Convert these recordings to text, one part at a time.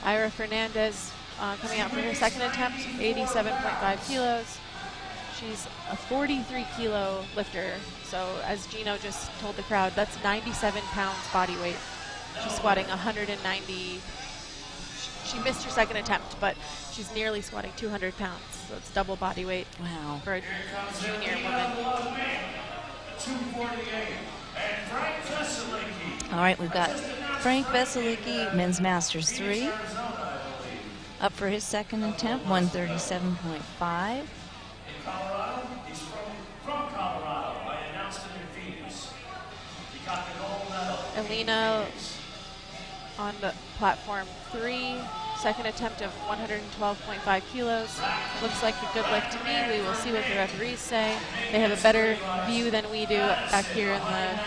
Ira Fernandez coming out for her second attempt, 87.5 kilos. She's a 43 kilo lifter. So as Gino just told the crowd, that's 97 pounds body weight. She's squatting 190. She missed her second attempt, but she's nearly squatting 200 pounds. So it's double body weight. Wow. For a junior woman. All right, we've got Frank Veselicki, men's masters 3. Up for his second attempt, 137.5. Colorado. He's from Colorado. I announced him in Phoenix. He got the gold medal. Alina on the platform 3, second attempt of 112.5 kilos. Looks like a good lift to me. We will see what the referees say. They have a better view than we do back here in the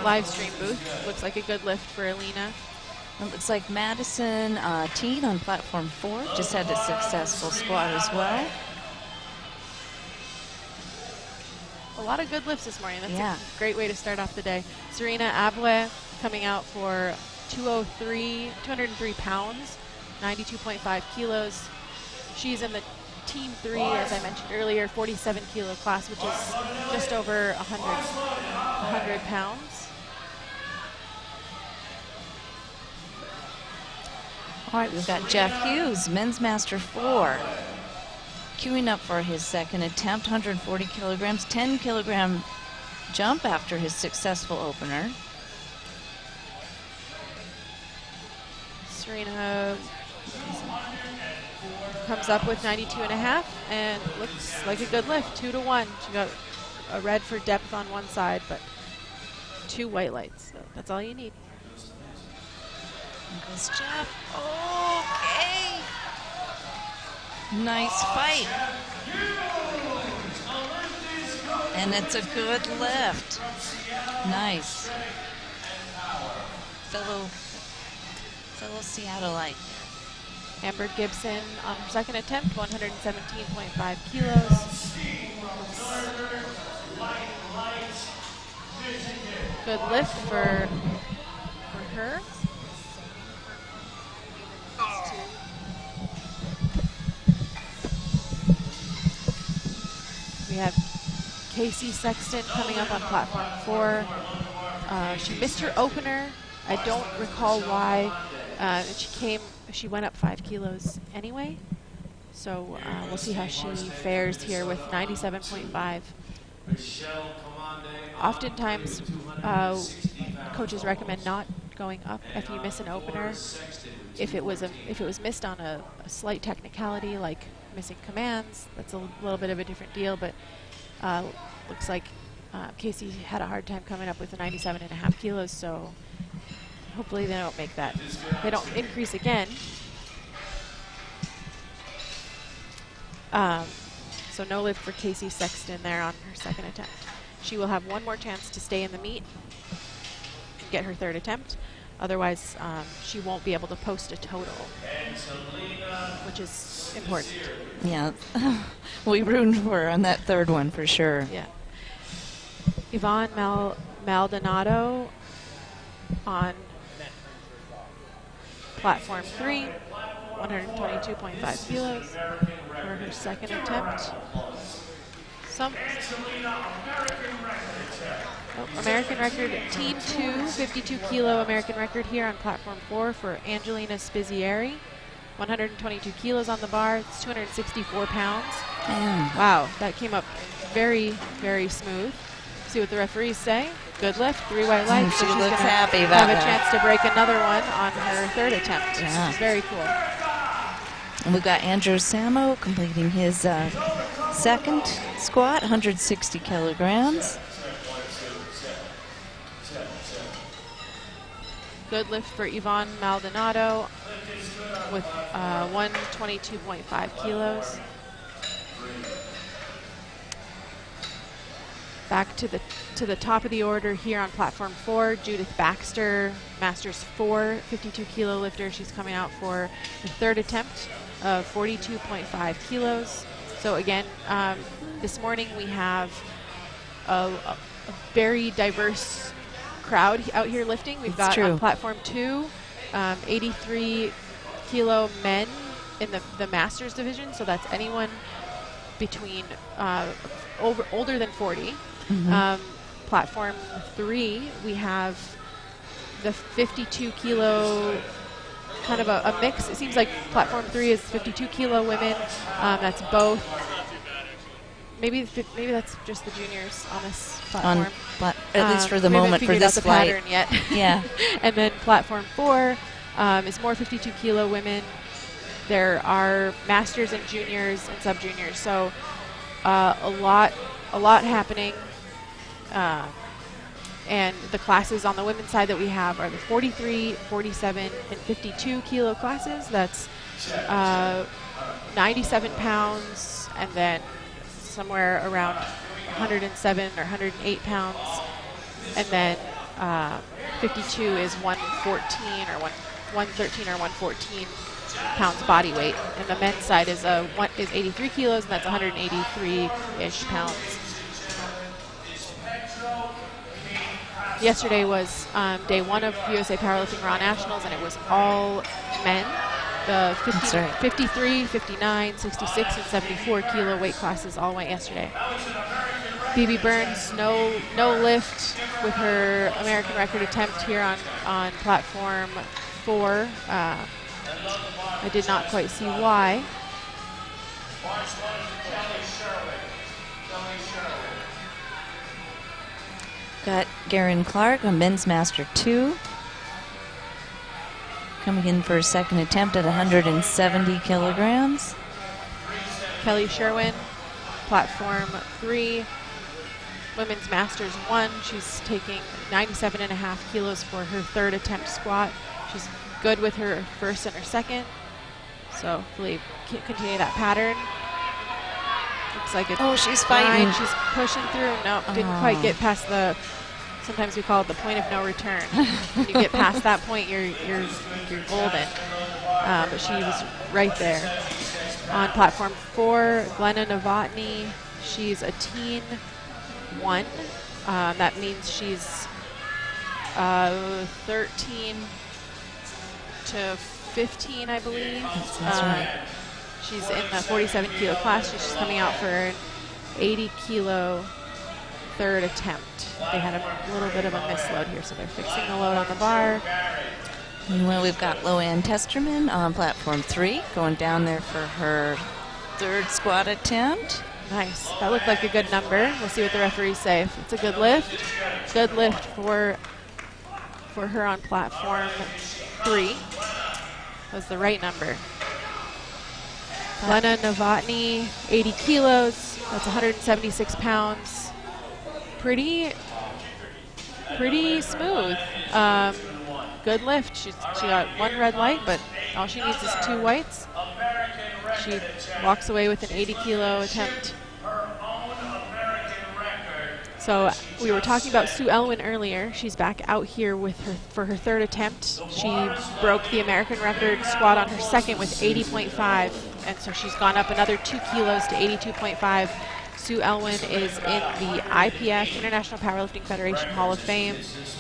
live stream booth. Looks like a good lift for Alina. It looks like Madison Teed on platform 4 just had a successful squat as well. A lot of good lifts this morning. That's a great way to start off the day. Serena Abwe coming out for 203 pounds, 92.5 kilos. She's in the team 3, as I mentioned earlier, 47 kilo class, which is just over 100 pounds. All right, we've got Jeff Hughes, men's master 4. Queuing up for his second attempt, 140 kilograms, 10 kilogram jump after his successful opener. Serena comes up with 92.5 and looks like a good lift, 2 to 1. She got a red for depth on one side, but 2 white lights. So that's all you need. There goes Jeff. Okay. Nice fight. And it's a good lift. Nice. Fellow Seattleite. Amber Gibson on her second attempt, 117.5 kilos. Good lift for her. We have Casey Sexton coming up on platform 4. She missed her opener. I don't recall why. She went up 5 kilos anyway. So we'll see how she fares here with 97.5. Oftentimes, coaches recommend not going up if you miss an opener. If it was missed on a slight technicality like missing commands, that's a little bit of a different deal. But looks like Casey had a hard time coming up with the 97.5 kilos. So hopefully they don't make that. They don't increase again. So no lift for Casey Sexton there on her second attempt. She will have one more chance to stay in the meet and get her third attempt. Otherwise, she won't be able to post a total, which is important. Yeah, we rooted for her on that third one for sure. Yeah. Yvonne Maldonado on platform 3, 122.5 kilos for her second attempt. American record, team 2, 52 kilo American record here on platform 4 for Angelina Spizieri. 122 kilos on the bar. It's 264 pounds. Wow, that came up very, very smooth. See what the referees say. Good lift, 3 white lights. She so looks happy about have a that. chance to break another one on her third attempt. Yeah. Which is very cool. And we've got Andrew Samo completing his second squat, 160 kilograms. Good lift for Yvonne Maldonado with 122.5 kilos. Back to the top of the order here on platform 4, Judith Baxter, Masters 4, 52 kilo lifter. She's coming out for the third attempt of 42.5 kilos. So again, this morning we have a very diverse crowd out here lifting. We've got on platform 2, 83 kilo men in the Masters division. So that's anyone between older than 40. Platform 3, we have the 52 kilo, kind of a mix. It seems like platform 3 is 52 kilo women. That's both. Maybe that's just the juniors on this platform. At least for the we haven't moment, for figured this out the flight. pattern yet. Yeah. And then platform 4 is more 52 kilo women. There are masters and juniors and sub-juniors. So a lot happening. And the classes on the women's side that we have are the 43, 47, and 52 kilo classes. That's 97 pounds, and then somewhere around 107 or 108 pounds. And then 52 is 114 or 113 or 114 pounds body weight. And the men's side is 83 kilos, and that's 183-ish pounds. Yesterday was day 1 of USA Powerlifting Raw Nationals, and it was all men. The 53, 59, 66, and 74 kilo weight classes all went yesterday. BB Burns, no lift with her American record attempt here on platform 4. I did not quite see why. Got Garen Clark, a men's master 2. Coming in for a second attempt at 170 kilograms. Kelly Sherwin, platform 3, women's masters 1. She's taking 97.5 kilos for her 3rd attempt squat. She's good with her first and her second. So hopefully continue that pattern. Looks like it's she's fighting. She's pushing through. No, didn't quite get past the. Sometimes we call it the point of no return. When you get past that point, you're golden. But she was right there. On platform 4, Glenna Novotny. She's a teen 1. That means she's 13 to 15, I believe. That's right. She's in the 47 kilo class. She's coming out for an 80 kilo 3rd attempt. They had a little bit of a misload here, so they're fixing the load on the bar. Well, we've got Loanne Testerman on platform 3, going down there for her 3rd squat attempt. Nice. That looked like a good number. We'll see what the referees say. If it's a good lift for her on platform 3. Was the right number. Glenna Novotny, 80 kilos. That's 176 pounds. Pretty smooth. Good lift. She got 1 red light, but all she needs is 2 whites. She walks away with an 80 kilo attempt. So we were talking about Sue Elwin earlier. She's back out here for her 3rd attempt. She broke the American record squat on her 2nd with 80.5, and so she's gone up another 2 kilos to 82.5. Sue Elwin is in the IPF, International Powerlifting Federation Hall of Fame.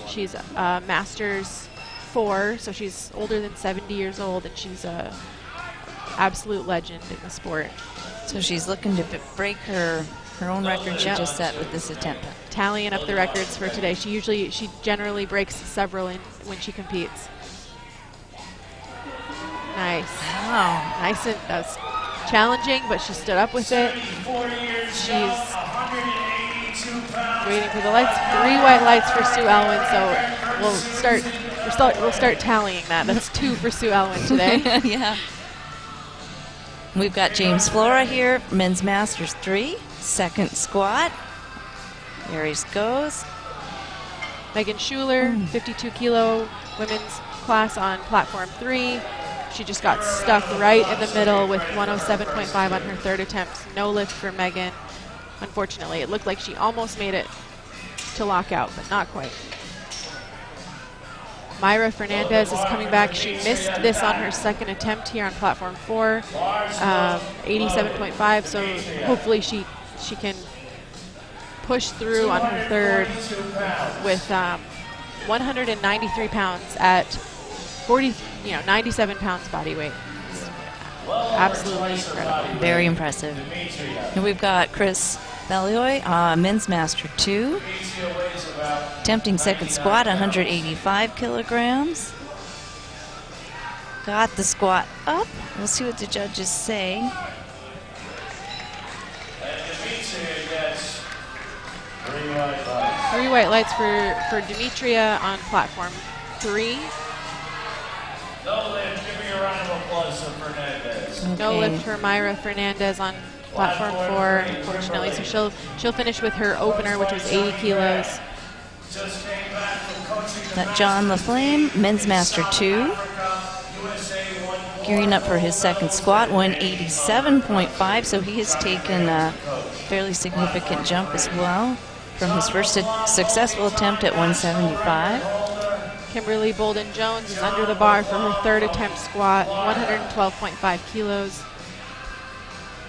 She's a Masters 4, so she's older than 70 years old, and she's a absolute legend in the sport. So she's looking to break her own record she just set with this attempt. Tallying up the records for today. She generally breaks several when she competes. Nice. Wow. Nice. And that was challenging, but she stood up with it. She's waiting for the lights. 3 white lights for Sue Elwin, so we'll start tallying that. That's 2 for Sue Elwin today. Yeah. We've got James Flora here, men's masters 3, 2nd squat. There he goes. Megan Schuler, 52 kilo women's class on platform 3. She just got stuck right in the middle with 107.5 on her 3rd attempt. No lift for Megan. Unfortunately, it looked like she almost made it to lockout, but not quite. Myra Fernandez is coming back. She missed this on her 2nd attempt here on platform 4, 87.5. So hopefully she can push through on her 3rd with 193 pounds at 97 pounds body weight. Absolutely incredible. Very impressive. And we've got Chris Bellioy, men's master 2, attempting second squat, 185 kilograms. Got the squat up. We'll see what the judges say. 3 white lights for Demetria on platform 3. No lift. Give me a round of applause for Fernandez. Okay. No lift for Myra Fernandez on platform 4, unfortunately. So she'll finish with her opener, which was 80 kilos. Just came back from coaching Got John LaFlame, men's master 2, gearing up for his second squat, 187.5. So he has taken a fairly significant jump as well from his first successful attempt at 175. Kimberly Bolden-Jones is under the bar for her third attempt squat, 112.5 kilos.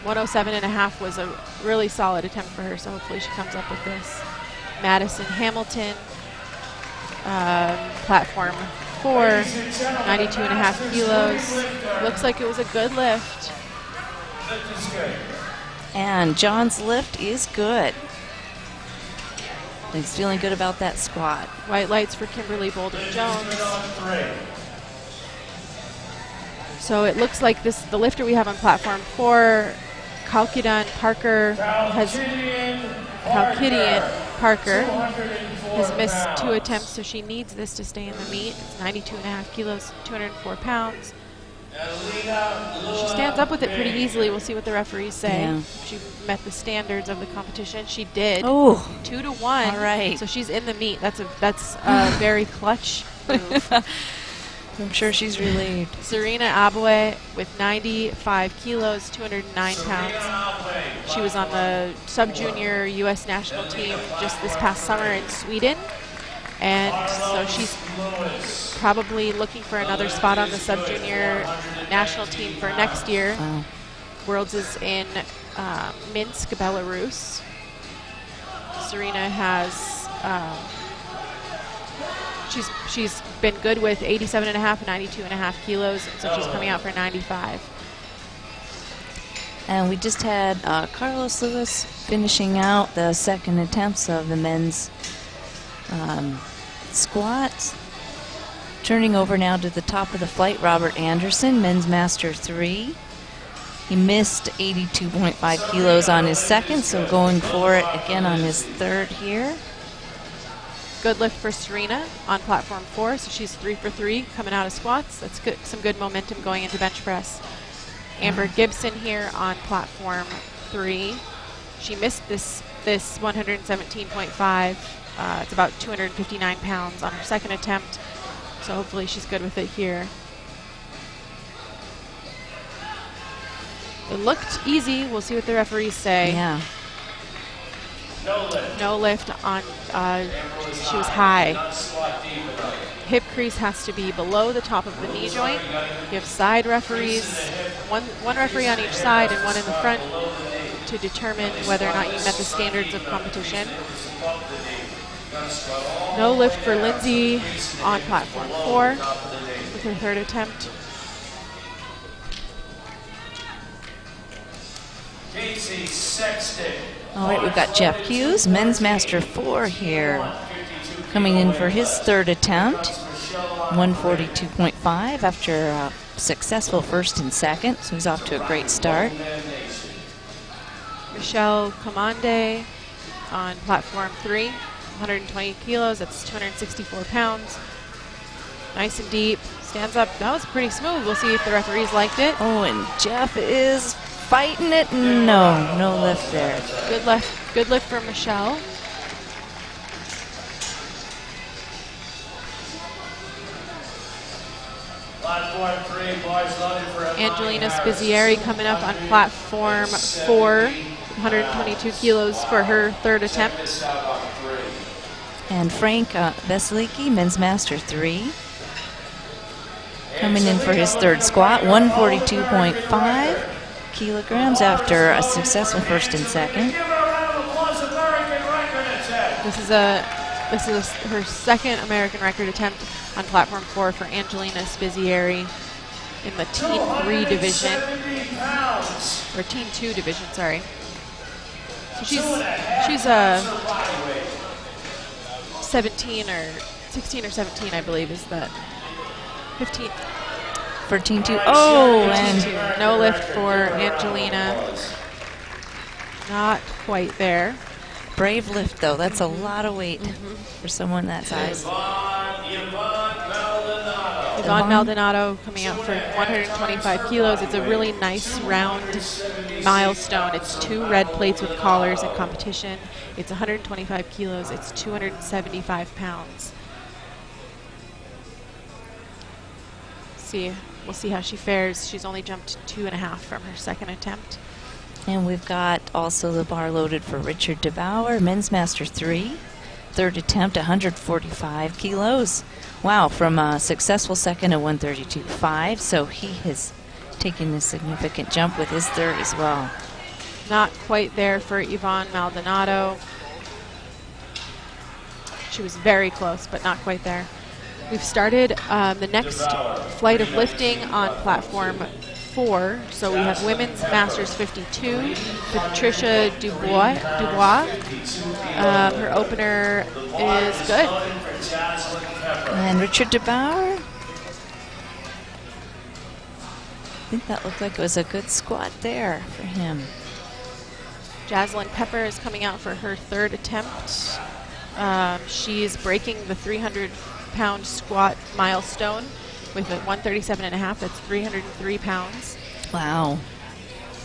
107.5 was a really solid attempt for her, so hopefully she comes up with this. Madison Hamilton, platform 4, 92.5 kilos. Looks like it was a good lift. And John's lift is good. He's feeling good about that squat. White lights for Kimberly Bolden-Jones. So it looks like the lifter we have on platform 4, Kalkidan Parker, has missed 2 attempts, so she needs this to stay in the meet. It's 92.5 kilos, 204 pounds. She stands up with it pretty easily. We'll see what the referees say. Yeah. If she met the standards of the competition. She did. Oh, 2-1. all right. So she's in the meet. That's a very clutch move. I'm sure she's relieved. Serena Abwe with 95 kilos, 209 pounds. She was on the sub-junior U.S. national team just this past summer in Sweden. And so she's probably looking for another spot on the sub-junior national team for next year. Wow. Worlds is in Minsk, Belarus. Serena has, she's been good with 87.5 and 92.5 kilos, so she's coming out for 95. And we just had Carlos Lewis finishing out the second attempts of the men's squats. Turning over now to the top of the flight, Robert Anderson, men's master 3. He missed 82.5 kilos on his second, so going for it again on his third here. Good lift for Serena on platform 4, so she's 3 for 3 coming out of squats. That's good, some good momentum going into bench press. Amber Gibson here on platform 3. She missed this 117.5. It's about 259 pounds on her second attempt, so hopefully she's good with it here. It looked easy. We'll see what the referees say. Yeah. No lift on, she was high. Hip crease has to be below the top of the knee joint. You have side referees, one referee on each side and one in the front to determine whether or not you met the standards of competition. No lift for Lindsay on platform 4 with her third attempt. Casey Sexton. All right, we've got Jeff Hughes, men's master 4 here, coming in for his third attempt, 142.5 after a successful first and second, so he's off to a great start. Michelle Commande on platform 3, 120 kilos, that's 264 pounds. Nice and deep, stands up. That was pretty smooth. We'll see if the referees liked it. Oh, and Jeff is fighting it. No lift there. Good lift for Michelle. Platform 3, bars loaded for Angelina Spizieri coming up on platform 4, 122 kilos for her third attempt. And Frank Veseliki, men's master 3, coming in for his third squat, 142.5 kilograms after a successful first and second. This is her second American record attempt. on platform 4 for Angelina Spizieri in the Teen 3 division, or Teen 2 division, sorry. So she's 17 or 16 or 17, I believe, is that 15 for Teen 2. Oh, and and no lift for Angelina. Not quite there. brave lift, though. That's a lot of weight for someone that size. Yvonne Maldonado coming out for 125 kilos. It's a really nice round milestone. It's 2 red plates with collars in competition. It's 125 kilos. It's 275 pounds. We'll see how she fares. She's only jumped 2.5 from her second attempt. And we've got also the bar loaded for Richard DeBauer, Men's Master 3. Third attempt, 145 kilos. Wow, from a successful second at 132.5. So he has taken a significant jump with his third as well. Not quite there for Yvonne Maldonado. She was very close, but not quite there. We've started the next flight of lifting on platform 4. So we have Women's Masters 52, Patricia Dubois. Her opener is good. And Richard DeBauer. I think that looked like it was a good squat there for him. Jaslyn Pepper is coming out for her third attempt. She's breaking the 300-pound squat milestone with a 137.5. That's 303 pounds. Wow.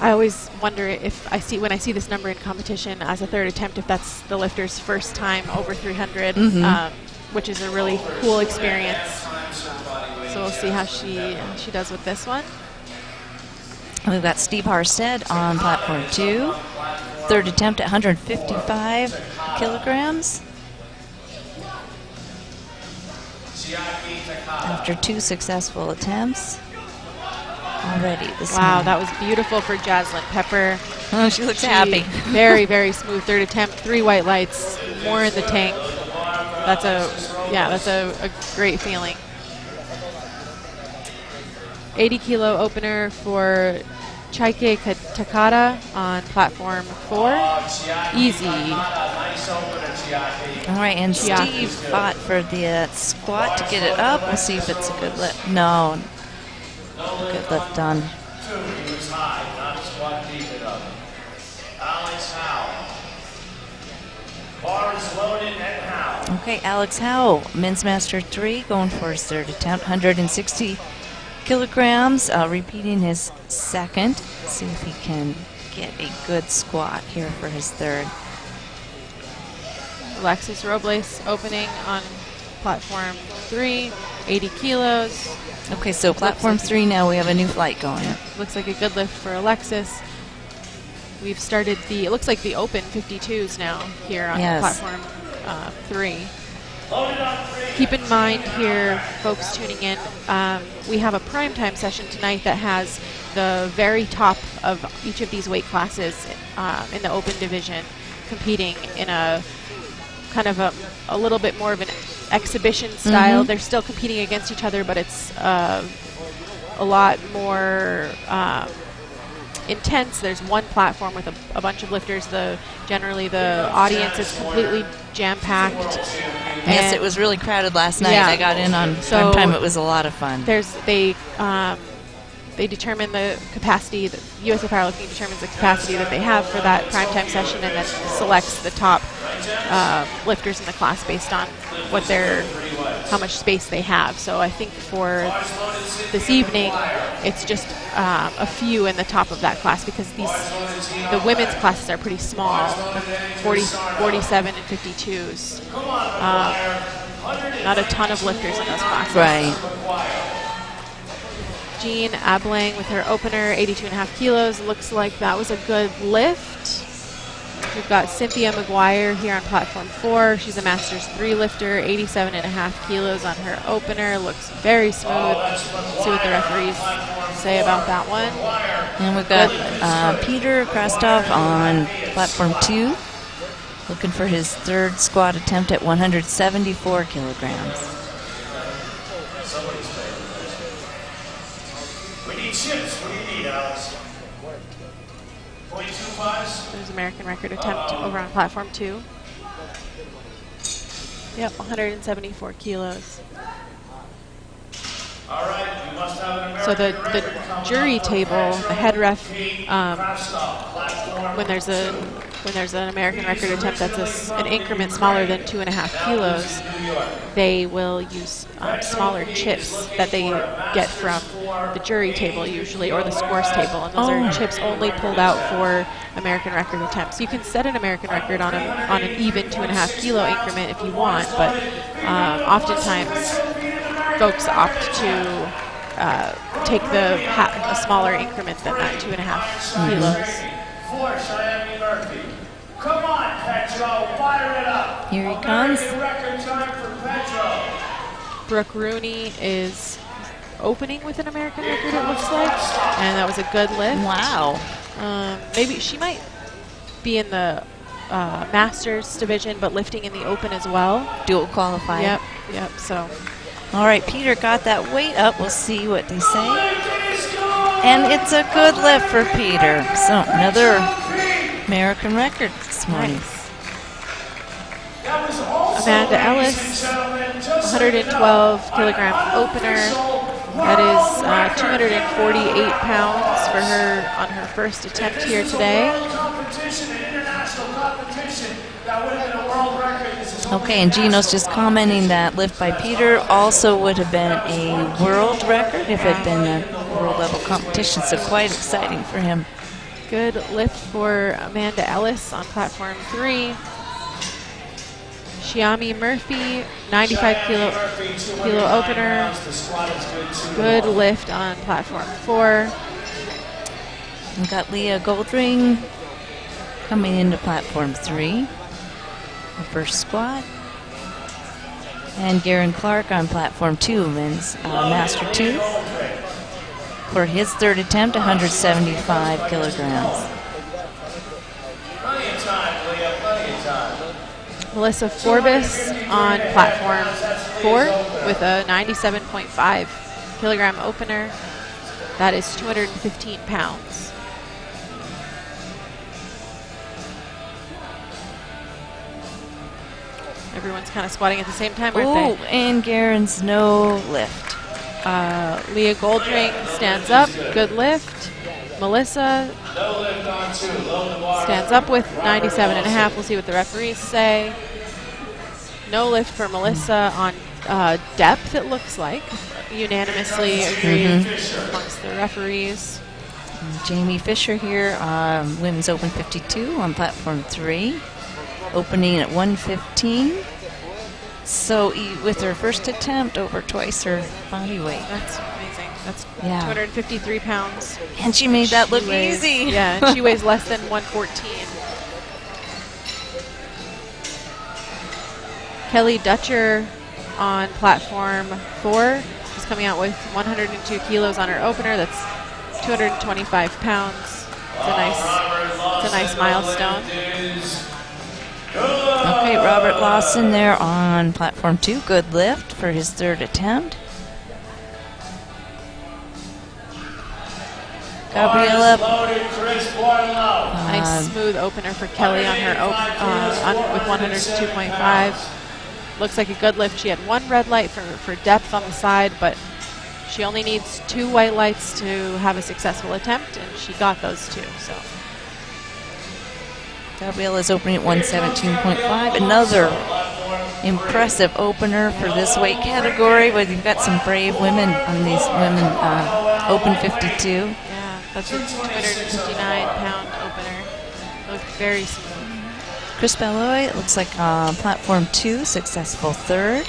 I always wonder if when I see this number in competition as a third attempt, if that's the lifter's first time over 300, which is a really cool experience. So we'll see how she does with this one. We've got Steve Harstead on platform 2. Third attempt at 155 kilograms. After 2 successful attempts already this Wow, morning. that was beautiful for Jaslyn Pepper. Oh, she looks happy. Very, very smooth third attempt. 3 white lights, more in the tank. That's a great feeling. 80-kilo opener for Chaike Takada on platform 4. Easy. All right, and Steve fought for the squat to get it up. We'll see if it's a good lift. No. Good lift done. Okay, Alex Howe, Men's Master 3, going for his third attempt, 160 kilograms, repeating his second. See if he can get a good squat here for his third. Alexis Robles opening on platform 3, 80 kilos. Okay, so platform 3 now, we have a new flight going. Yeah, looks like a good lift for Alexis. We've started it looks like the open 52s now here on platform 3. Keep in mind here, folks tuning in, we have a primetime session tonight that has the very top of each of these weight classes in the open division competing in a kind of a little bit more of an exhibition style. They're still competing against each other, but it's a lot more intense. There's one platform with a bunch of lifters. Generally the audience is completely jam-packed. Yes, it was really crowded last night. Yeah. I got in on primetime. It was a lot of fun. They determine the capacity, USA Powerlifting determines the capacity that they have for that primetime session and then selects the top lifters in the class based on how much space they have. So I think for this evening, it's just a few in the top of that class because the women's classes are pretty small, 47 and 52s. Not a ton of lifters in those classes. Right. Jean Ablang with her opener, 82.5 kilos. Looks like that was a good lift. We've got Cynthia McGuire here on platform 4. She's a Masters 3 lifter, 87.5 kilos on her opener. Looks very smooth. Let's see what the referees say about that one. And we've got Peter Krastov on platform 2, looking for his third squat attempt at 174 kilograms. need chips. What do you need, Alex? 0.25s? There's American record attempt over on platform 2. Yep, 174 kilos. All right, you must have an So American the record jury coming table, up on the head ref, craft stop, platform. when there's an American record attempt that's an increment smaller than 2.5 kilos, they will use smaller chips that they get from the jury table usually, or the scores table, and those are chips only pulled out for American record attempts. You can set an American record on an even 2.5 kilo increment if you want, but oftentimes folks opt to take a smaller increment than that 2.5 kilos. For Cheyenne Murphy. Come on, Petro, fire it up. Here he comes. American record time for Petro. Brooke Rooney is opening with an American record, it looks like, and that was a good lift. Wow. Maybe she might be in the Masters division, but lifting in the Open as well. Dual qualified. Yep. So, All right, Peter got that weight up. We'll see what they say. And it's a good lift for Peter. So another American record this morning. nice. Amanda Ellis, 112 kilogram opener. That is 248 pounds for her on her first attempt here today. Okay, and Gino's just commenting that lift by Peter also would have been a world record if it had been a world level competition, so quite exciting for him. Good lift for Amanda Ellis on platform 3. Shiami Murphy, 95 kilo opener. Good lift on platform 4. We've got Leah Goldring coming into platform 3. The first squat. And Garen Clark on platform 2, men's master 2. For his third attempt, 175 kilograms. Plenty of time, Leah, plenty of time. Melissa Forbes on platform 4 with a 97.5 kilogram opener. That is 215 pounds. Everyone's kind of squatting at the same time, aren't Ooh, and Garen's no lift. they? Leah Goldring stands up, good lift. Melissa No lift on 2, load the bar. stands up with 97.5. We'll see what the referees say. No lift for Melissa on depth, it looks like. Unanimously agreed amongst the referees. Jamie Fisher here, Women's Open 52 on platform 3. Opening at 115. So with her first attempt, over twice her body weight. That's amazing. That's Yeah. 253 pounds. And she made that look She weighs- easy. Yeah, and she weighs less than 114. Kelly Dutcher on platform 4. She's coming out with 102 kilos on her opener. That's 225 pounds. It's a nice milestone. Okay, Robert Lawson there on platform 2. Good lift for his third attempt. Gabriella Nice smooth opener for Kelly on her with 102.5. Looks like a good lift. She had one red light for depth on the side, but she only needs 2 white lights to have a successful attempt, and she got those 2. So Gabriella's opening at 117.5. Another impressive opener for this weight category, but you've got some brave women on these women Open 52. yeah, that's a 259-pound opener. Looked very smooth. Chris Belloy, it looks like platform 2, successful third.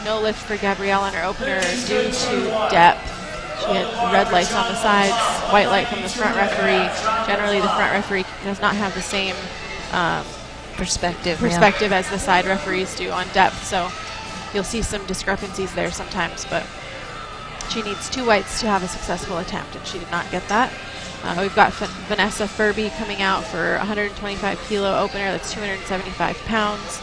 No lift for Gabrielle on her opener due to depth. She had red lights on the sides, white light from the front referee. Generally, the front referee does not have the same Perspective as the side referees do on depth, so you'll see some discrepancies there sometimes, but she needs 2 whites to have a successful attempt, and she did not get that. We've got Vanessa Furby coming out for 125 kilo opener. That's 275 pounds.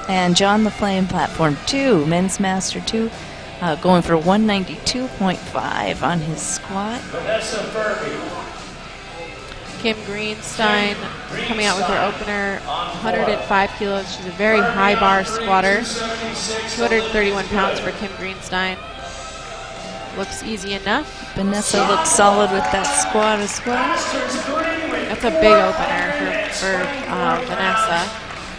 And John LaFlame, platform 2, men's master 2, going for 192.5 on his squat. Vanessa Furby. Kim Greenstein coming out with her opener, 105 kilos. She's a very high bar squatter. 231 pounds for Kim Greenstein. Looks easy enough. Vanessa looks solid with that squat as well. That's a big opener for Vanessa.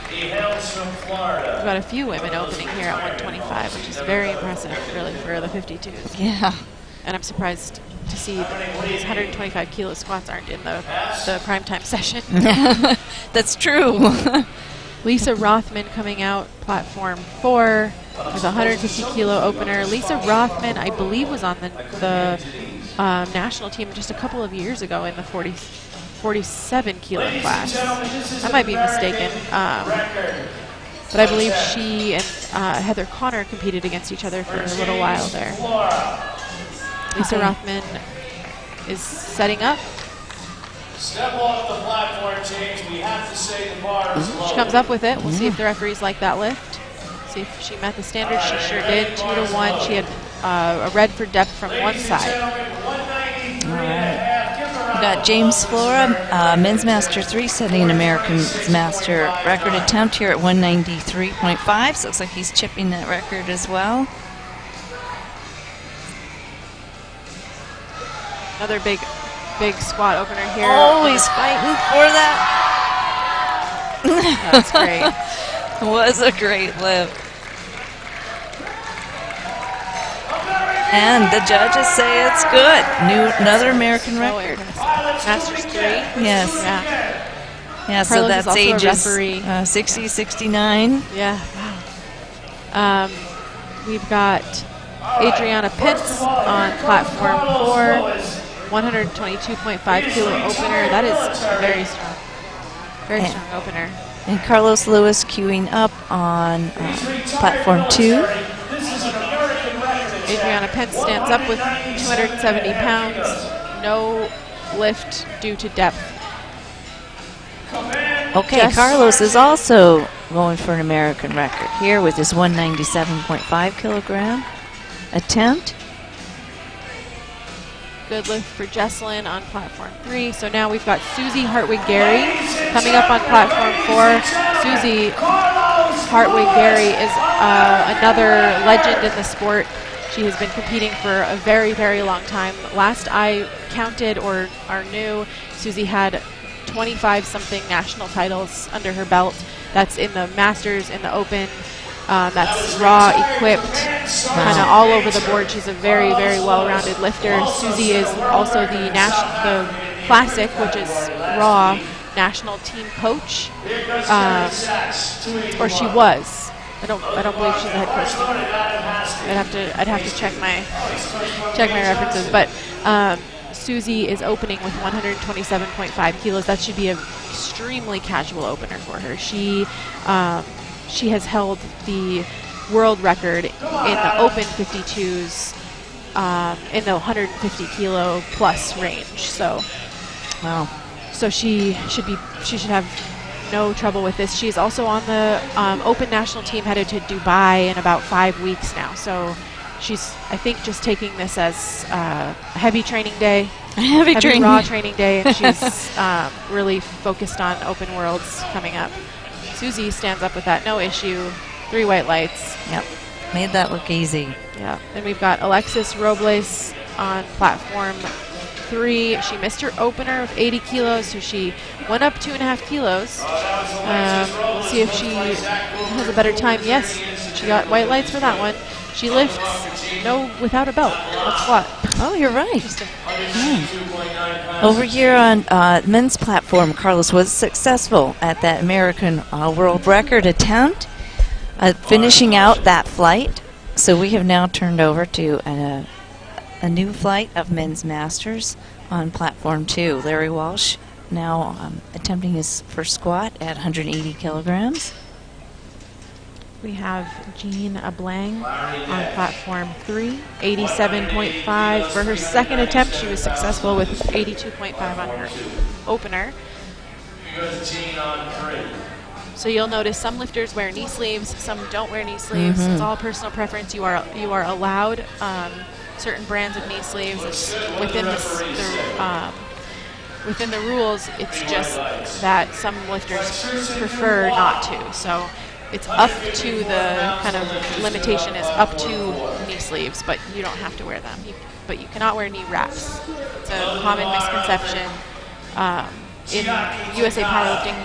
He hails from Florida. We've got a few women opening here at 125, which is very impressive, really, for the 52s. Yeah. And I'm surprised to see that these 125 kilo squats aren't in the primetime session. That's true. Lisa Rothman coming out, platform 4, with a 150 kilo opener. Lisa Rothman, I believe, was on the national team just a couple of years ago in the 47 kilo class. I might be mistaken. But I believe she and Heather Connor competed against each other for a little while there. Lisa Rothman is setting up. Step off the platform change. We have to say the bar is low. She comes up with it. We'll see if the referees like that lift. See if she met the standard. She sure did. 2 to 1. She had a red for depth from one side. All right. We got James Flora, men's master 3, setting an American master record attempt here at 193.5. So it looks like he's chipping that record as well. Another big squat opener here. Oh, he's fighting for that. That's great. Was a great lift. And the judges say it's good. Another American record. Masters 3. Yes. Yeah. Yeah, so Carlos that's is also a ages referee. 60, 69. Yeah. Wow. We've got Adriana Pitts on platform 4. 122.5 kilo opener. That is very strong. Very strong opener. And Carlos Lewis queuing up on platform 2. Adriana Pitts stands up with 270 pounds. No lift due to depth. Okay, Carlos is also going for an American record here with his 197.5 kilogram attempt. Good lift for Jesselyn on platform 3. So now we've got Susie Hartwig-Gary coming up on platform 4. Susie Hartwig-Gary is another legend in the sport. She has been competing for a very, very long time. Last I counted or knew, Susie had 25-something national titles under her belt. That's in the Masters, in the Open. That's raw, equipped, kind of all over the board. She's a very, very well-rounded lifter. Susie is also the classic, which is raw, national team coach, or she was. I don't believe she's the head coach anymore. I'd have to check my references, but Susie is opening with 127.5 kilos. That should be an extremely casual opener for her. She has held the world record in the open 52s in the 150 kilo plus range. So, wow. So she should have no trouble with this. She's also on the open national team, headed to Dubai in about 5 weeks now. So she's, I think, just taking this as a heavy training day. Heavy raw training day, and she's really focused on open worlds coming up. Susie stands up with that, no issue. 3 white lights. Yep, made that look easy. Yeah, then we've got Alexis Robles on platform 3. She missed her opener of 80 kilos, so she went up 2.5 kilos. We'll see if she has a better time. Yes, she got white lights for that one. She lifts without a belt on squat. Oh, you're right. Over here on men's platform, Carlos was successful at that American world record attempt, finishing out that flight. So we have now turned over to a new flight of men's masters on platform 2. Larry Walsh now attempting his first squat at 180 kilograms. We have Jean Ablang on platform 3, 87.5 for her second attempt. She was successful with 82.5 on her opener. Here goes Jean on 3. So you'll notice some lifters wear knee sleeves, some don't wear knee sleeves. It's all personal preference. You are allowed certain brands of knee sleeves. It's within the rules. It's just that some lifters prefer not to. So it's up to the kind of limitation is up to knee sleeves, but you don't have to wear them. But you cannot wear knee wraps. It's a common misconception. In USA Powerlifting,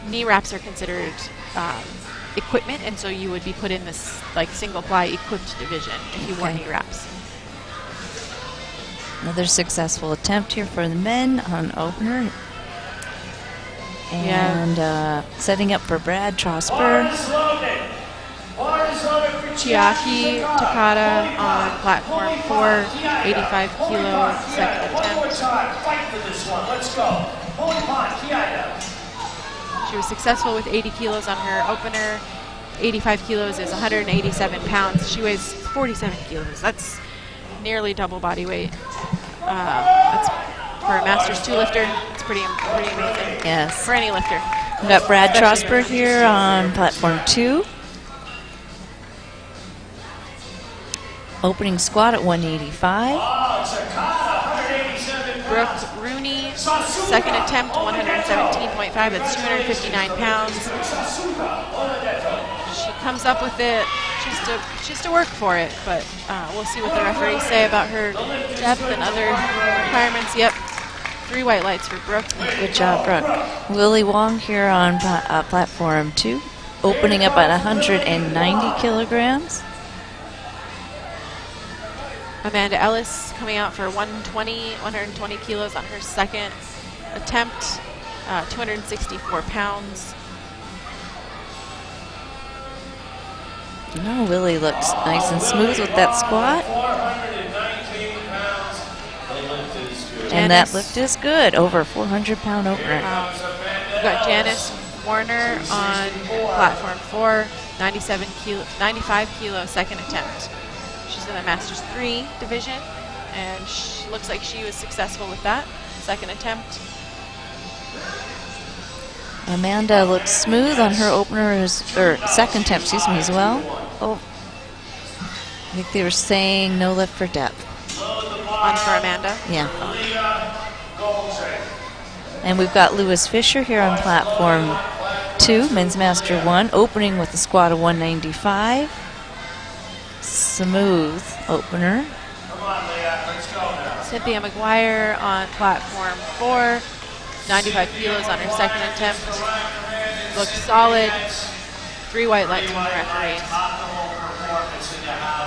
knee wraps are considered equipment, and so you would be put in this like single ply equipped division if you wore knee wraps. Another successful attempt here for the men on opener. And setting up for Brad Trosper. Chiaki Takada on platform 4, 85 kilo, second attempt. She was successful with 80 kilos on her opener. 85 kilos is 187 pounds. She weighs 47 kilos. That's nearly double body weight. That's for a Masters 2 lifter. It's pretty amazing. Yes. For any lifter. We've got Brad Trosper here on platform 2. Opening squat at 185. Brooke Rooney, second attempt, 117.5. That's 259 pounds. She comes up with it. She has to work for it, but we'll see what the referees say about her depth and other requirements. Yep, 3 white lights for Brooke. Good job, Brooke. Lily Wong here on platform 2, opening up at 190 kilograms. Amanda Ellis coming out for 120 kilos on her second attempt, 264 pounds. You know, Lily looks nice and smooth with that squat. And that lift is good, over 400-pound opener. We've got Janice Warner on platform 4, 95 kilo second attempt. She's in the Masters 3 division, and she looks like she was successful with that second attempt. Amanda looks smooth on her second attempt, as well. Oh, I think they were saying no lift for depth. On for Amanda? Yeah. And we've got Lewis Fisher here on platform 2, Men's Master 1, opening with a squat of 195. Smooth opener. Cynthia McGuire on platform 4, 95 kilos on her second attempt. Looks solid. 3 white lights from the referees.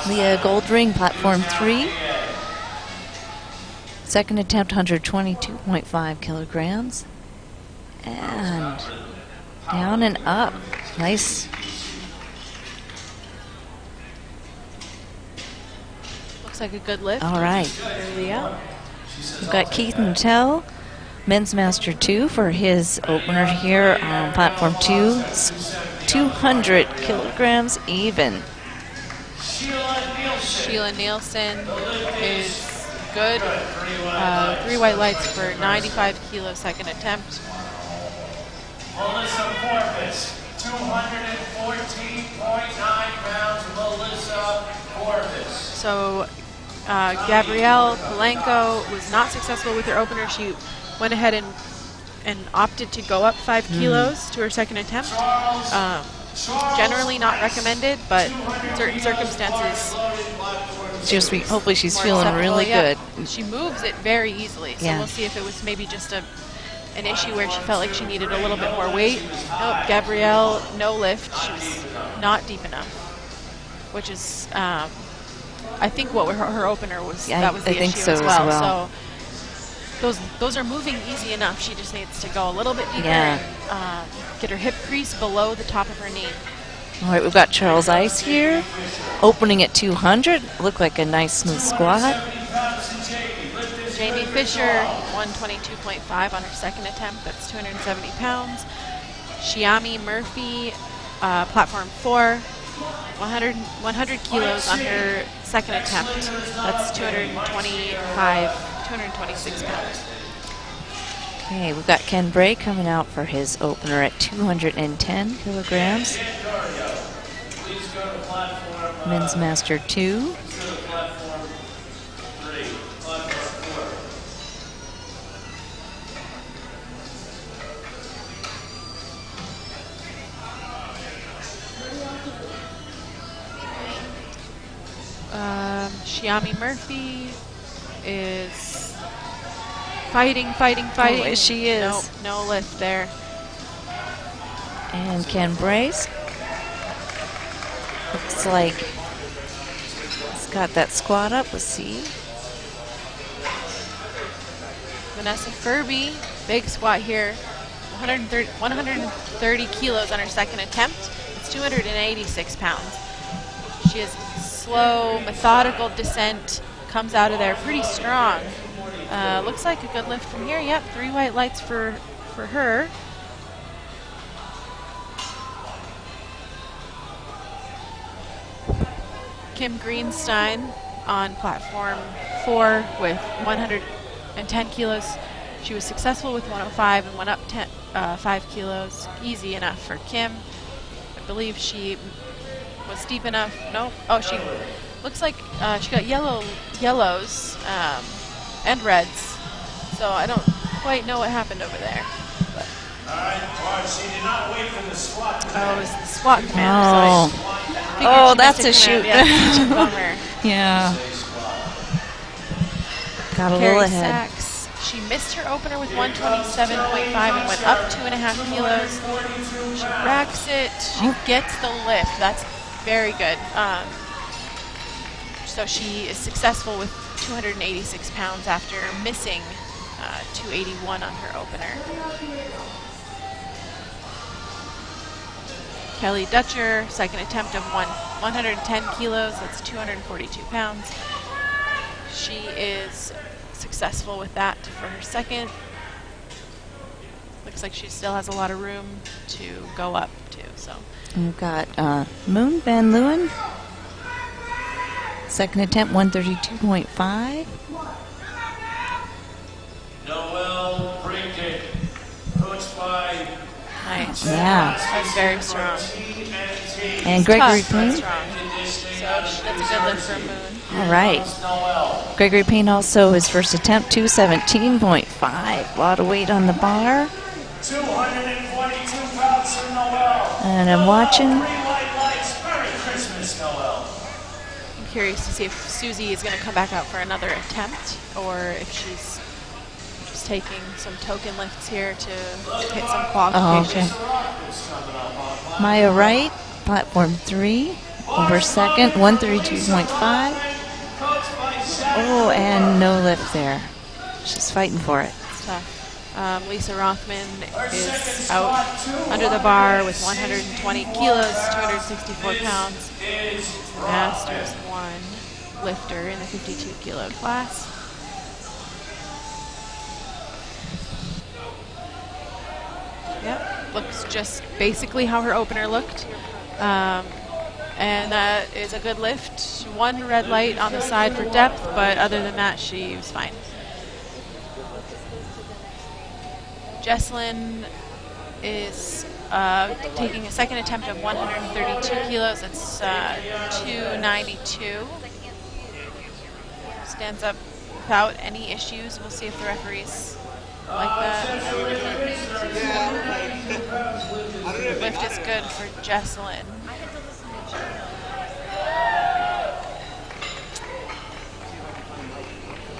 Leah Goldring, platform 3. Second attempt, 122.5 kilograms. And down and up. Nice. Looks like a good lift. All right. For Leah. We've got Keith Nuttall, Men's Master 2, for his opener here on platform 2. 200 kilograms even. Sheila Nielsen is good. 3 white lights for 95 kilo second attempt. Melissa Porpoise, 214.9 pounds. Melissa Porpoise. So Gabrielle Polanco was not successful with her opener. She went ahead and opted to go up 5 kilos to her second attempt. Generally not recommended, but in certain circumstances. Hopefully she's feeling really good. She moves it very easily, so we'll see if it was maybe just an issue where she felt like she needed a little bit more weight. Nope, Gabrielle, no lift. She was not deep enough, which is, I think what her opener was. That was the issue as well. So those are moving easy enough. She just needs to go a little bit deeper and get her hip crease below the top of her knee. All right, we've got Charles Ice here, opening at 200. Looked like a nice smooth squat. Jamie Fisher, 122.5 on her second attempt. That's 270 pounds. Shiami Murphy, platform 4, 100 kilos on her second attempt. That's 226 pounds. Okay, we've got Ken Bray coming out for his opener at 210 kilograms. Men's Master 2. Shiami Murphy is fighting. Oh, she is. Nope, no lift there. And Ken Brace. Looks like he's got that squat up. Let's see. Vanessa Furby, big squat here. 130 kilos on her second attempt. It's 286 pounds. She has slow, methodical descent. Comes out of there pretty strong. Looks like a good lift from here. Yep, 3 white lights for her. Kim Greenstein on platform 4 with 110 kilos. She was successful with 105 and went up 5 kilos. Easy enough for Kim. I believe she was steep enough. Nope. Oh, she looks like she got yellows and reds. So I don't quite know what happened over there. But. All right, she did not wait for the squat command. Oh, it was the squat command. Oh, So oh, that's a shoot. Yeah, bummer. Yeah. Got a Carrie little ahead. Sachs. She missed her opener with 127.5 and went up 2.5 kilos. She racks it. She gets the lift. That's very good. So she is successful with 286 pounds after missing 281 on her opener. Kelly Dutcher, second attempt of 110 kilos. That's 242 pounds. She is successful with that for her second. Looks like she still has a lot of room to go up to. So We've got Moon Van Leeuwen. Second attempt, 132.5. Noel Brinket, coached by nice. Yeah. That's very strong. And Gregory Tough, but Payne. strong. So that's a good lift for Moon. All right. Gregory Payne also his first attempt, 217.5. A lot of weight on the bar. 242 pounds for Noel. And I'm watching. 3 white lights. Merry Christmas, Noel. I'm curious to see if Susie is going to come back out for another attempt or if she's just taking some token lifts here to hit some qualification. Oh, okay. Maya Wright, platform 3, over second, 132.5. Oh, and no lift there. She's fighting for it. It's tough. Lisa Rothman is out under the bar with 120 kilos, 264 pounds. Masters 1 lifter in the 52 kilo class. Yep, looks just basically how her opener looked. And that is a good lift. 1 red light on the side for depth, but other than that, she was fine. Jesslyn is taking a second attempt of 132 kilos. It's 292. Stands up without any issues. We'll see if the referees like that. The lift is good for Jesslyn.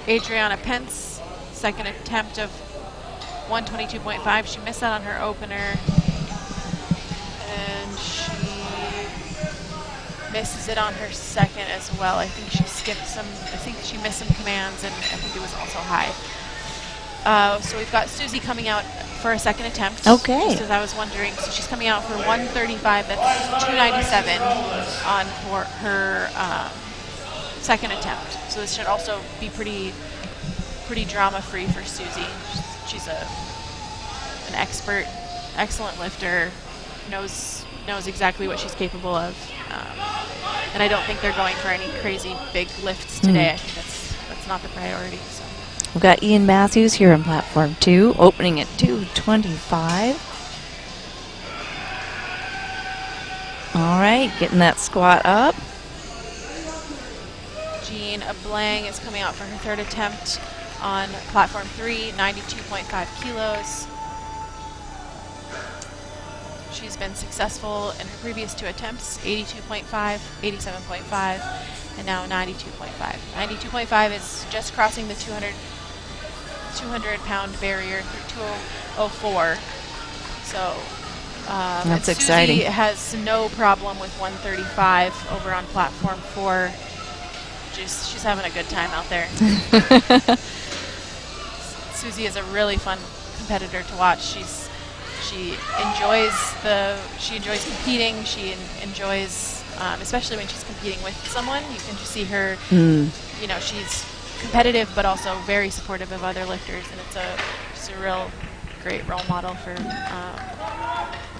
Adriana Pence, second attempt of 122.5. She missed out on her opener. And she misses it on her second as well. I think she skipped some, I think she missed some commands, and I think it was also high. So we've got Susie coming out for a second attempt. Okay. Just as I was wondering. So she's coming out for 135. That's 297 on for her second attempt. So this should also be pretty drama-free for Susie. She's an expert, excellent lifter, knows exactly what she's capable of. And I don't think they're going for any crazy big lifts today. I think that's not the priority. So. We've got Ian Matthews here on platform 2, opening at 225. All right, getting that squat up. Jean Blanc is coming out for her third attempt on platform 3, 92.5 kilos. She's been successful in her previous 2 attempts, 82.5, 87.5, and now 92.5. 92.5 is just crossing the 200-pound barrier through 204. So that's exciting. Susie has no problem with 135 over on platform 4. She's having a good time out there. Susie is a really fun competitor to watch. She enjoys competing. She enjoys, especially when she's competing with someone. You can just see her. You know, she's competitive, but also very supportive of other lifters, and it's a real great role model for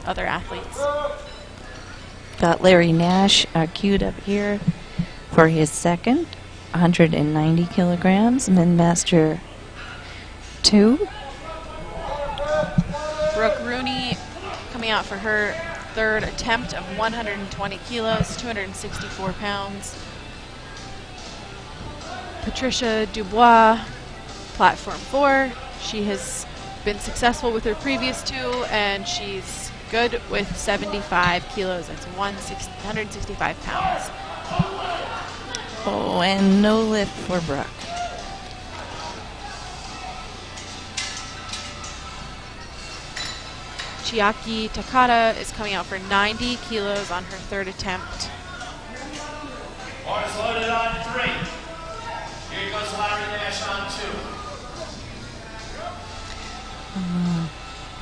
other athletes. Got Larry Nash queued up here for his second, 190 kilograms, Min-master 2. Brooke Rooney coming out for her third attempt of 120 kilos, 264 pounds. Patricia Dubois, platform 4. She has been successful with her previous 2, and she's good with 75 kilos. That's 165 pounds. Oh, and no lift for Brooke. Chiaki Takata is coming out for 90 kilos on her third attempt. Bars loaded on 3. Here goes Larry Nash on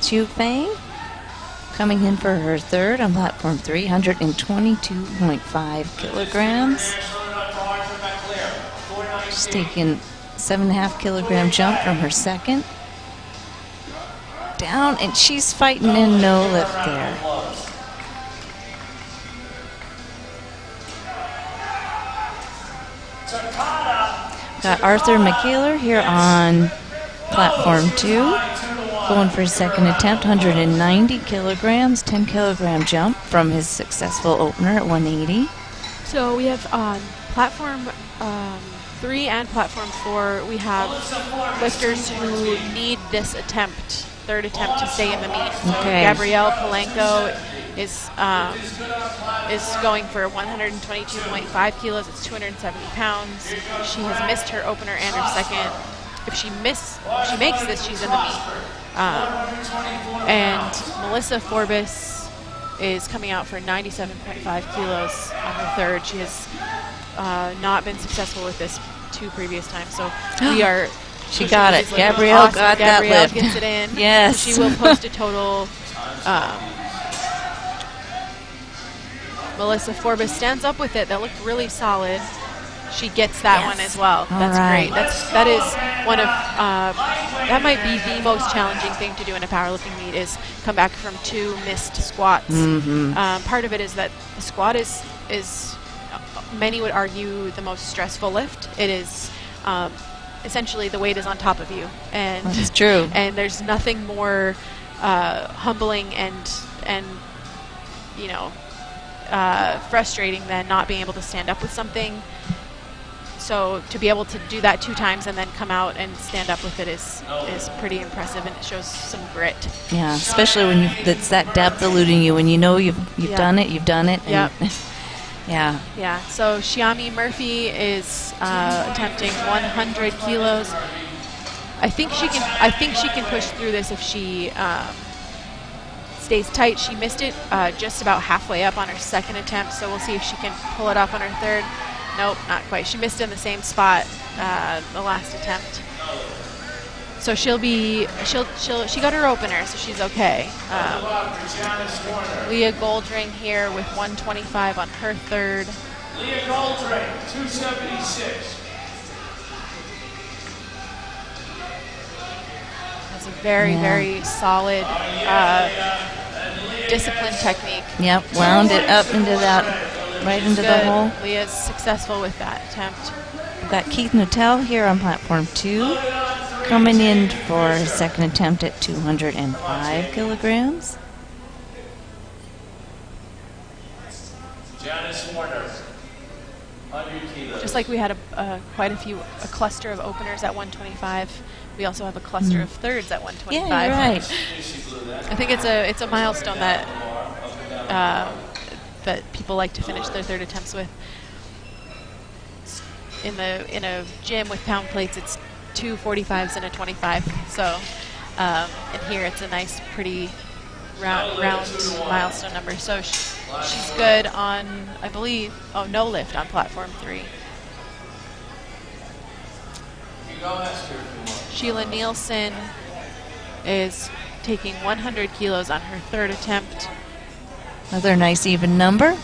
2. Chu Feng coming in for her third on platform 3, 122.5 kilograms. She's taking 7.5 kilogram jump from her second. Down, and she's fighting in no lift there. Got Arthur McKeeler here on platform 2, going for his second attempt, 190 kilograms, 10 kilogram jump from his successful opener at 180. So we have on platform 3 and platform 4, we have lifters who need this attempt, third attempt, to stay in the meet. So Gabrielle Polanco is going for 122.5 kilos. It's 270 pounds. She has missed her opener and her second. If she makes this, she's in the meet. And Melissa Forbes is coming out for 97.5 kilos on her third. She has not been successful with this 2 previous times. So we are. She got it. Gabrielle awesome. got Gabrielle that lift. gets it in. Yes. So she will post a total. Melissa Forbes stands up with it. That looked really solid. She gets that one as well. That's great. That is one of that might be the most challenging thing to do in a powerlifting meet, is come back from 2 missed squats. Part of it is that the squat is many would argue the most stressful lift. It is essentially the weight is on top of you, and that's true. And there's nothing more humbling and you know frustrating than not being able to stand up with something. So to be able to do that 2 times and then come out and stand up with it is pretty impressive, and it shows some grit. Yeah, especially when it's that depth eluding you, when you know you've done it, you've done it. Yep. Yeah. Yeah. So Shiami Murphy is attempting 100 kilos. I think she can push through this if she stays tight. She missed it just about halfway up on her second attempt, so we'll see if she can pull it off on her third. Nope, not quite. She missed in the same spot the last attempt. So she got her opener, so she's okay. Leah Goldring here with 125 on her third. Leah Goldring, 276. That's a very solid disciplined technique. Yep, wound it up into that, right into the hole. Leah's successful with that attempt. We've got Keith Nuttall here on platform 2. coming in for his second attempt at 205 kilograms. Just like we had quite a cluster of openers at 125, we also have a cluster of thirds at 125. Yeah, you're right. I think it's a milestone that that people like to finish their third attempts with. In a gym with pound plates, it's 2 45s and a 25. So, and here it's a nice, pretty round milestone number. So she's good on, I believe, no lift on platform 3. Sheila Nielsen is taking 100 kilos on her third attempt. Another nice even number.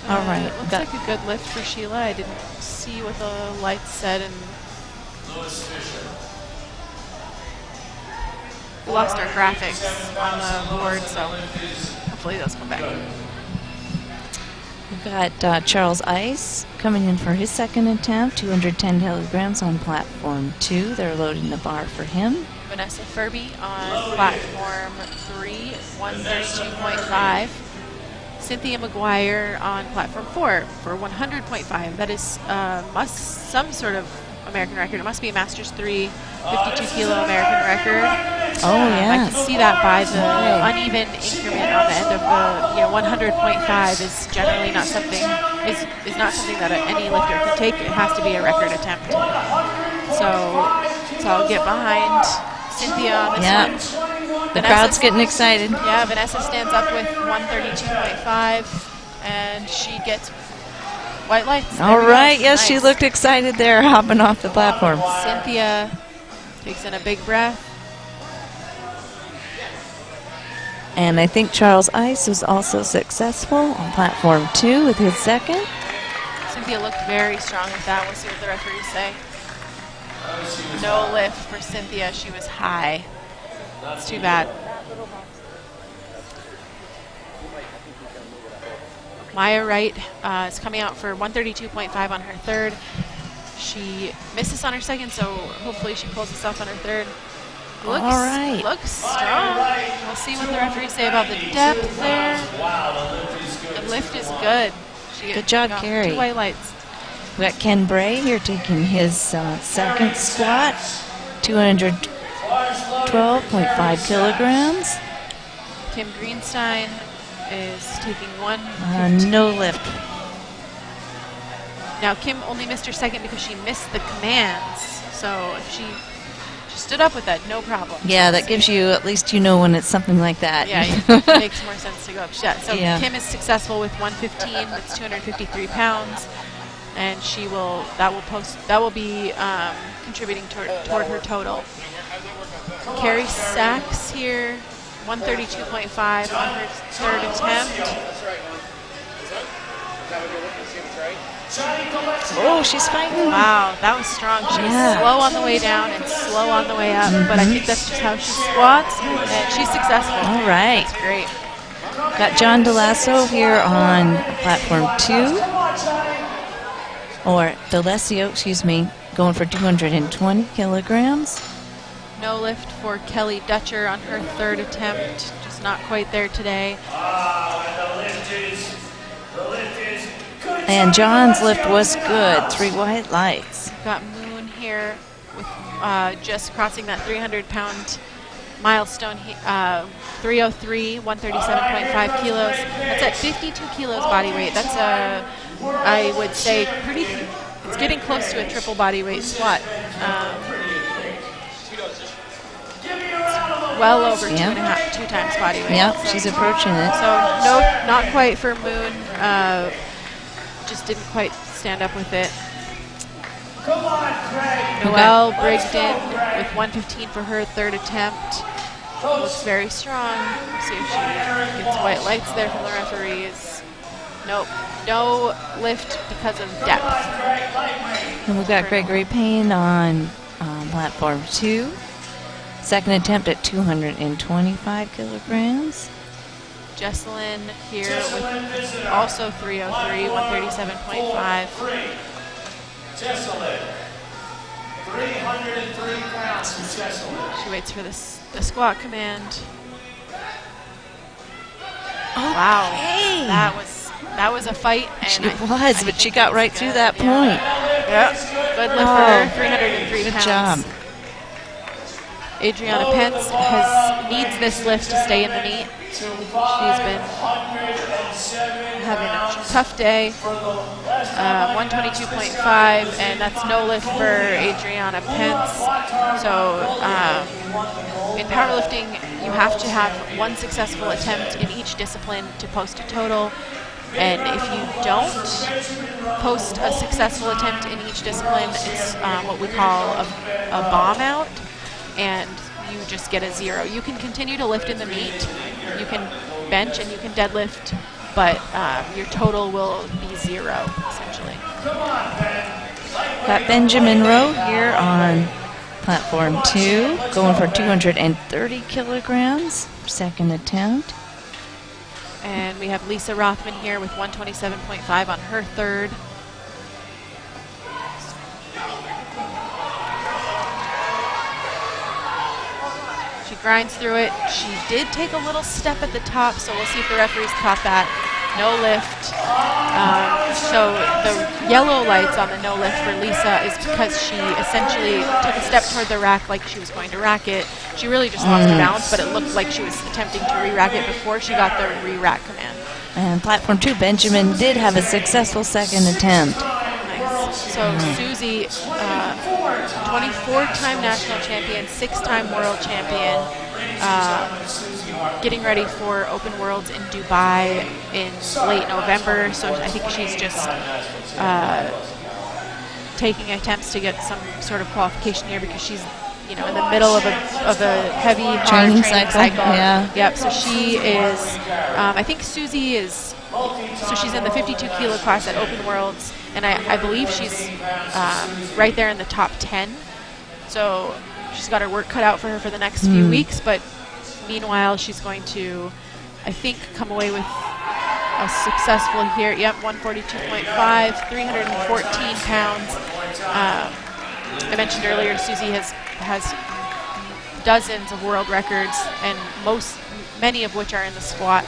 All right. Looks like a good lift for Sheila. I didn't see what the lights said, and we lost our graphics on the board, so hopefully those come back. We've got Charles Ice coming in for his second attempt, 210 kilograms on platform 2. They're loading the bar for him. Vanessa Furby on platform 3, 132.5. Cynthia McGuire on platform 4 for 100.5. That is some sort of American record. It must be a Masters 3 52 kilo American record. Oh, yeah. I can see that by the uneven increment on the end of the 100.5 is generally not something is not something that any lifter can take. It has to be a record attempt. So I'll get behind Cynthia on this one. The crowd's getting excited. Yeah, Vanessa stands up with 132.5, and she gets white lights. All right, yes, nice. She looked excited there, hopping off the platform. Cynthia takes in a big breath. And I think Charles Ice was also successful on platform 2 with his second. Cynthia looked very strong with that. We'll see what the referees say. No lift for Cynthia. She was high. It's too bad. Maya Wright is coming out for 132.5 on her third. She misses on her second, so hopefully she pulls this off on her third. Looks strong. We'll see what the referees say about the depth there. The lift is good. Good job, Carrie. 2 white lights. We got Ken Bray here taking his second squat, 212.5 kilograms. Kim Greenstein is taking one. No lift. Now, Kim only missed her second because she missed the commands. So if she stood up with that, no problem. Yeah, that gives you, at least you know when it's something like that. Yeah, it makes more sense to go up. Yeah, so yeah. Kim is successful with 115. That's 253 pounds. And that will be contributing toward her total. Carrie Sachs here, 132.5 on her third attempt. Oh, she's fighting. Wow, that was strong. She was slow on the way down and slow on the way up, but I think that's just how she squats, and she's successful. All right. That's great. Got John DeLasso here on platform 2. Or DeLasso, excuse me, going for 220 kilograms. No lift for Kelly Dutcher on her third attempt. Just not quite there today. And John's lift was good. 3 white lights. Got Moon here with just crossing that 300-pound milestone. 303, 137.5 kilos. That's at 52 kilos body weight. That's I would say it's getting close to a triple body weight squat. Well over 2 times body weight. Yep, so she's approaching it. So no, not quite for Moon. Just didn't quite stand up with it. Noelle Brigden with 115 for her third attempt. Looks very strong. See if she gets white lights there from the referees. Nope. No lift because of depth. And we've got Gregory Payne on platform 2. Second attempt at 225 kilograms. Jesselyn here with also 303, 137.5. Jesselyn, 303 pounds for Jesselyn. She waits for the squat command. Okay. Wow, that was a fight. And It was, but she got right through that point. Yep, good lift for her, 303 Good pounds. job. Adriana Pence needs this lift to stay in the meet. She's been having a tough day. 122.5, and that's no lift for Adriana Pence. So in powerlifting, you have to have one successful attempt in each discipline to post a total. And if you don't post a successful attempt in each discipline, it's what we call a bomb out, and you just get a 0. You can continue to lift in the meet, you can bench and you can deadlift, but your total will be 0, essentially. Got Benjamin Rowe here on platform 2, going for 230 kilograms, second attempt. And we have Lisa Rothman here with 127.5 on her third. She grinds through it. She did take a little step at the top, so we'll see if the referees caught that. No lift. So the yellow lights on the no lift for Lisa is because she essentially took a step toward the rack like she was going to rack it. She really just lost her balance, but it looked like she was attempting to re-rack it before she got the re-rack command. And platform 2, Benjamin did have a successful second attempt. Nice. So Susie, 24-time national champion, 6-time world champion, getting ready for Open Worlds in Dubai in late November. So I think she's just taking attempts to get some sort of qualification here because she's, in the middle of a heavy hard training cycle. Yeah. Yep. So she is. I think Susie is. So she's in the 52 kilo class at Open Worlds, and I believe she's right there in the top 10. So she's got her work cut out for her for the next few weeks. But meanwhile, she's going to, I think, come away with a successful here. Yep, 142.5, 314 pounds. I mentioned earlier, Susie has dozens of world records, and many of which are in the squat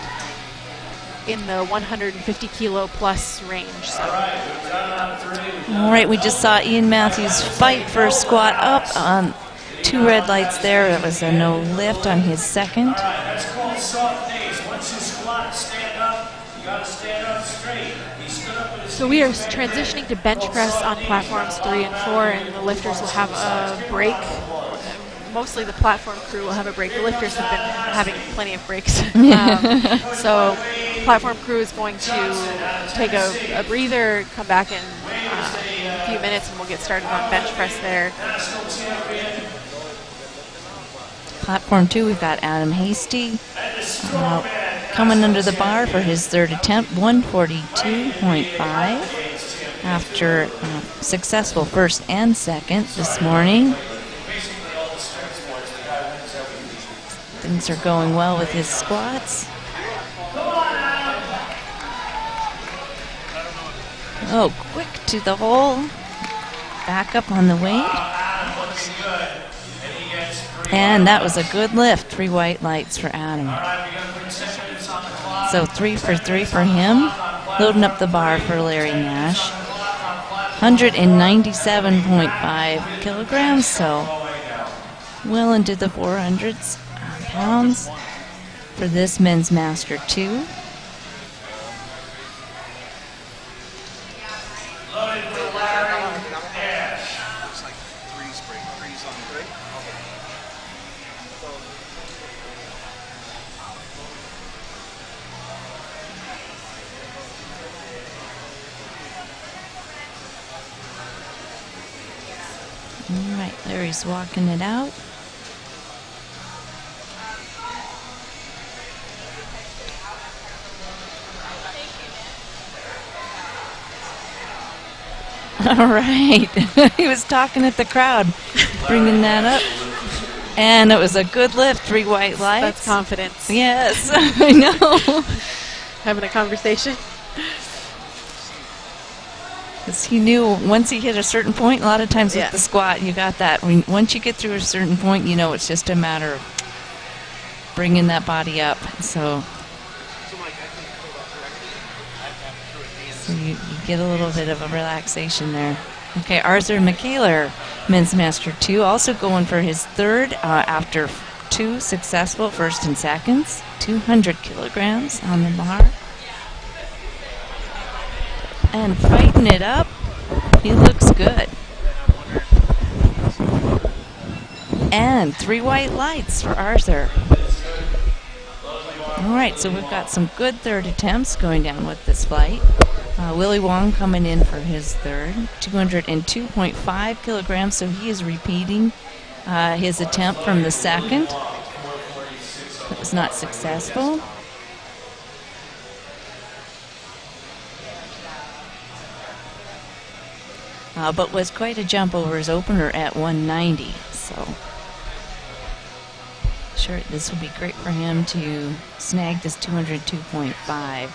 in the 150 kilo plus range. So. All right, we just saw Ian Matthews fight for a squat up on 2 red lights there. It was a no lift on his second. That's called soft knees. Once you squat, stand up. You got to stand up straight. He stood up with his So we are transitioning to bench press on platforms 3 and 4, and the lifters will have a break. Mostly the platform crew will have a break. The lifters have been having plenty of breaks. So platform crew is going to take a breather, come back in a few minutes, and we'll get started on bench press there. Platform 2, we've got Adam Hasty coming under the bar for his third attempt, 142.5 after successful first and second this morning. Things are going well with his squats. Oh, quick to the hole. Back up on the weight. And that was a good lift. 3 white lights for Adam. So 3 for 3 for him. Loading up the bar for Larry Nash. 197.5 kilograms, so well into the 400s pounds for this men's master 2. All right, Larry's walking it out. All right. He was talking at the crowd, bringing that up. And it was a good lift, 3 white lights. That's confidence. Yes, I know. Having a conversation. Because he knew once he hit a certain point, a lot of times Yeah. with the squat, you got that. Once you get through a certain point, you know it's just a matter of bringing that body up. So you get a little bit of a relaxation there. Okay, Arthur McKayler, Men's Master 2, also going for his third after 2 successful first and seconds. 200 kilograms on the bar. And fighting it up, he looks good. And 3 white lights for Arthur. All right, so we've got some good third attempts going down with this flight. Willie Wong coming in for his third, 202.5 kilograms, so he is repeating his attempt from the second. That was not successful. But was quite a jump over his opener at 190, so sure this will be great for him to snag this 202.5.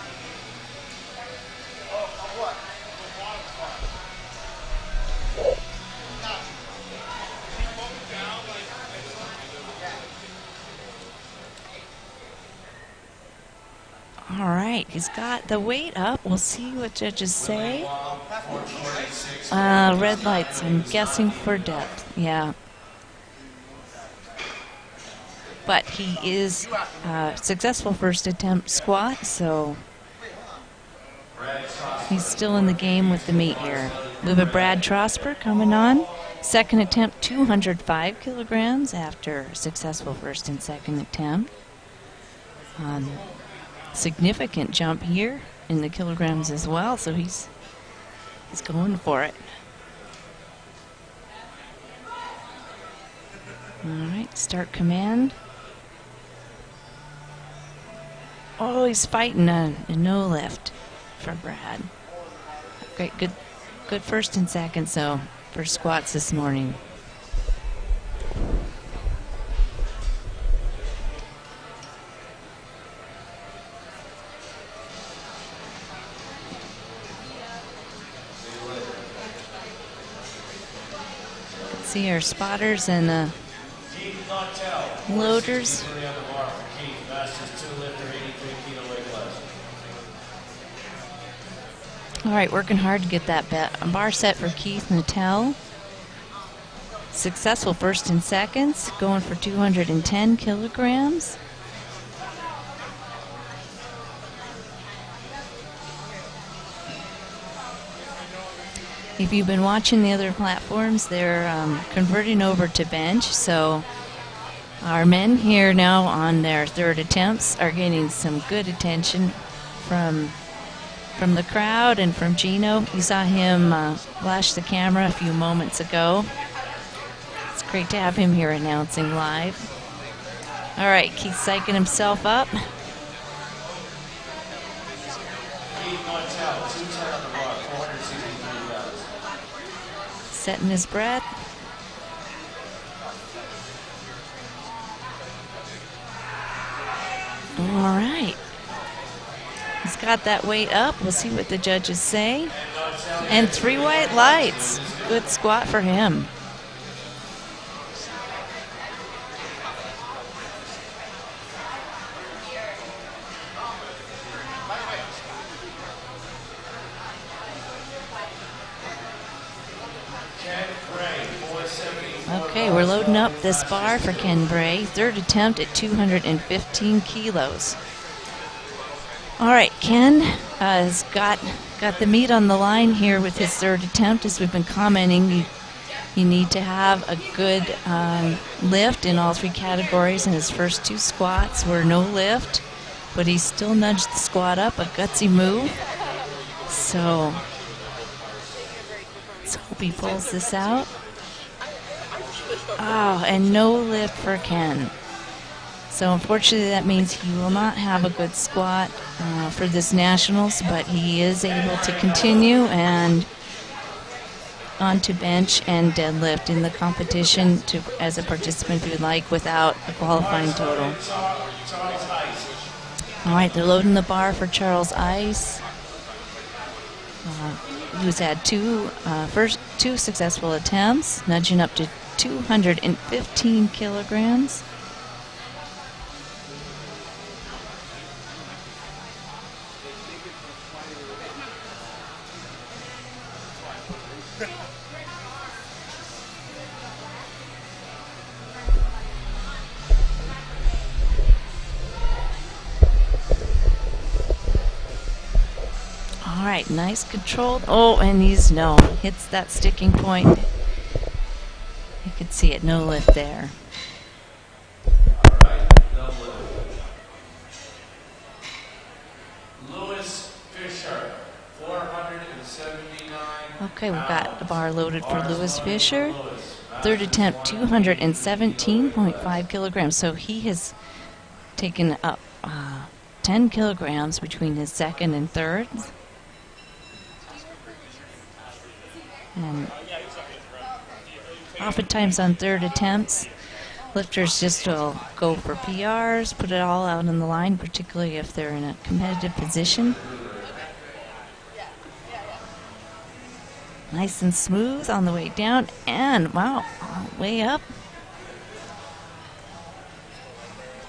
All right, he's got the weight up. We'll see what judges say. Red lights, I'm guessing for depth. Yeah. But he is successful first attempt squat, so he's still in the game with the meat here. We have a Brad Trosper coming on. Second attempt, 205 kilograms after successful first and second attempt. Significant jump here in the kilograms as well, so he's going for it. All right, start command. Oh, he's fighting a no lift for Brad. Great, good first and second, so for squats this morning. See our spotters and loaders. All right, working hard to get that bar set for Keith Nattell. Successful first and seconds, going for 210 kilograms. If you've been watching the other platforms, they're converting over to bench. So our men here now on their third attempts are getting some good attention from the crowd and from Gino. You saw him flash the camera a few moments ago. It's great to have him here announcing live. All right, Keith's psyching himself up. Setting his breath. All right. He's got that weight up. We'll see what the judges say. And 3 white lights. Good squat for him. Okay, we're loading up this bar for Ken Bray. Third attempt at 215 kilos. All right, Ken has got the meat on the line here with his third attempt. As we've been commenting, you need to have a good lift in all 3 categories, and his first 2 squats were no lift, but he still nudged the squat up, a gutsy move. So let's hope he pulls this out. Oh, and no lift for Ken. So unfortunately that means he will not have a good squat for this Nationals, but he is able to continue, and onto bench and deadlift in the competition as a participant if you'd like without a qualifying total. All right, they're loading the bar for Charles Ice, who's had two successful attempts, nudging up to 215 kilograms. All right, nice control. Oh, and hits that sticking point. You could see it, no lift there. All right, no lift. Lewis Fisher, 479. Okay, we've got the bar loaded for Lewis Fisher. Third attempt, 217.5 kilograms. So he has taken up 10 kilograms between his second and third. And oftentimes on third attempts, lifters just will go for PRs, put it all out on the line, particularly if they're in a competitive position. Nice and smooth on the way down, and wow, way up.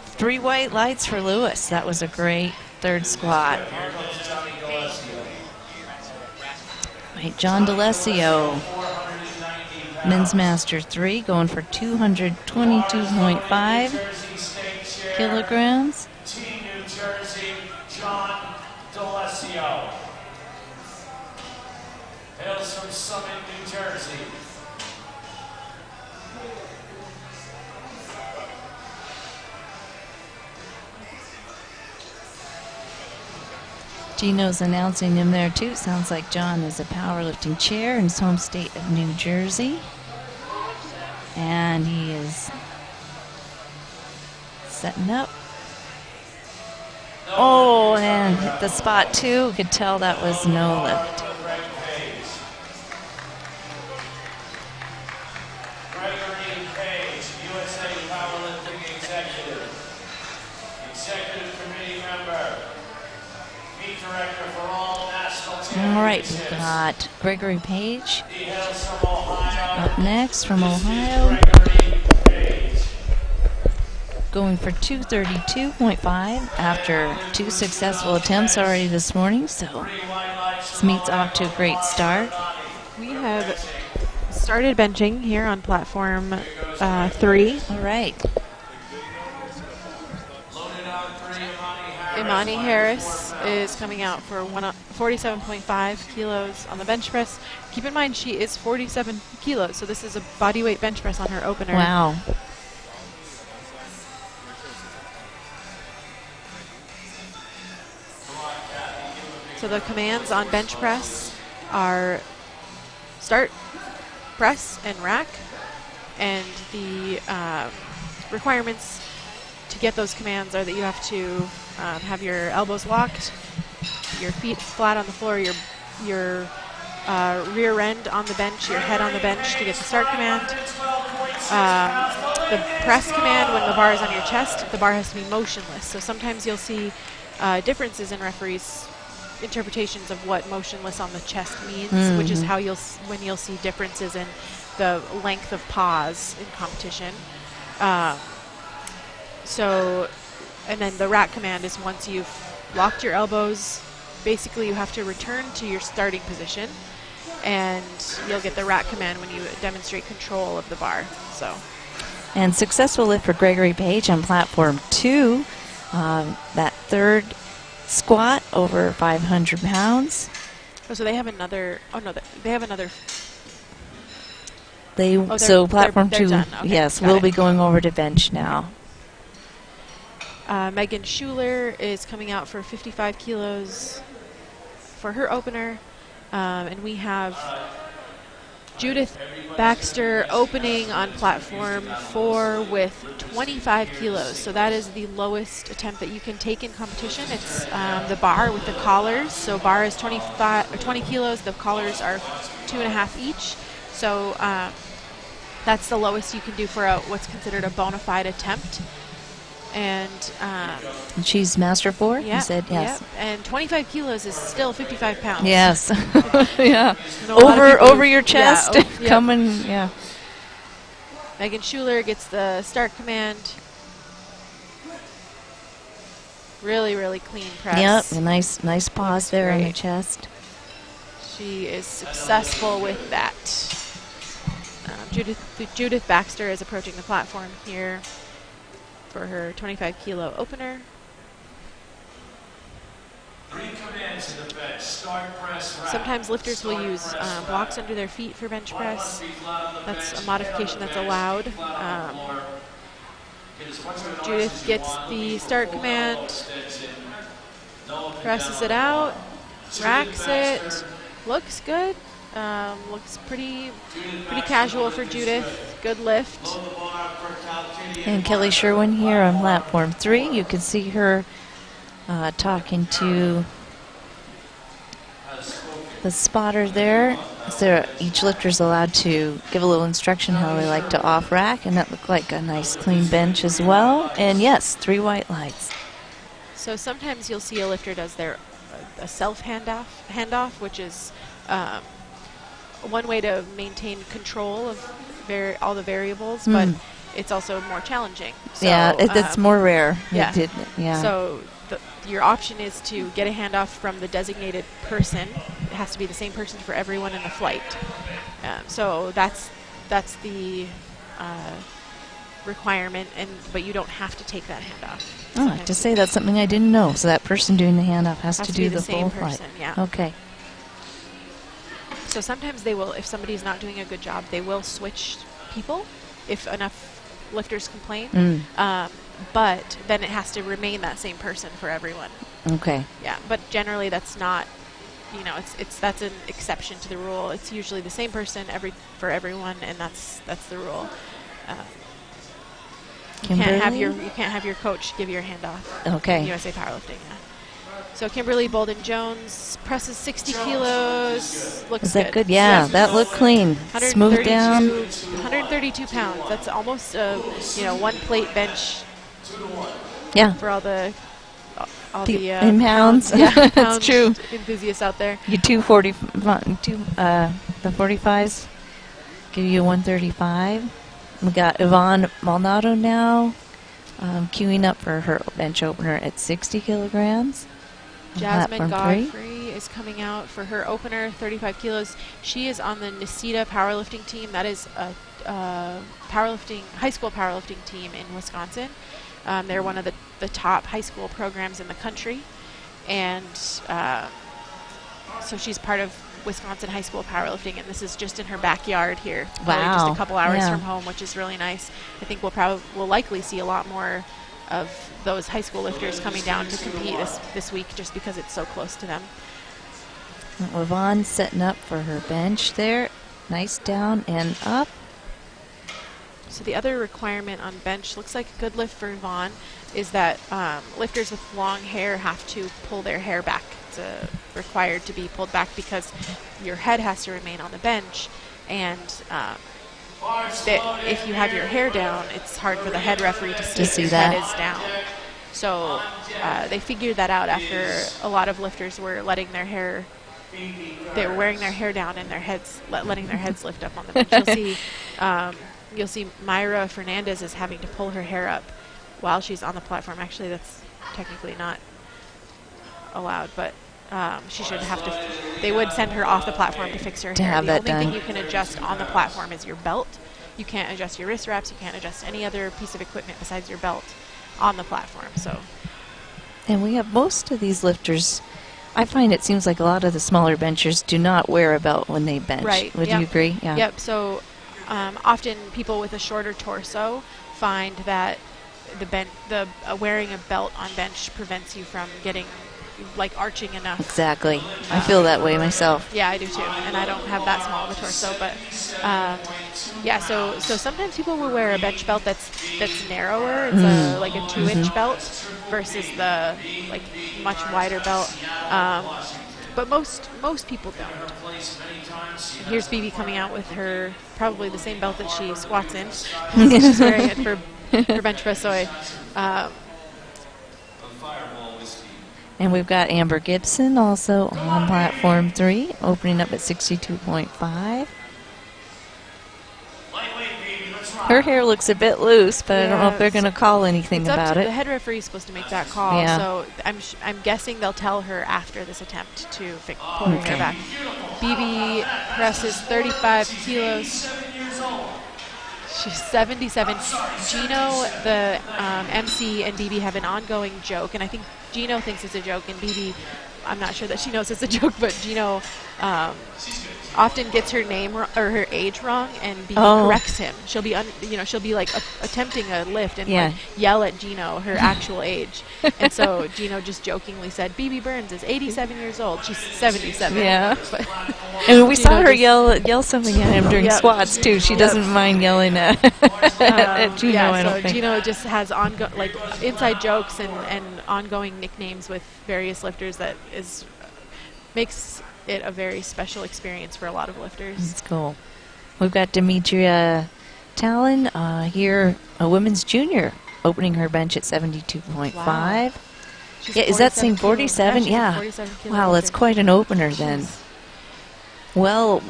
3 white lights for Lewis. That was a great third squat. Right, John D'Alessio, men's master 3, going for 222.5 kilograms. Team New Jersey, John D'Alessio. Hails from Summit, New Jersey. Gino's announcing him there too. Sounds like John is a powerlifting chair in his home state of New Jersey. And he is setting up. Oh, and hit the spot too. Could tell that was no lift. All right, we've got Gregory Page up next from Ohio, going for 232.5 after 2 successful attempts already this morning, so this meet's off to a great start. We have started benching here on platform 3. All right. Imani Harris is coming out for 47.5 kilos on the bench press. Keep in mind she is 47 kilos, so this is a bodyweight bench press on her opener. Wow. So the commands on bench press are start, press, and rack. And the requirements to get those commands are that you have to have your elbows locked, your feet flat on the floor, your rear end on the bench, your head on the bench to get the start command. The press command, when the bar is on your chest, the bar has to be motionless. So sometimes you'll see differences in referees' interpretations of what motionless on the chest means, which is how when you'll see differences in the length of pause in competition. And then the rack command is once you've locked your elbows, basically you have to return to your starting position, and you'll get the rack command when you demonstrate control of the bar. So, and successful lift for Gregory Page on platform 2. That third squat over 500 pounds. Oh, so they have another. Oh no, they have another. So platform 2, done. Okay, yes, got will it. be going over to bench now. Megan Schuler is coming out for 55 kilos for her opener. And we have Judith Baxter opening on platform 4 with 25 kilos. So that is the lowest attempt that you can take in competition. It's the bar with the collars. So bar is 20 kilos. The collars are 2.5 each. So that's the lowest you can do for what's considered a bona fide attempt. And she's Master 4? Yeah, You said yes. Yep. And 25 kilos is still 55 pounds. Yes. Yeah. Over Over your chest. Yeah, Coming, yeah. Megan Schuler gets the start command. Really, really clean press. Yep, a nice pause there on the chest. She is successful with that. Judith Baxter is approaching the platform here for her 25 kilo opener. 3 commands to the bench. Start press rack. Sometimes lifters will use blocks under their feet for bench press. That's a modification that's allowed. Judith gets the start command, presses it out, racks it, looks good. Looks pretty casual for Judith. Good lift. And Kelly Sherwin here on platform 3. You can see her talking to the spotter there. So each lifter is allowed to give a little instruction how they like to off rack, and that looked like a nice clean bench as well. And yes, 3 white lights. So sometimes you'll see a lifter does their a self handoff, which is one way to maintain control of all the variables, but it's also more challenging. So, yeah, it's more rare. Yeah. Yeah. So your option is to get a handoff from the designated person. It has to be the same person for everyone in the flight. So that's the requirement, but you don't have to take that handoff. Oh, to say that's something I didn't know. So that person doing the handoff has to do the full flight. Yeah. Okay. So sometimes they will, if somebody's not doing a good job, they will switch people if enough lifters complain. But then it has to remain that same person for everyone. Okay. Yeah, but generally that's not, that's an exception to the rule. It's usually the same person for everyone, and that's the rule. You can't have your coach give you your handoff. Okay. In USA Powerlifting. Yeah. So Kimberly Bolden Jones presses 60 kilos. Looks Is that good? Yeah, that looked clean. Smooth down. 132 pounds. That's almost one plate bench. Yeah. For all the in pounds. Yeah, that's true. Enthusiasts out there. You the 45s give you 135. We got Yvonne Maldonado now queuing up for her bench opener at 60 kilograms. Jasmine Godfrey is coming out for her opener, 35 kilos. She is on the Nisita powerlifting team. That is a high school powerlifting team in Wisconsin. They're one of the top high school programs in the country. And so she's part of Wisconsin high school powerlifting, and this is just in her backyard here. Wow. Just a couple hours from home, which is really nice. I think we'll likely see a lot more of those high school lifters coming down to compete this week just because it's so close to them. Yvonne setting up for her bench there. Nice down and up. So the other requirement on bench, looks like a good lift for Yvonne, is that lifters with long hair have to pull their hair back. It's required to be pulled back because your head has to remain on the bench, and if you have your hair down, it's hard for the head referee to see if your head is down. So they figured that out after a lot of lifters were letting their hair, they were wearing their hair down and their heads, letting their heads lift up on the bench. You'll see Myra Fernandez is having to pull her hair up while she's on the platform. Actually, that's technically not allowed, but she should have to. They would send her off the platform to fix her hair. The only thing you can adjust on the platform is your belt. You can't adjust your wrist wraps. You can't adjust any other piece of equipment besides your belt on the platform. So, and we have most of these lifters. I find it seems like a lot of the smaller benchers do not wear a belt when they bench. Right. Would you agree? Yeah. Yep. So often people with a shorter torso find that wearing a belt on bench prevents you from getting arching enough. Exactly. I feel that way myself. Yeah, I do too. And I don't have that small of a torso, but so sometimes people will wear a bench belt that's narrower. It's a 2-inch belt versus the much wider belt. but most people don't. And here's BB coming out with her probably the same belt that she squats in. She's wearing it for bench press. So And we've got Amber Gibson also on platform 3, opening up at 62.5. Her hair looks a bit loose, but I don't know if they're going to call anything about it. The head referee is supposed to make that call, Yeah. so I'm guessing they'll tell her after this attempt to pull her hair back. BB presses 35 kilos. She's 77. Gino, the MC, and BB have an ongoing joke, and I think Gino thinks it's a joke, and BB, I'm not sure that she knows it's a joke, but Gino often gets her name or her age wrong, and BB corrects him. She'll be, she'll be like attempting a lift and like yell at Gino her actual age, and so Gino just jokingly said, "BB Burns is 87 years old. She's 77." Yeah. But and we saw her yell something at him during squats too. She doesn't mind yelling at Gino. Yeah, I don't think. Gino just has inside jokes and ongoing nicknames with various lifters that makes it a very special experience for a lot of lifters. That's cool. We've got Demetria Talon here, a women's junior, opening her bench at 72.5. Wow. Yeah, is that saying 47? Yeah. 47 Wow, that's quite an opener then. Well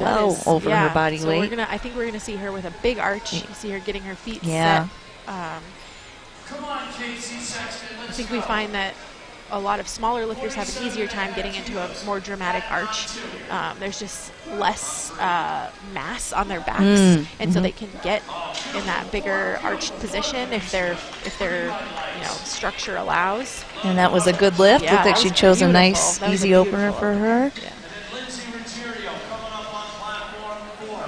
over her body so weight. I think we're gonna see her with a big arch. You see her getting her feet Yeah. set. I think we find that a lot of smaller lifters have an easier time getting into a more dramatic arch. There's just less mass on their backs, and so they can get in that bigger arched position if their structure allows. And that was a good lift. Yeah, Looked like that she was chose a beautiful. nice, That was easy a opener beautiful- for her. Yeah.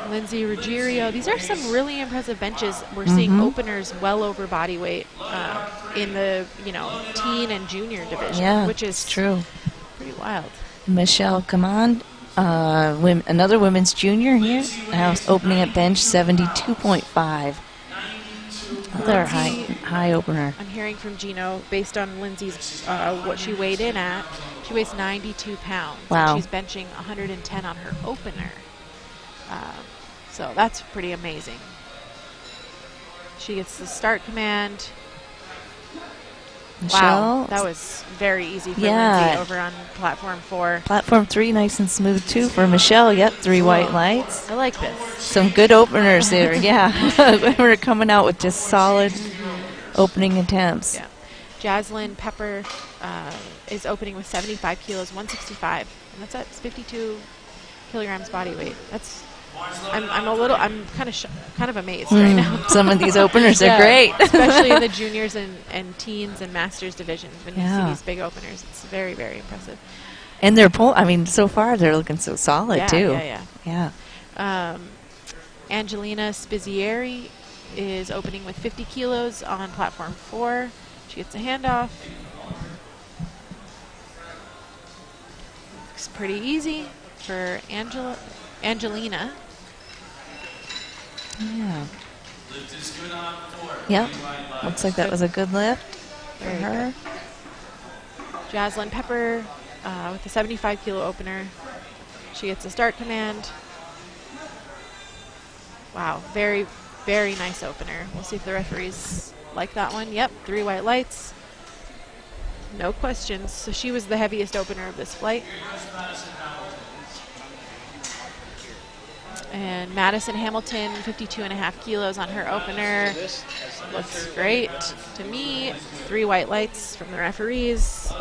Lindsay Ruggiero. These are some really impressive benches. We're seeing openers well over body weight in the teen and junior division, which is true. Pretty wild. Michelle Command, another women's junior here, now opening at bench 72.5. Another high opener. I'm hearing from Gino, based on Lindsay's what she weighed in at, she weighs 92 pounds. Wow. And she's benching 110 on her opener. So that's pretty amazing. She gets the start command. Michelle. Wow, that was very easy for Lindsay over on platform 4. Platform 3, nice and smooth too for Michelle. Yep, 3 white lights. I like this. Some good openers there, yeah. We're coming out with just solid opening attempts. Yeah. Jaslyn Pepper is opening with 75 kilos, 165, and that's at 52 kilograms body weight. I'm kind of amazed right now. Some of these openers are great, especially in the juniors and teens and masters divisions. When you see these big openers, it's very, very impressive. And so far they're looking so solid too. Yeah. Angelina Spizzieri is opening with 50 kilos on platform 4. She gets a handoff. Looks pretty easy for Angelina. Yeah. Yep. Looks like that was a good lift for her. Jaslyn Pepper with the 75 kilo opener. She gets a start command. Wow, very, very nice opener. We'll see if the referees like that one. Yep, 3 white lights. No questions. So she was the heaviest opener of this flight. And Madison Hamilton, 52.5 kilos on her opener. Looks great to me. 3 white lights from the referees.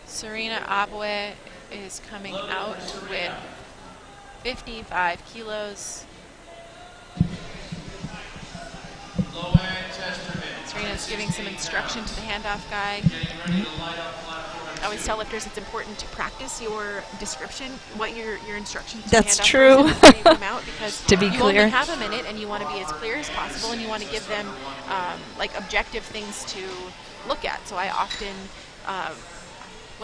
Serena Abwe is coming out with 55 kilos. Serena's giving some instruction to the handoff guy. I always tell lifters it's important to practice your description, what your instructions to the handoff true. person before you come out, because to be you clear. only have a minute and you want to be as clear as possible, and you want to give them like objective things to look at. So I often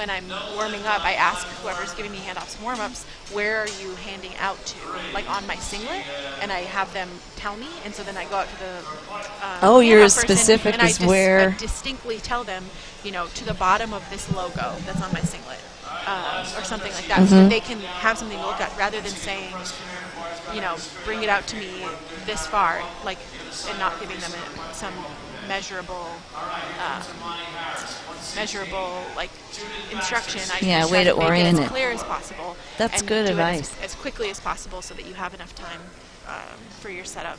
when I'm warming up, I ask whoever's giving me handoffs warm-ups, where are you handing out to? Like on my singlet, and I have them tell me, and so then I go out to the Oh, you're handoff as person, specific and as I where. distinctly tell them, you know, to the bottom of this logo that's on my singlet, or something like that, so that they can have something to look at, rather than saying, you know, bring it out to me this far, like, and not giving them some measurable like instruction. I Yeah, just way try to make orient it it. as clear as possible. That's and good do advice. it as quickly as possible, so that you have enough time for your setup.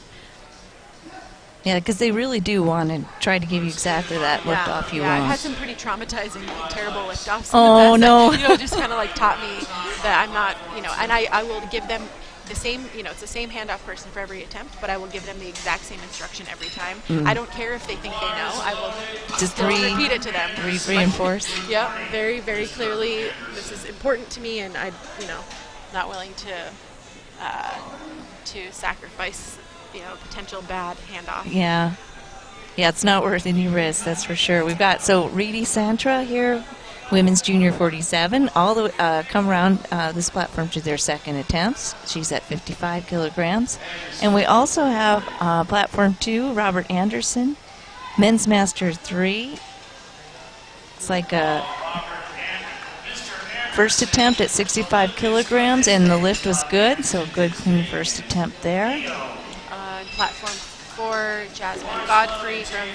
Yeah, because they really do want to try to give you exactly that lift off you want. I've had some pretty traumatizing, terrible lift offs. Oh, no. That, you know, just kind of like taught me that I'm not, you know, and I will give them the same, you know, it's the same handoff person for every attempt, but I will give them the exact same instruction every time. I don't care if they think they know. I will Just repeat it to them. Reinforce. Yeah, very, very clearly. This is important to me, and I, you know, not willing to sacrifice, you know, potential bad handoff. Yeah. Yeah, it's not worth any risk, that's for sure. We've got, so Reedy Santra here, women's junior 47, all the come around this platform to their second attempts. She's at 55 kilograms. And we also have platform 2, Robert Anderson, men's master 3. It's like a first attempt at 65 kilograms, and the lift was good, so good, clean first attempt there. Platform 4, Jasmine Godfrey from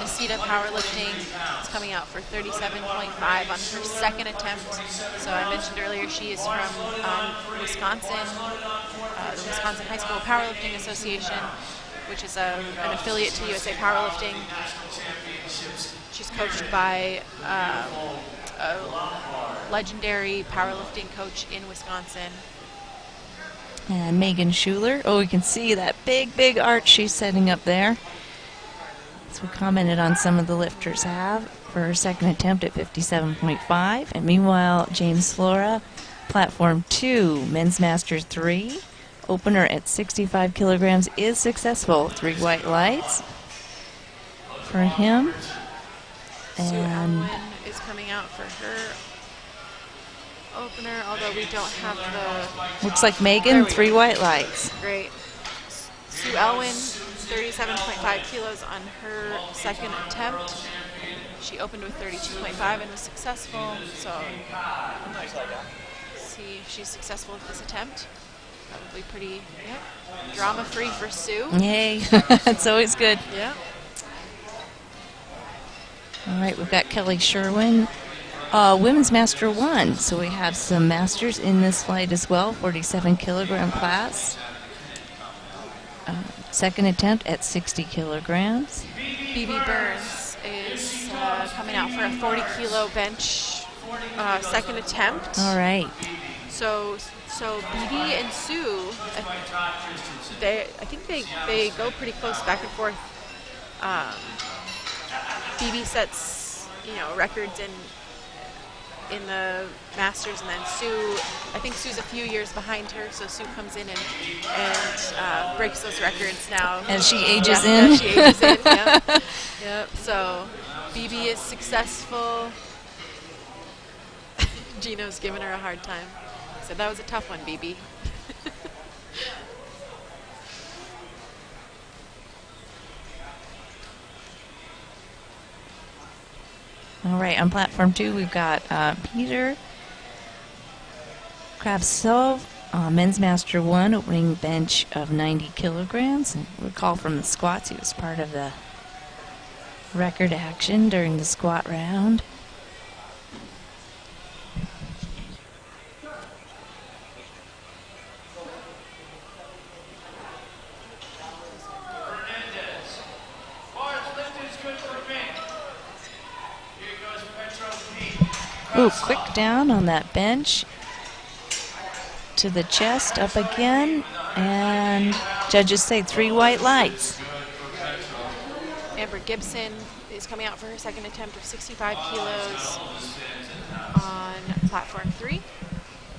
Nisita Powerlifting is coming out for 37.5 on her second attempt. So I mentioned earlier she is from Wisconsin, the Wisconsin High School Powerlifting Association, which is an affiliate to USA Powerlifting. She's coached by a legendary powerlifting coach in Wisconsin. And Megan Schuler. Oh, we can see that big, big arch she's setting up there. So we commented on some of the lifters have for her second attempt at 57.5. And meanwhile, James Flora, platform 2, men's master 3, opener at 65 kilograms is successful. 3 white lights for him. Sue And Alwyn is coming out for her opener, although we don't have the... looks like Megan, 3 white lights. Great. Sue Alwyn, 37.5 kilos on her second attempt. She opened with 32.5 and was successful, so see if she's successful with this attempt. Probably pretty drama-free for Sue. Yay. It's always good. Yeah. All right, we've got Kelly Sherwin, women's master 1. So we have some masters in this flight as well, 47 kilogram class. Second attempt at 60 kilograms. BB Burns is coming out for a 40 kilo bench second attempt. All right. So BB and Sue, I think they go pretty close back and forth. BB sets, you know, records in the Masters, and then Sue, I think Sue's a few years behind her, so Sue comes in and breaks those records now. As she ages Yeah, in. she ages in, yeah. Yep, so BB is successful. Gino's giving her a hard time. So that was a tough one, BB. All right, on platform 2, we've got Peter Kravtsov, men's master 1, opening bench of 90 kilograms. And recall from the squats, he was part of the record action during the squat round. Ooh, quick down on that bench. To the chest, up again. And judges say 3 white lights. Amber Gibson is coming out for her second attempt of 65 kilos on platform 3.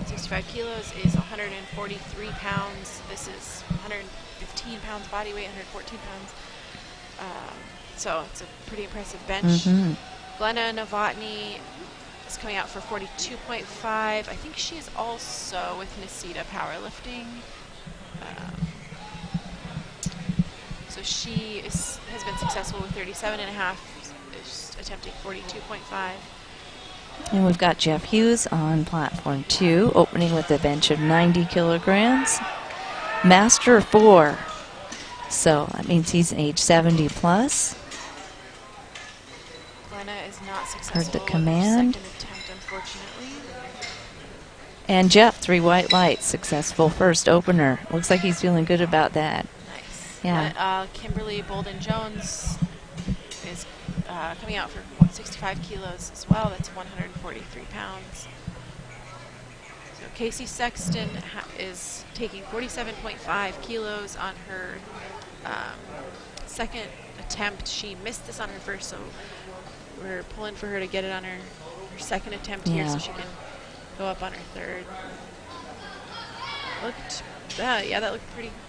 65 kilos is 143 pounds. This is 115 pounds body weight, 114 pounds. So it's a pretty impressive bench. Glenna Novotny, is coming out for 42.5. I think she's also with Nisita Powerlifting. So she has been successful with 37.5, is attempting 42.5. And we've got Jeff Hughes on platform 2, opening with a bench of 90 kilograms. Master 4. So that means he's age 70 plus. Glenna is not successful Heard the with her command. second attempt, unfortunately. And Jeff, 3 white lights, successful first opener. Looks like he's feeling good about that. Nice. Yeah. Kimberly Bolden-Jones is coming out for 65 kilos as well. That's 143 pounds. So Casey Sexton is taking 47.5 kilos on her second attempt. She missed this on her first, so we're pulling for her to get it on her second attempt here so she can go up on her third. That looked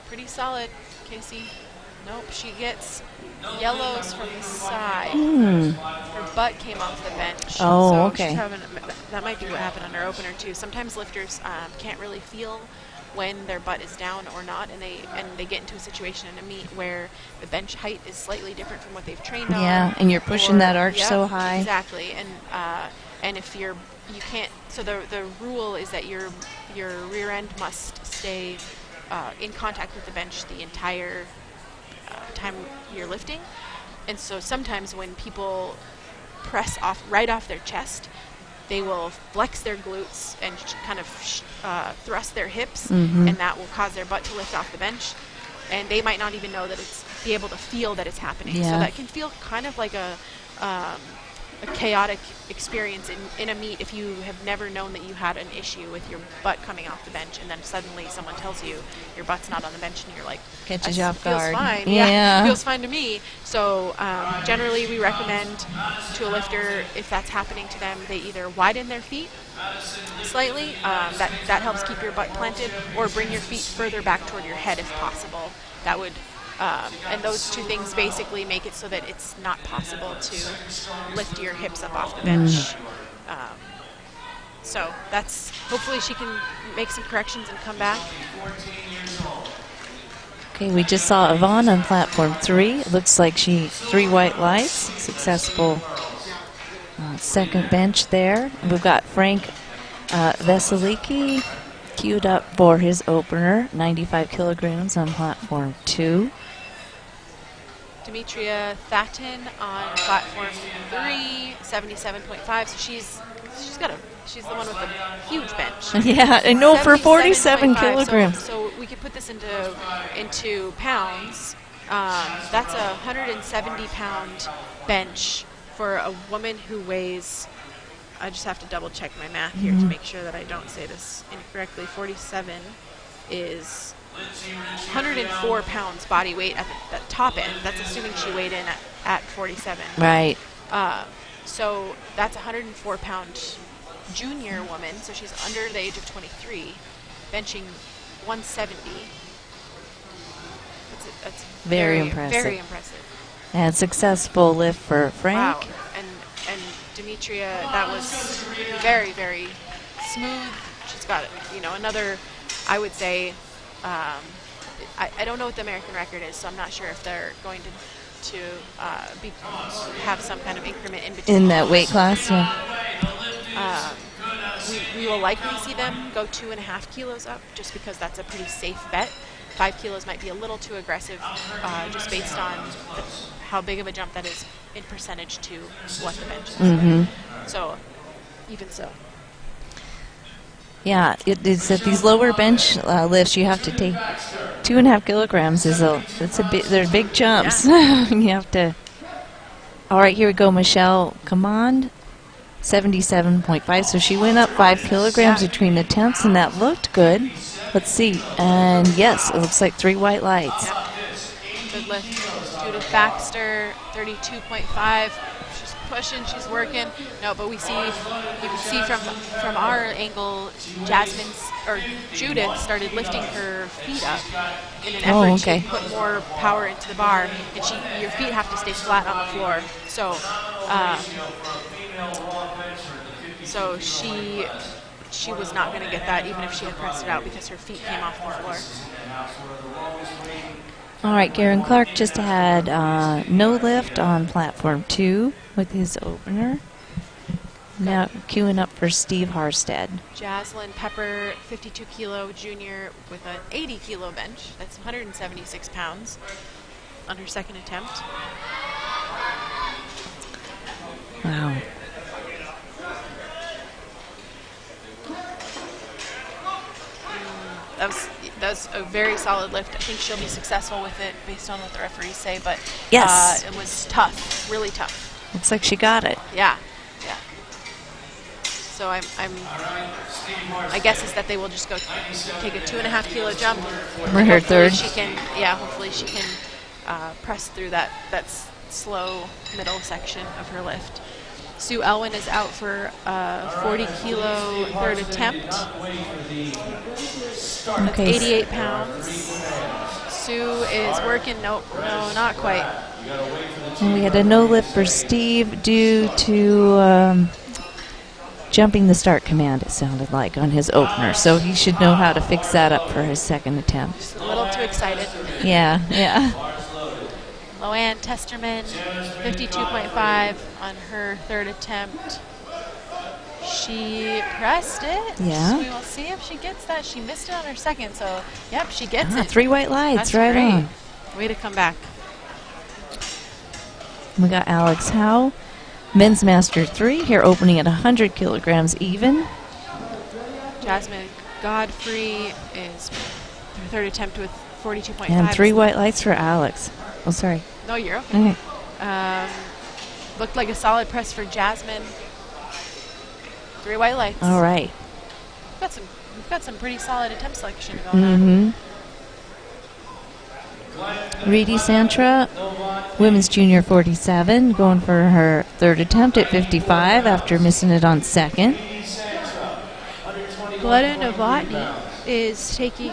pretty solid, Casey. Nope, she gets yellows from the side. Her butt came off the bench. Oh, so okay. That might be what happened on her opener too. Sometimes lifters can't really feel when their butt is down or not, and they get into a situation in a meet where the bench height is slightly different from what they've trained on. Yeah, and you're pushing that arch so high. Exactly, and if you can't. So the rule is that your rear end must stay in contact with the bench the entire time you're lifting, and so sometimes when people press right off their chest, they will flex their glutes and kind of thrust their hips, and that will cause their butt to lift off the bench, and they might not even know that be able to feel that it's happening. So that can feel kind of like a chaotic experience in a meet if you have never known that you had an issue with your butt coming off the bench, and then suddenly someone tells you your butt's not on the bench, and you're like, catches you off guard. Feels fine. Yeah, feels fine to me. So generally we recommend to a lifter, if that's happening to them, they either widen their feet slightly, that helps keep your butt planted, or bring your feet further back toward your head if possible. That would and those two things basically make it so that it's not possible to lift your hips up off the bench. So that's, hopefully she can make some corrections and come back. Okay, we just saw Yvonne on platform 3. It looks like 3 white lights, successful second bench there. And we've got Frank Veseliki queued up for his opener, 95 kilograms on platform 2. Demetria Thatton on platform 3, 77.5. So she's the one with the huge bench. Yeah, I know, for 47 kilograms. So we could put this into pounds. That's a 170-pound bench for a woman who weighs. I just have to double check my math here to make sure that I don't say this incorrectly. 47 is 104 pounds body weight at the top end. That's assuming she weighed in at 47. Right. So that's a 104-pound junior woman, so she's under the age of 23, benching 170. That's very impressive. Very impressive. And successful lift for Frank. Wow. And Demetria, that was very, very smooth. She's got, another, I would say, I don't know what the American record is, so I'm not sure if they're going to have some kind of increment in between. In that weight class, yeah. We will likely see them go 2.5 kilos up, just because that's a pretty safe bet. 5 kilos might be a little too aggressive, just based on how big of a jump that is in percentage to what the bench is. So, even so. Yeah, it is at these lower bench lifts you have to take 2.5 kilograms. They're big jumps. Yeah. You have to. All right, here we go. Michelle Command, 77.5. So she went up 5 kilograms between attempts, and that looked good. Let's see. And yes, it looks like 3 white lights. Yep. Good lift. Judith Baxter, 32.5. She's pushing, she's working. No, but you can see from our angle, Judith started lifting her feet up in an effort to put more power into the bar, and your feet have to stay flat on the floor. So she was not going to get that even if she had pressed it out because her feet came off the floor. All right, Garen Clark just had no lift on platform 2 with his opener. Now queuing up for Steve Harstead. Jaslyn Pepper, 52 kilo junior with an 80 kilo bench. That's 176 pounds on her second attempt. Wow. That was a very solid lift. I think she'll be successful with it based on what the referees say, but yes, it was tough, really tough. Looks like she got it. Yeah. So I guess is that they will just go take a 2.5 kilo jump. For her third. Hopefully she can press through that slow middle section of her lift. Sue Elwin is out for 40 kilo third attempt. That's 88 pounds. Sue is working. No, not quite. And we had a no lift for Steve due to jumping the start command, it sounded like, on his opener. So he should know how to fix that up for his second attempt. Just a little too excited. Yeah. Loanne Testerman, 52.5 on her third attempt. She pressed it. Yeah. We will see if she gets that. She missed it on her second, so yep, she gets it. 3 white lights. That's right great. on. Way to come back. We got Alex Howe, men's master 3, here opening at 100 kilograms even. Jasmine Godfrey is her third attempt with 42.5. And 3 white lights for Alex. Oh, sorry. No, you're okay. Okay. Looked like a solid press for Jasmine. 3 white lights. All right. We've got some pretty solid attempt selection going on. Reedy Santra, women's junior 47, going for her third attempt at 55 after missing it on second. Glenda Novotny is taking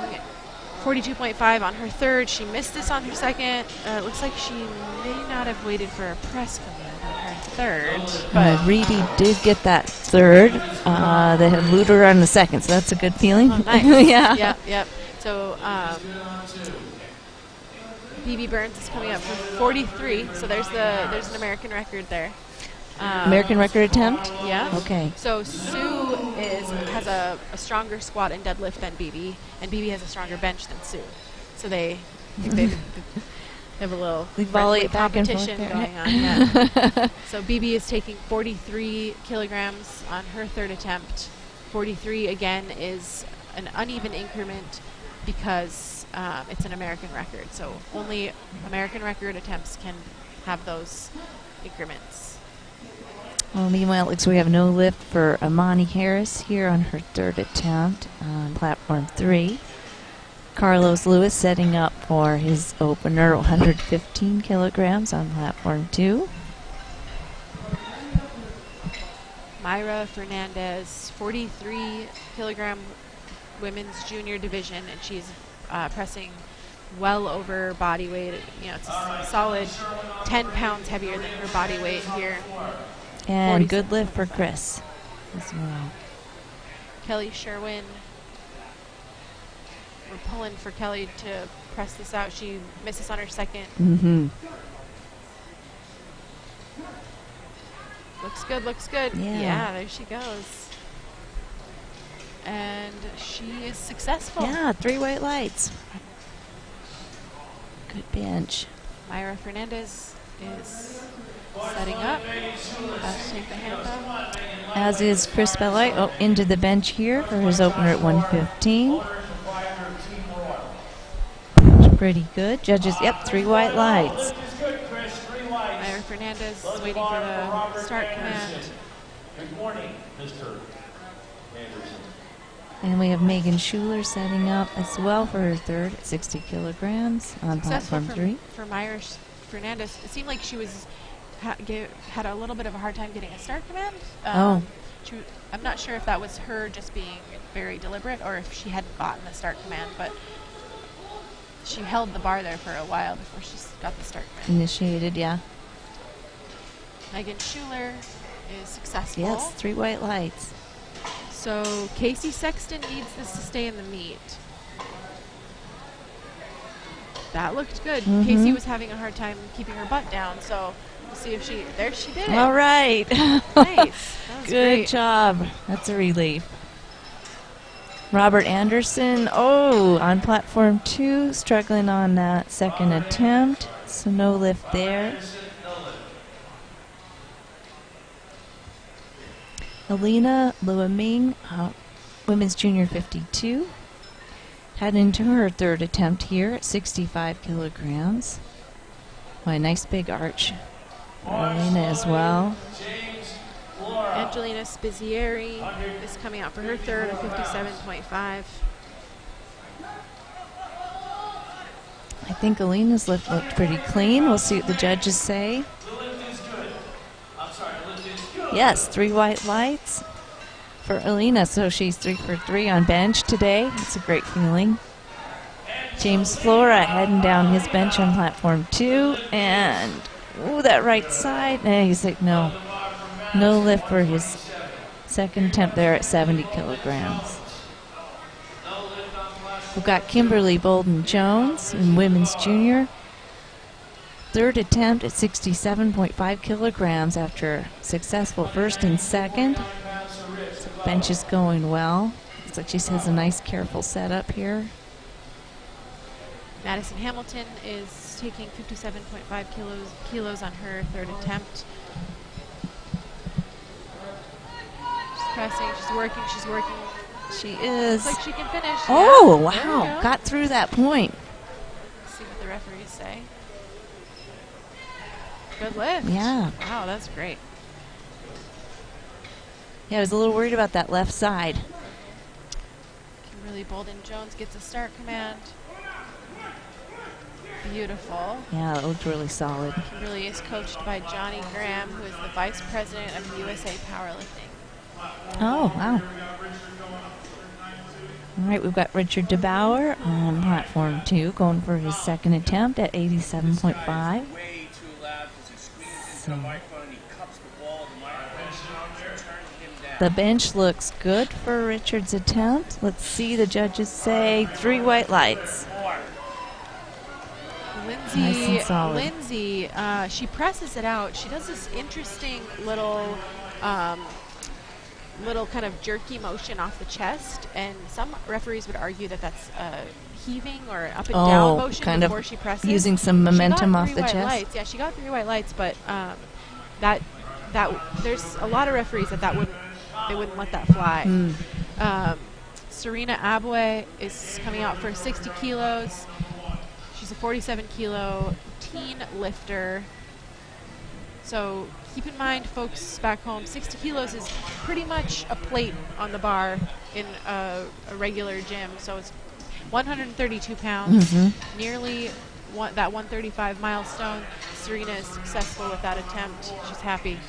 42.5 on her third. She missed this on her second. It looks like she may not have waited for a press command on her third. But Reedy did get that third. They had Luder on the second, so that's a good feeling. Oh, nice. Yeah. Yep. So BB Burns is coming up for 43. So there's an American record there. American record attempt? Yeah. Okay. So Sue has a stronger squat and deadlift than BB, and BB has a stronger bench than Sue. So they have a little volley back and forth competition there. going on. Yeah. So BB is taking 43 kilograms on her third attempt. 43 again is an uneven increment because it's an American record. So only American record attempts can have those increments. Well, meanwhile, it looks like we have no lift for Amani Harris here on her third attempt on platform 3. Carlos Lewis setting up for his opener, 115 kilograms on platform 2. Myra Fernandez, 43 kilogram women's junior division, and she's pressing well over body weight. It's a solid 10 pounds heavier than her body weight here. And good lift for Chris as well. Kelly Sherwin. We're pulling for Kelly to press this out. She misses on her second. Looks good. Yeah, there she goes. And she is successful. Yeah, 3 white lights. Good bench. Myra Fernandez is setting up. About to take the hand up. As is Chris Belli. Into the bench here for his opener at 115. Pretty good. Judges, 3 white lights. Myra Fernandez is waiting for the start command. Good morning, Mr. Anderson. And we have Megan Schuler setting up as well for her third at 60 kilograms on platform 3. For Myra Fernandez, it seemed like she was had a little bit of a hard time getting a start command. I'm not sure if that was her just being very deliberate or if she hadn't gotten the start command, but she held the bar there for a while before she got the start command. Initiated, yeah. Megan Schuler is successful. Yes, 3 white lights. So Casey Sexton needs this to stay in the meet. That looked good. Casey was having a hard time keeping her butt down, so we'll see if she... There she did it. All right. Nice. That was Good great. job. That's a relief. Robert Anderson, on platform 2, struggling on that second attempt. So no lift there. Alina Luaming, women's junior 52. Heading into her third attempt here at 65 kilograms. Boy, nice big arch for Alina as well. Angelina Spizieri is coming out for her third at 57.5. I think Alina's lift looked pretty clean. We'll see what the judges say. Yes, 3 white lights for Alina, so she's 3 for 3 on bench today. It's a great feeling. James Flora heading down his bench on platform 2, and that right side. He's like, no lift for his second attempt there at 70 kilograms. We've got Kimberly Bolden-Jones in women's junior. Third attempt at 67.5 kilograms after successful first and second. So bench is going well. Looks like she has a nice, careful setup here. Madison Hamilton is taking 57.5 kilos on her third attempt. She's pressing, she's working. She is. Looks like she can finish. Oh, Yeah, there we wow. go. Got through that point. Let's see what the referees say. Good lift. Yeah. Wow, that's great. Yeah, I was a little worried about that left side. Kimberly Bolden-Jones gets a start command. Beautiful. Yeah, it looked really solid. Kimberly is coached by Johnny Graham, who is the vice president of USA Powerlifting. Oh, wow. All right, we've got Richard DeBauer on platform 2, going for his second attempt at 87.5. So the bench looks good for Richard's attempt. Let's see the judges say 3 white lights. Nice and solid. Lindsay, she presses it out. She does this interesting little kind of jerky motion off the chest, and some referees would argue that that's heaving or up and down motion kind before of she presses. using some momentum off the She got 3 white chest. lights. Yeah, she got 3 white lights, but that there's a lot of referees that wouldn't let that fly. Serena Abwe is coming out for 60 kilos. She's a 47-kilo teen lifter. So keep in mind, folks back home, 60 kilos is pretty much a plate on the bar in a regular gym. So it's 132 pounds, nearly that 135 milestone. Serena is successful with that attempt. She's happy.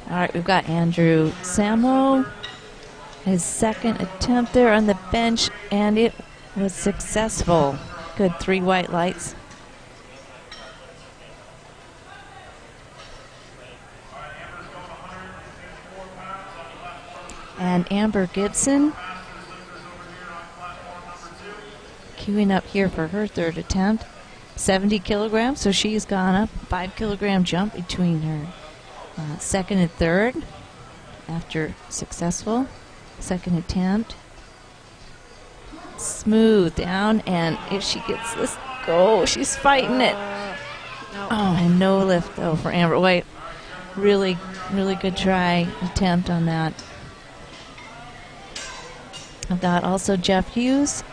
All right, we've got Andrew Samo. His second attempt there on the bench, and it was successful. Good 3 white lights. And Amber Gibson queuing up here for her third attempt. 70 kilograms, so she's gone up. 5 kilogram jump between her second and third after successful second attempt. Smooth down, and if she gets this go, she's fighting it. No. Oh, and no lift though for Amber. Wait, really good try attempt on that. I've got also Jeff Hughes,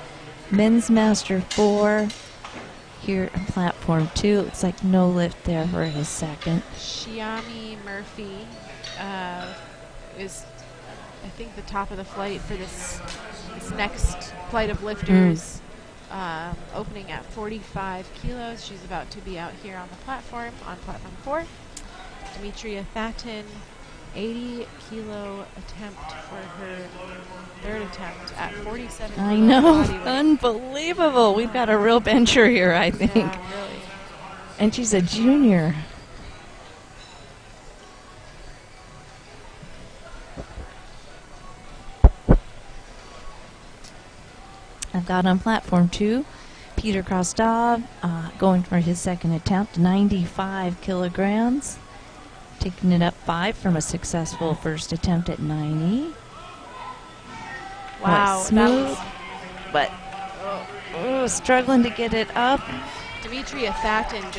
men's master 4 here on platform 2. Looks like no lift there for his second. Shiami Murphy is, I think, the top of the flight for this next flight of lifters, opening at 45 kilos. She's about to be out here on platform 4. Demetria Thatton, 80-kilo attempt for her third attempt at 47. I know, unbelievable. We've got a real bencher here, I think. Yeah, really. And she's a junior. I've got on platform 2, Peter Krostov, going for his second attempt, 95 kilograms. Taking it up 5 from a successful first attempt at 90. Wow, Smooth, but struggling to get it up. Dimitri Athatin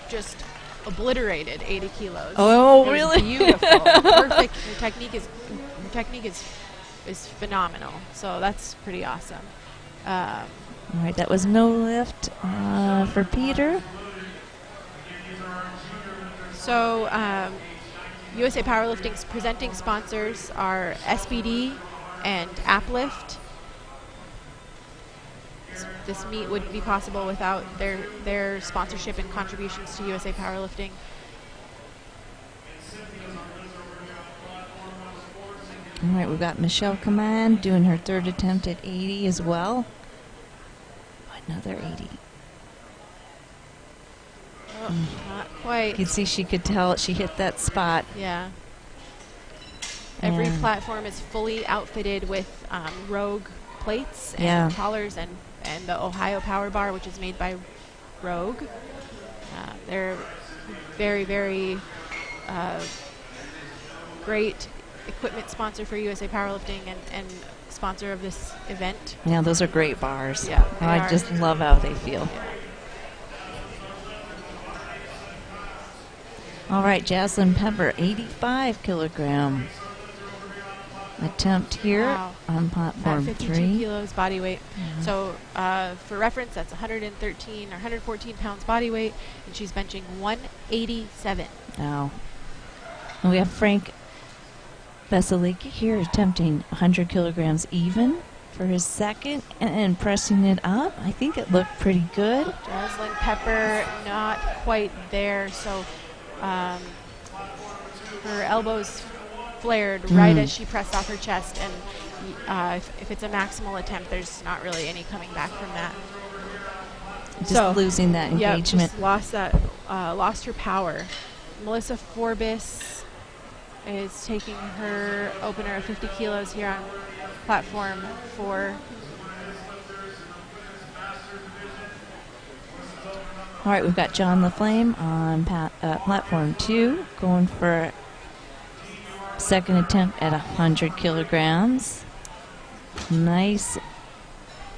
just obliterated 80 kilos. Oh, It was really? beautiful. Perfect. Your technique is phenomenal. So that's pretty awesome. All right, that was no lift for Peter. So USA Powerlifting's presenting sponsors are SBD and Aplift. This meet wouldn't be possible without their sponsorship and contributions to USA Powerlifting. All right, we've got Michelle Command doing her third attempt at 80 as well. Another 80. Oh, not quite. You can see she could tell she hit that spot. Yeah. Every And platform is fully outfitted with Rogue plates and Yeah. collars and the Ohio Power Bar, which is made by Rogue. They're very, very great equipment sponsor for USA Powerlifting and sponsor of this event. Yeah, those are great bars. Yeah, they I are. just love how they feel. Yeah. All right, Jaslyn Pepper, 85 kilogram attempt here Wow. on At platform 52 3. kilos body weight. So for reference, that's 113 or 114 pounds body weight, and she's benching 187. Wow. And we have Frank Veseliki here attempting 100 kilograms even for his second and pressing it up. I think it looked pretty good. Jaslyn Pepper not quite there, so her elbows flared right as she pressed off her chest, and if it's a maximal attempt, there's not really any coming back from that. Just losing that engagement. Just lost her power. Melissa Forbis is taking her opener of 50 kilos here on platform 4. All right, we've got John LaFlame on platform 2, going for second attempt at 100 kilograms. Nice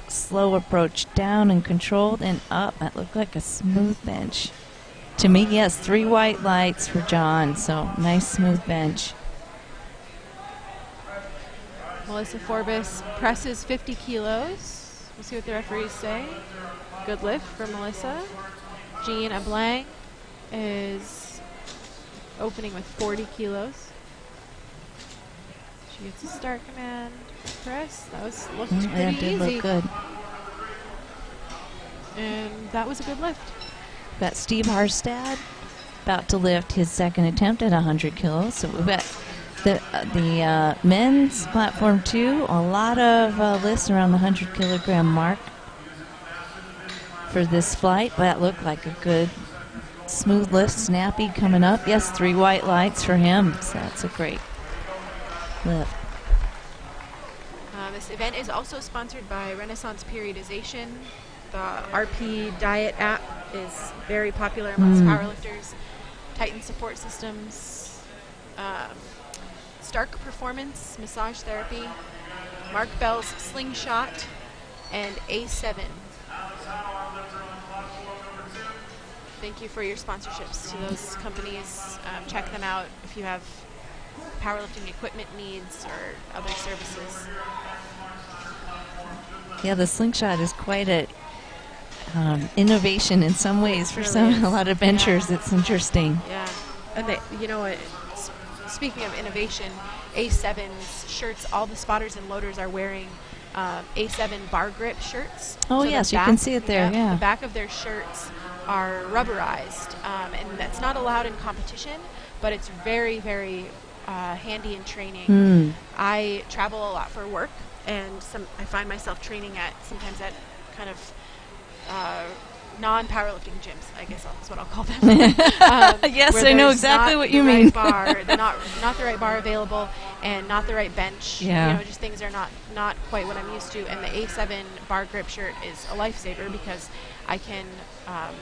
slow approach down and controlled and up. That looked like a smooth bench. To me, yes, 3 white lights for John, so nice smooth bench. Melissa Forbis presses 50 kilos. We'll see what the referees say. Good lift for Melissa. Jean Ablang is opening with 40 kilos. She gets a start command press. That looked pretty That did easy. look good. And that was a good lift. We've got Steve Harstad about to lift his second attempt at 100 kilos. So we've got the men's platform 2, a lot of lifts around the 100 kilogram mark for this flight, but that looked like a good smooth lift, snappy coming up. Yes, 3 white lights for him, so that's a great lift. This event is also sponsored by Renaissance Periodization. The RP Diet app is very popular amongst powerlifters. Titan Support Systems, Stark Performance Massage Therapy, Mark Bell's Slingshot, and A7. Thank you for your sponsorships to those companies. Check them out if you have powerlifting equipment needs or other services. Yeah, the slingshot is quite a innovation in some ways for Really is. a lot of benchers. Yeah. It's interesting. Yeah, and speaking of innovation, A7's shirts, all the spotters and loaders are wearing A7 bar grip shirts. Oh, So the yes, you can see it there, yeah. The back of their shirts are rubberized, and that's not allowed in competition, but it's very, very handy in training. I travel a lot for work, and I find myself training sometimes at kind of non-powerlifting gyms, I guess that's what I'll call them. Yes, where I know there's exactly not what the you right mean. Bar, not the right bar available, and not the right bench. Yeah. You know, just things are not quite what I'm used to. And the A7 bar grip shirt is a lifesaver because I can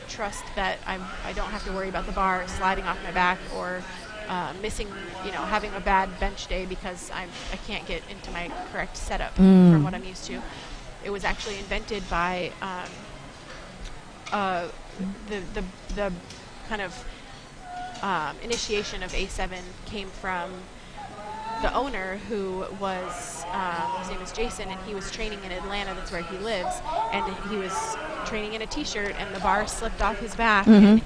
trust that I don't have to worry about the bar sliding off my back or missing, having a bad bench day because I can't get into my correct setup from what I'm used to. It was actually invented by the kind of initiation of A7 came from the owner, who was his name is Jason, and he was training in Atlanta. That's where he lives, and he was training in a t-shirt, and the bar slipped off his back and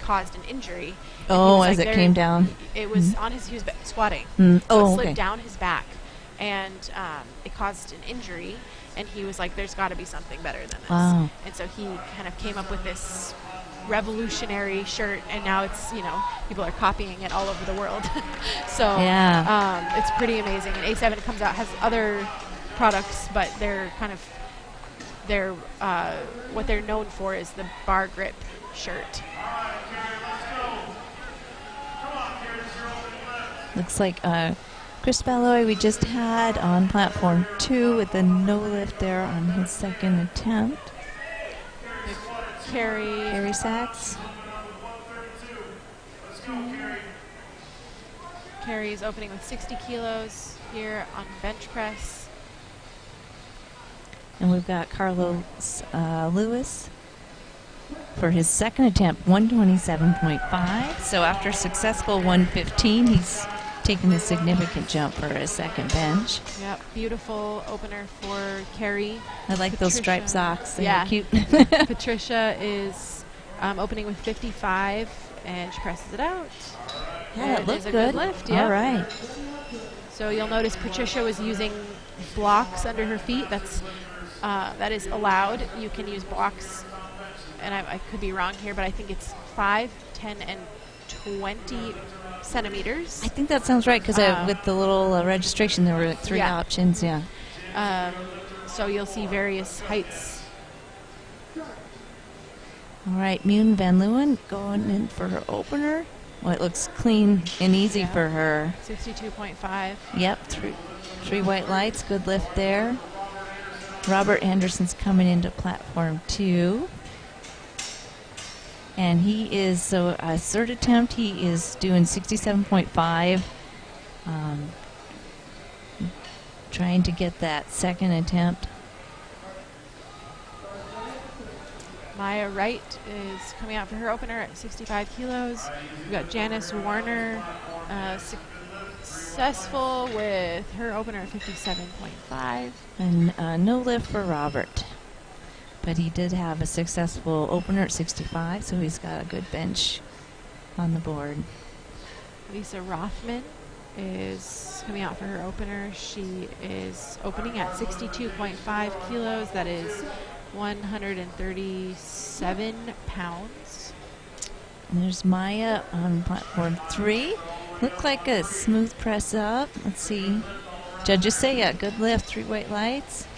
caused an injury. Oh, as it came down. It was on his. He was squatting. Mm. So Oh, it slipped okay. down his back, and it caused an injury. And he was like, "There's got to be something better than this." Wow. And so he kind of came up with this revolutionary shirt, and now it's people are copying it all over the world. So Yeah. it's pretty amazing. And A7 comes out, has other products, but they're kind of what they're known for is the bar grip shirt. Looks like Chris Balloy we just had on platform 2 with a no lift there on his second attempt. Carrie Sachs. Carrie's opening with 60 kilos here on bench press. And we've got Carlos Lewis for his second attempt, 127.5. So after a successful 115, he's taken a significant jump for his second bench. Yep, beautiful opener for Carrie. I like those striped socks. They're cute. Patricia is opening with 55, and she presses it out. Yeah, it looked looked good. good. Lift, yeah. All right. So you'll notice Patricia was using blocks under her feet. That is allowed. You can use blocks, and I could be wrong here, but I think it's 5, 10, and 20 centimeters. I think that sounds right because with the little registration, there were like 3 options. Yeah. So you'll see various heights. All right, Mune Van Leeuwen going in for her opener. Well, it looks clean and easy for her. 62.5. Yep, three white lights. Good lift there. Robert Anderson's coming into platform 2. And he is, so third attempt, he is doing 67.5. Trying to get that second attempt. Maya Wright is coming out for her opener at 65 kilos. We've got Janice Warner, successful with her opener at 57.5. And no lift for Robert. But he did have a successful opener at 65, so he's got a good bench on the board. Lisa Rothman is coming out for her opener. She is opening at 62.5 kilos. That is 137 pounds. And there's Maya on platform 3. Looked like a smooth press up. Let's see. Judges say, yeah, good lift, 3 white lights.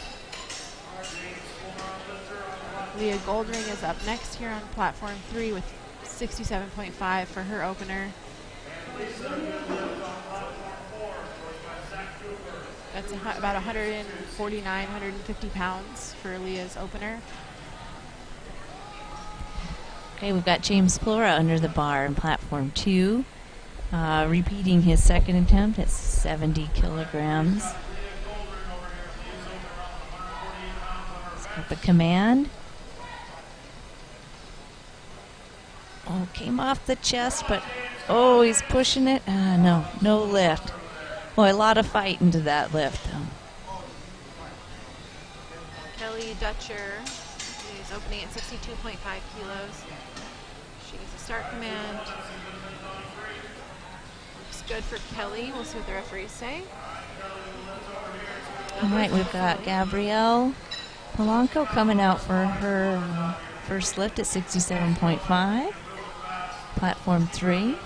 Leah Goldring is up next here on platform 3 with 67.5 for her opener. That's about 149, 150 pounds for Leah's opener. Okay, we've got James Flora under the bar in platform 2, repeating his second attempt at 70 kilograms. He's got the command. Oh, came off the chest, but he's pushing it. No lift. Boy, a lot of fight into that lift, though. Kelly Dutcher is opening at 62.5 kilos. She needs a start command. Looks good for Kelly. We'll see what the referees say. All right, we've got Gabrielle Polanco coming out for her first lift at 67.5. Platform 3.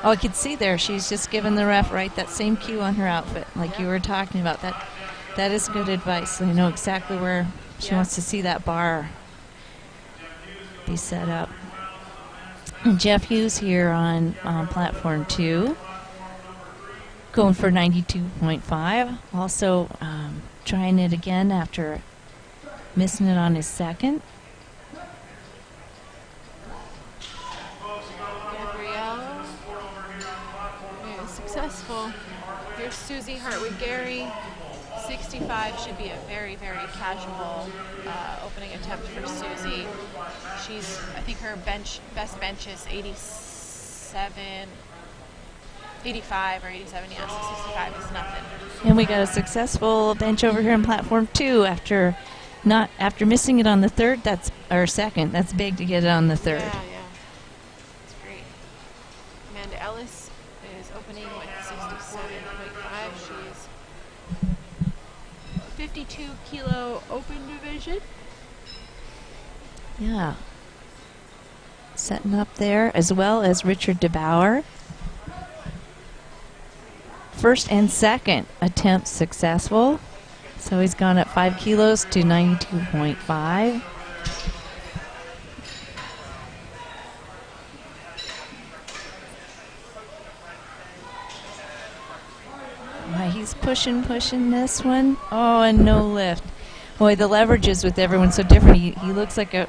Oh, I could see there. She's just given the ref that same cue on her outfit, like you were talking about. That is good advice. They know exactly where she wants to see that bar. be set up. And Jeff Hughes here on platform 2, going for 92.5. Also trying it again after missing it on his second. Gabrielle is successful. Here's Susie Hartwig-Gary. 65 should be a very, very casual opening attempt for Susie. I think her best bench is 85 or 87, yeah, so 65 is nothing. And we got a successful bench over here on platform 2 after missing it on the third. That's our second. That's big to get it on the third. Yeah, yeah. That's great. Amanda Ellis is opening with 67.5. She's 52 kilo open division. Yeah. Setting up there, as well as Richard DeBauer. First and second attempts successful. So he's gone up 5 kilos to 92.5. He's pushing this one. Oh, and no lift. Boy, the leverage is with everyone so different. He looks like a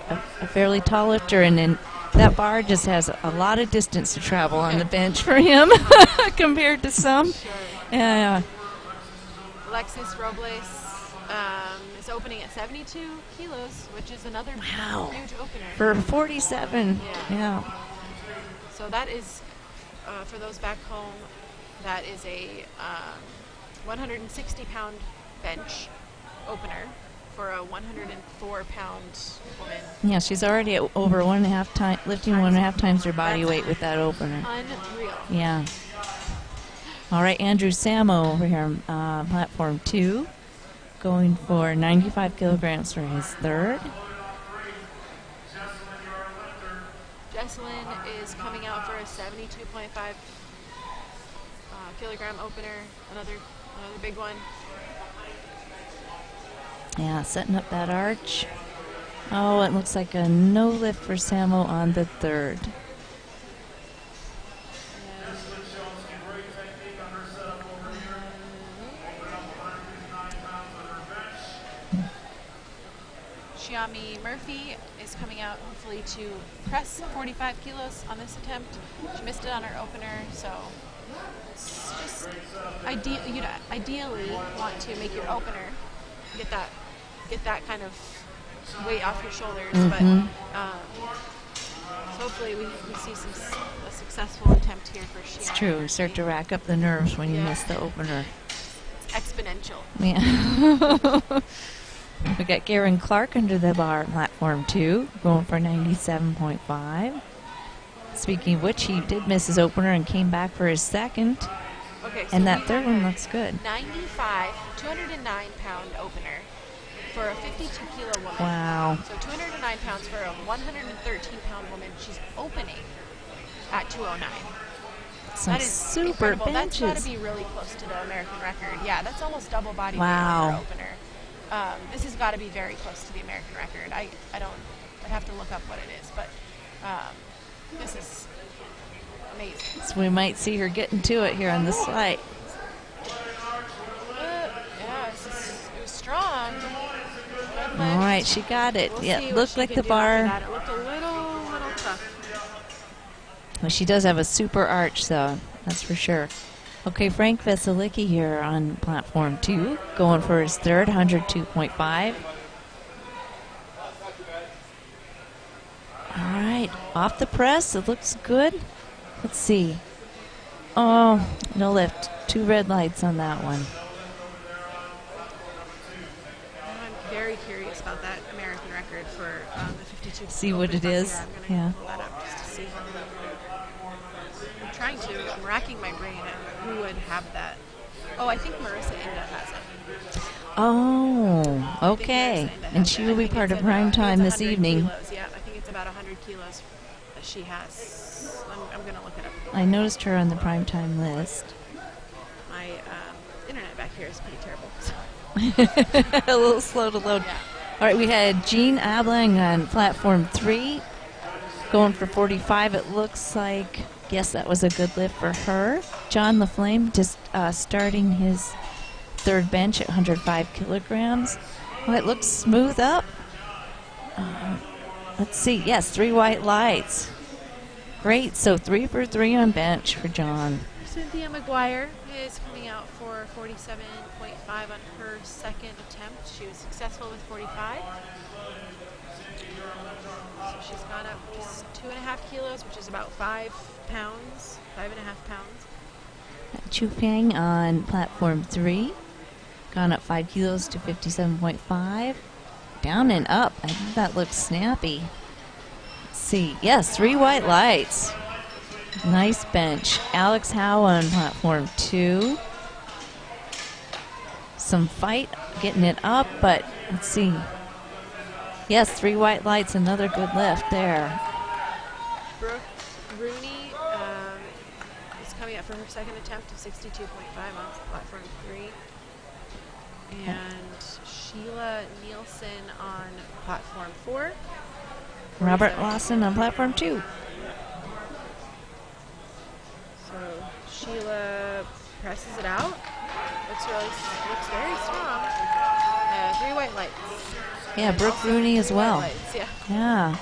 fairly tall lifter, and then that bar just has a lot of distance to travel on the bench for him compared to some. Yeah. Alexis Robles is opening at 72 kilos, which is another huge opener. For 47. Yeah. So that is, for those back home, that is a 160-pound bench opener for a 104-pound woman. Yeah, she's already at over 1.5 times, lifting 1.5 times her body weight with that opener. Unreal. Yeah. All right, Andrew Samo over here on platform 2, going for 95 kilograms for his third. Jesselyn is coming out for a 72.5 kilogram opener, another big one. Yeah, setting up that arch. Oh, it looks like a no lift for Samo on the third. Xiaomi Murphy is coming out hopefully to press 45 kilos on this attempt. She missed it on her opener, so it's just you'd ideally want to make your opener get that kind of weight off your shoulders, but so hopefully we see a successful attempt here for Xiaomi. It's true. You start to rack up the nerves when you miss the opener. It's exponential. Yeah. We got Garen Clark under the bar at platform 2, going for 97.5. Speaking of which, he did miss his opener and came back for his second. Okay, so and that third one looks good. 209-pound opener for a 52-kilo woman. Wow. So 209 pounds for a 113-pound woman. She's opening at 209. Some that is super incredible. benches. That's got to be really close to the American record. Yeah, that's almost double body weight Wow. on her opener. This has got to be very close to the American record. I'd have to look up what it is, but this is amazing. So we might see her getting to it here on the slide. Yeah, it was strong. All right, she got it. We'll yeah, see what looked she like can the do bar. after that. It looked a little tough. Well, she does have a super arch, though. That's for sure. Okay, Frank Veselicki here on platform 2, going for his third, 102.5. All right, off the press. It looks good. Let's see. Oh, no lift. 2 red lights on that one. I'm very curious about that American record for the 52. See what it is? Yeah, I'm going to pull that up just to see. I'm racking my brain at who would have that. Oh, I think Marissa Inda has it. Oh, okay. And she will be part of prime time this evening. Kilos. Yeah, I think it's about 100 kilos that she has. I'm going to look it up. I noticed her on the prime time list. My internet back here is pretty terrible. So. A little slow to load. Yeah. All right, we had Jean Ablang on platform 3, going for 45. It looks like, yes, that was a good lift for her. John LaFlame just starting his third bench at 105 kilograms. Well, it looks smooth up. Let's see. Yes, 3 white lights. Great. So 3 for 3 on bench for John. Cynthia McGuire is coming out for 47.5 on her second attempt. She was successful with 45. So she's gone up just 2.5 kilos, which is about 5 pounds, 5.5 pounds. Chu Peng on platform 3. Gone up 5 kilos to 57.5. Down and up. I think that looks snappy. Let's see. Yes, 3 white lights. Nice bench. Alex Howe on platform 2. Some fight getting it up, but let's see. Yes, 3 white lights. Another good lift there. Brooke Rooney is coming up for her second attempt of 62.5 on platform 3. And Sheila Nielsen on platform 4. Robert Lawson on platform 2. So Sheila presses it out. Looks very strong. 3 white lights. Yeah, And Brooke also Rooney as 3 well. white lights, yeah. Yeah.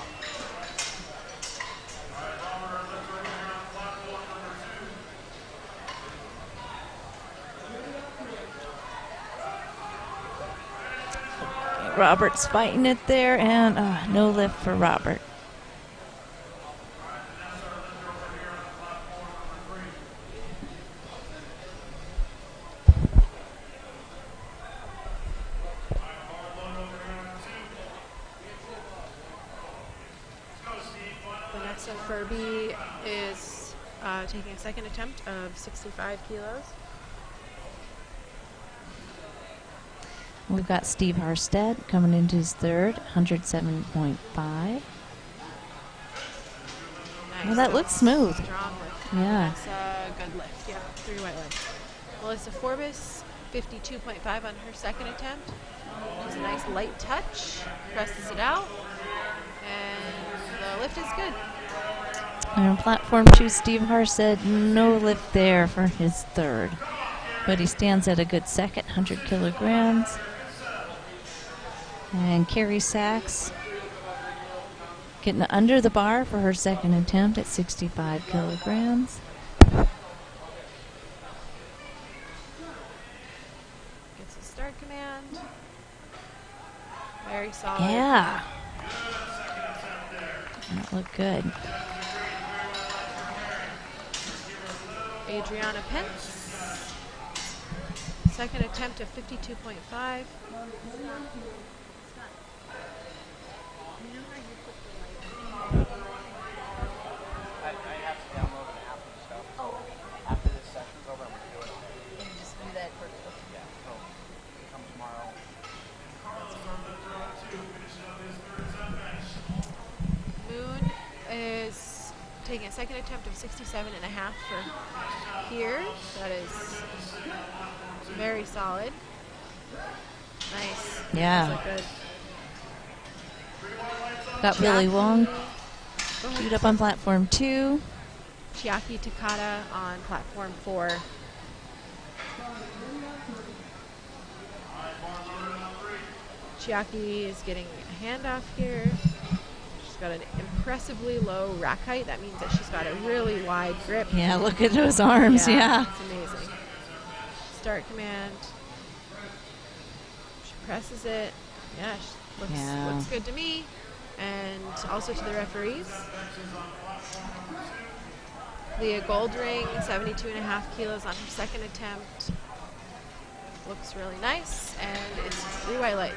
Robert's fighting it there, and no lift for Robert. Vanessa Furby is taking a second attempt of 65 kilos. We've got Steve Harstead coming into his third, 107.5. Nice. Well, that looks smooth. Strong lift. Yeah. That's a good lift. Yeah, 3 white lights. Melissa Forbes, 52.5 on her second attempt. Just a nice light touch. Presses it out. And the lift is good. And on platform 2, Steve Harstead, no lift there for his third. But he stands at a good second, 100 kilograms. And Carrie Sachs getting under the bar for her second attempt at 65 kilograms. Gets a start command. Very solid. Yeah. That looked good. Adriana Pence. Second attempt of 52.5. Moon is taking a second attempt of 67.5 for here. That is very solid. Nice. Yeah. Those look good. Got Billy Wong queued up on platform 2. Chiaki Takata on platform 4. Chiaki is getting a handoff here. She's got an impressively low rack height. That means that she's got a really wide grip. Yeah, look at those arms, yeah. It's amazing. Start command. She presses it. Yeah, looks good to me. And also to the referees. Leah Goldring, 72.5 kilos on her second attempt. Looks really nice, and it's 3 white lights.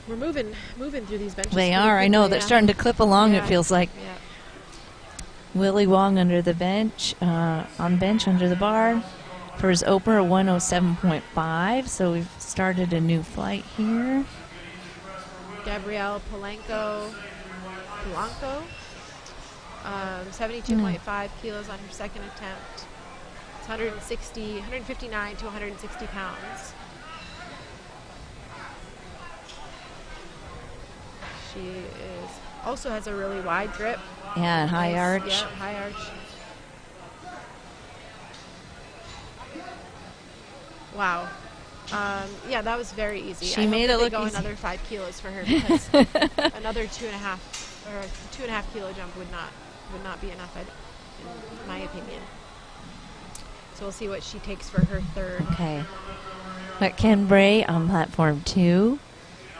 We're moving through these benches. They pretty are. I know. quickly, They're yeah. starting to clip along, Yeah. it feels like. Yeah. Willie Wong under the bench, on bench under the bar for his opener, 107.5. So we've started a new flight here. Gabrielle Polanco, 72.5 kilos on her second attempt. It's 159 to 160 pounds. She also has a really wide grip. Yeah, and high arch. Yeah, high arch. Wow. Yeah, that was very easy. She I made hope it that look they go easy. another 5 kilos for her, because another 2.5 kilo jump would not be enough, in my opinion. So we'll see what she takes for her third. Okay. But Ken Bray on platform 2,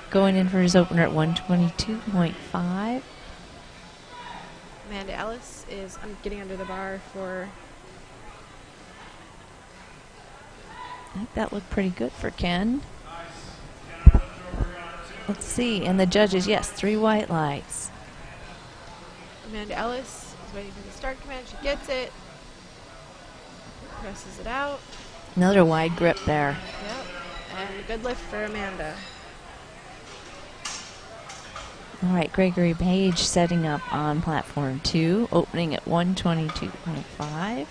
going in for his opener at 122.5. Amanda Ellis is getting under the bar for. I think that looked pretty good for Ken. Let's see. And the judges, yes, 3 white lights. Amanda Ellis is waiting for the start command. She gets it. Presses it out. Another wide grip there. Yep. And a good lift for Amanda. All right, Gregory Page setting up on platform 2, opening at 122.5.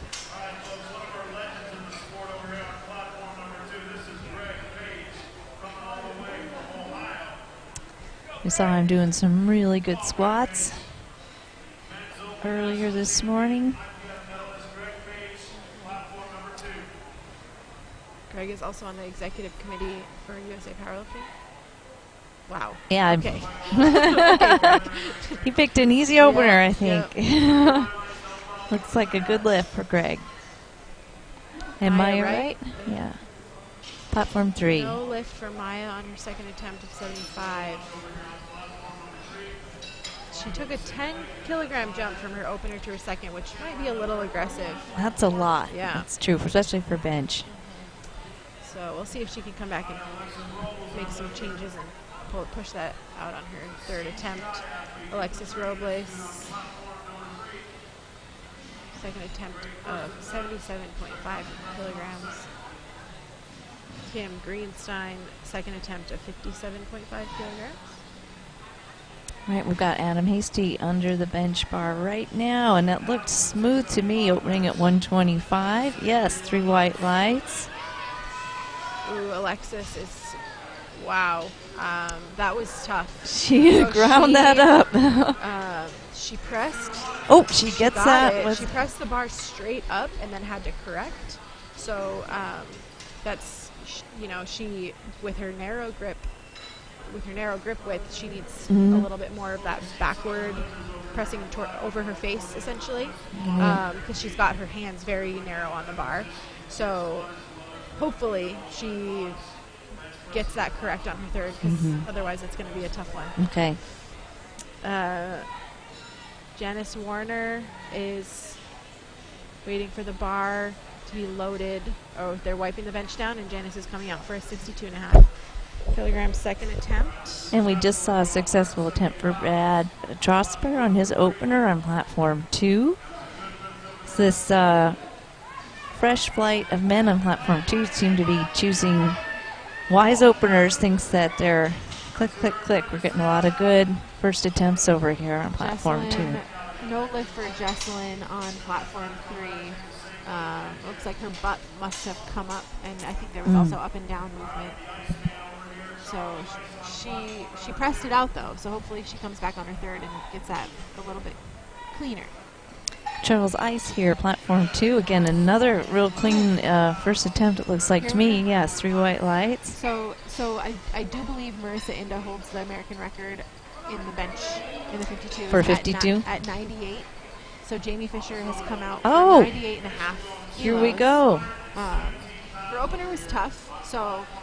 We saw him doing some really good squats earlier this morning. Greg is also on the executive committee for USA Powerlifting. Wow. Yeah. Okay. Okay, Greg. He picked an easy opener, Yeah, I think. Looks like a good lift for Greg. Am Maya I Wright? right? Yeah. Platform 3. No lift for Maya on her second attempt of 75. She took a 10-kilogram jump from her opener to her second, which might be a little aggressive. That's a lot. Yeah. That's true, especially for bench. So we'll see if she can come back and make some changes and push that out on her third attempt. Alexis Robles, second attempt of 77.5 kilograms. Kim Greenstein, second attempt of 57.5 kilograms. All right, we've got Adam Hasty under the bench bar right now, and that looked smooth to me, opening at 125. Yes, 3 white lights. Ooh, Alexis is, wow, that was tough. She ground that up. She pressed. Oh, she gets got that. it. She pressed the bar straight up and then had to correct. So that's, she, with her narrow grip width, she needs a little bit more of that backward pressing over her face, essentially, because she's got her hands very narrow on the bar. So hopefully she gets that correct on her third, because otherwise it's going to be a tough one. Okay. Janice Warner is waiting for the bar to be loaded. Oh, they're wiping the bench down, and Janice is coming out for a 62.5 kilogram second attempt. And we just saw a successful attempt for Brad Trosper on his opener on platform 2. So this fresh flight of men on platform 2 seem to be choosing wise openers, thinks that they're click, click, click. We're getting a lot of good first attempts over here on platform 2. No lift for Jesselyn on platform 3. Looks like her butt must have come up, and I think there was also up and down movement. So she pressed it out, though, so hopefully she comes back on her third and gets that a little bit cleaner. Charles Ice here, platform 2. Again, another real clean first attempt, it looks like to me. Yes, 3 white lights. So I do believe Marissa Inda holds the American record in the bench in the 52. For 52? At 98. So Jamie Fisher has come out for 98.5 kilos. Here we go. Her opener was tough,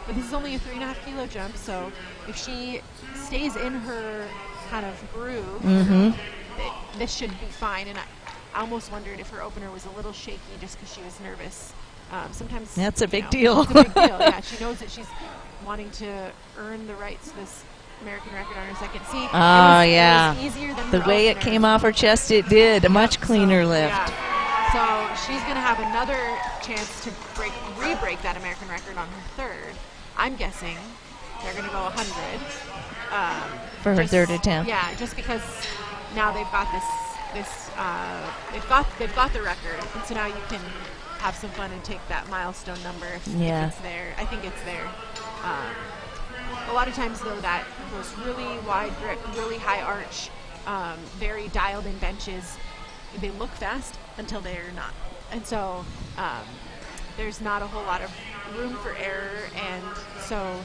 but this is only a 3.5 kilo jump, so if she stays in her kind of groove, this should be fine. And I almost wondered if her opener was a little shaky just because she was nervous. Sometimes that's a big deal. It's a big deal. Yeah, she knows that she's wanting to earn the rights to this American record on her second. See, it was easier than the her way opener. it came off her chest, it did. A much cleaner lift. Yeah. So she's going to have another chance to re-break that American record on her third. I'm guessing they're going to go 100 for her third attempt. Yeah, just because now they've got they've got the record, and so now you can have some fun and take that milestone number if it's there. I think it's there. A lot of times, though, that those really wide grip, really high arch, very dialed in benches. They look fast until they're not. And so there's not a whole lot of room for error, and so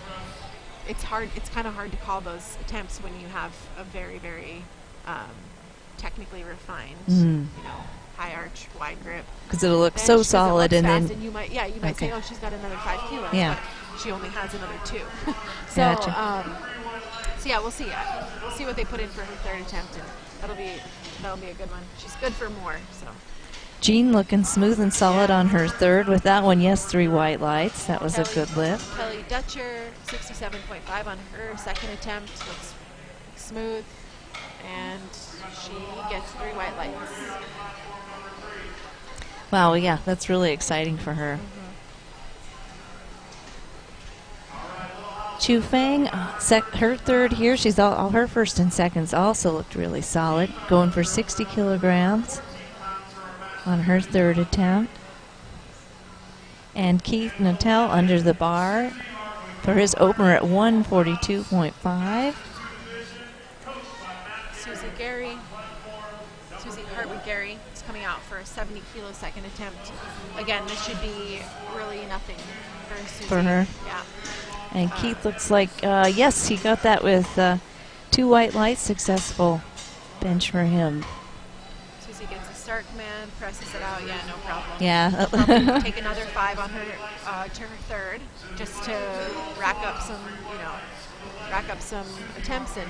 it's kind of hard to call those attempts when you have a very, very technically refined, high arch, wide grip. Because it'll look so solid, and then you might say, oh, she's got another 5 kilos, Yeah. but she only has another 2. So, Gotcha. so yeah, we'll see. We'll see what they put in for her third attempt, and that'll be a good one. She's good for more. So. Jean looking smooth and solid on her third with that one. Yes, 3 white lights. That was a good lift. Kelly Dutcher, 67.5 on her second attempt. Looks smooth, and she gets 3 white lights. Wow, yeah, that's really exciting for her. Chu Feng, her third here. She's all her first and seconds also looked really solid. Going for 60 kilograms on her third attempt. And Keith Natel under the bar for his opener at 142.5. Susie Hartwood-Gary is coming out for a 70 kilo second attempt. Again, this should be really nothing for Susie. For her. Yeah. And Keith looks like, yes, he got that with 2 white lights, successful bench for him. Susie gets a Stark man, presses it out, yeah, no problem. Yeah. Probably take another 5 on her to her third, just to rack up some attempts and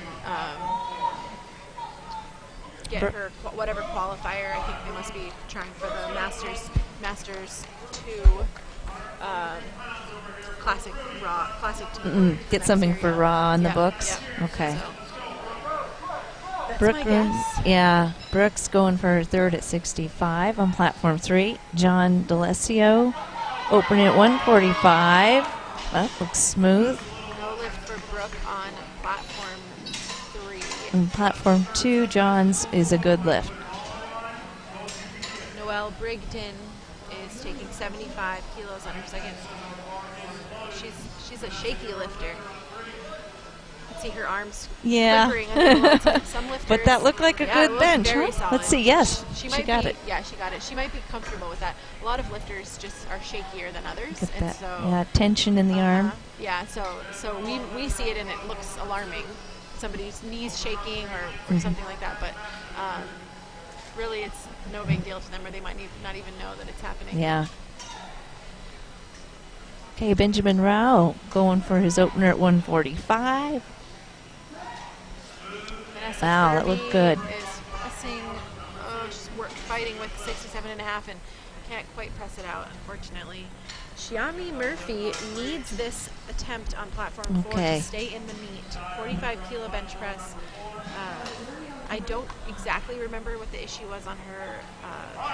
get her whatever qualifier. I think they must be trying for the Masters 2 Classic 2. Get something year, for Raw on the books? Yeah. Okay. So, that's Brooke, my guess. yeah, Brooke's going for her third at 65 on platform 3. John D'Alessio opening at 145. That looks smooth. No lift for Brooke on platform 3. And platform 2, John's is a good lift. Noelle Brigden is taking 75 kilos on her second. She's a shaky lifter. You can see her arms flickering. Some lifters, But that looked like a good bench, huh? solid. Let's see, yes, she got it. Yeah, she got it. She might be comfortable with that. A lot of lifters just are shakier than others. Get and that, so, yeah, tension in the arm. Yeah, so we see it and it looks alarming. Somebody's knees shaking or something like that, but really it's no big deal to them, or they might not even know that it's happening. Yeah. Okay, Benjamin Rao going for his opener at 145. Vanessa Wow, that Kirby looked good. is pressing, she's fighting with 67.5 and can't quite press it out, unfortunately. Xiami Murphy needs this attempt on platform 4 to stay in the meet. 45 kilo bench press. I don't exactly remember what the issue was on her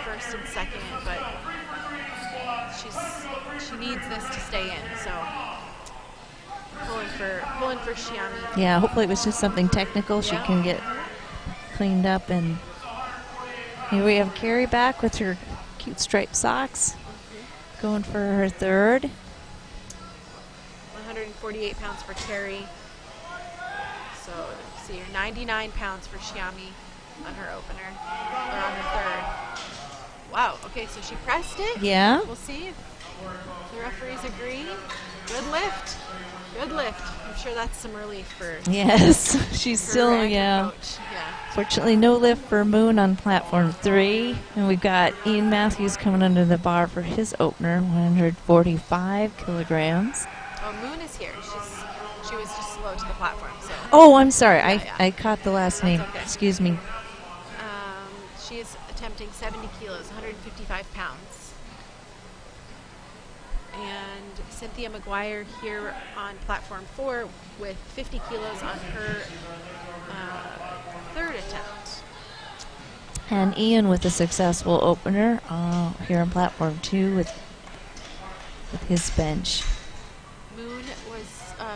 first and second, but she needs this to stay in. So pulling for Xiami. Yeah, hopefully it was just something technical she can get cleaned up. And here we have Carrie back with her cute striped socks. Going for her third. 148 pounds for Carrie. So see here, 99 pounds for Xiami on her opener, or on her third. Wow, okay, so she pressed it. Yeah. We'll see if the referees agree. Good lift. Good lift. I'm sure that's some relief for Yes, she's her still, and her yeah. coach. Yeah. Fortunately, no lift for Moon on platform 3. And we've got Ian Matthews coming under the bar for his opener, 145 kilograms. Oh, Moon is here. She was just slow to the platform. So. Oh, I'm sorry. Yeah. I caught the last name. Okay. Excuse me. She is attempting 70 kilos, 155 pounds. And Cynthia McGuire here on platform 4 with 50 kilos on her third attempt. And Ian with a successful opener here on platform 2 with his bench. Moon was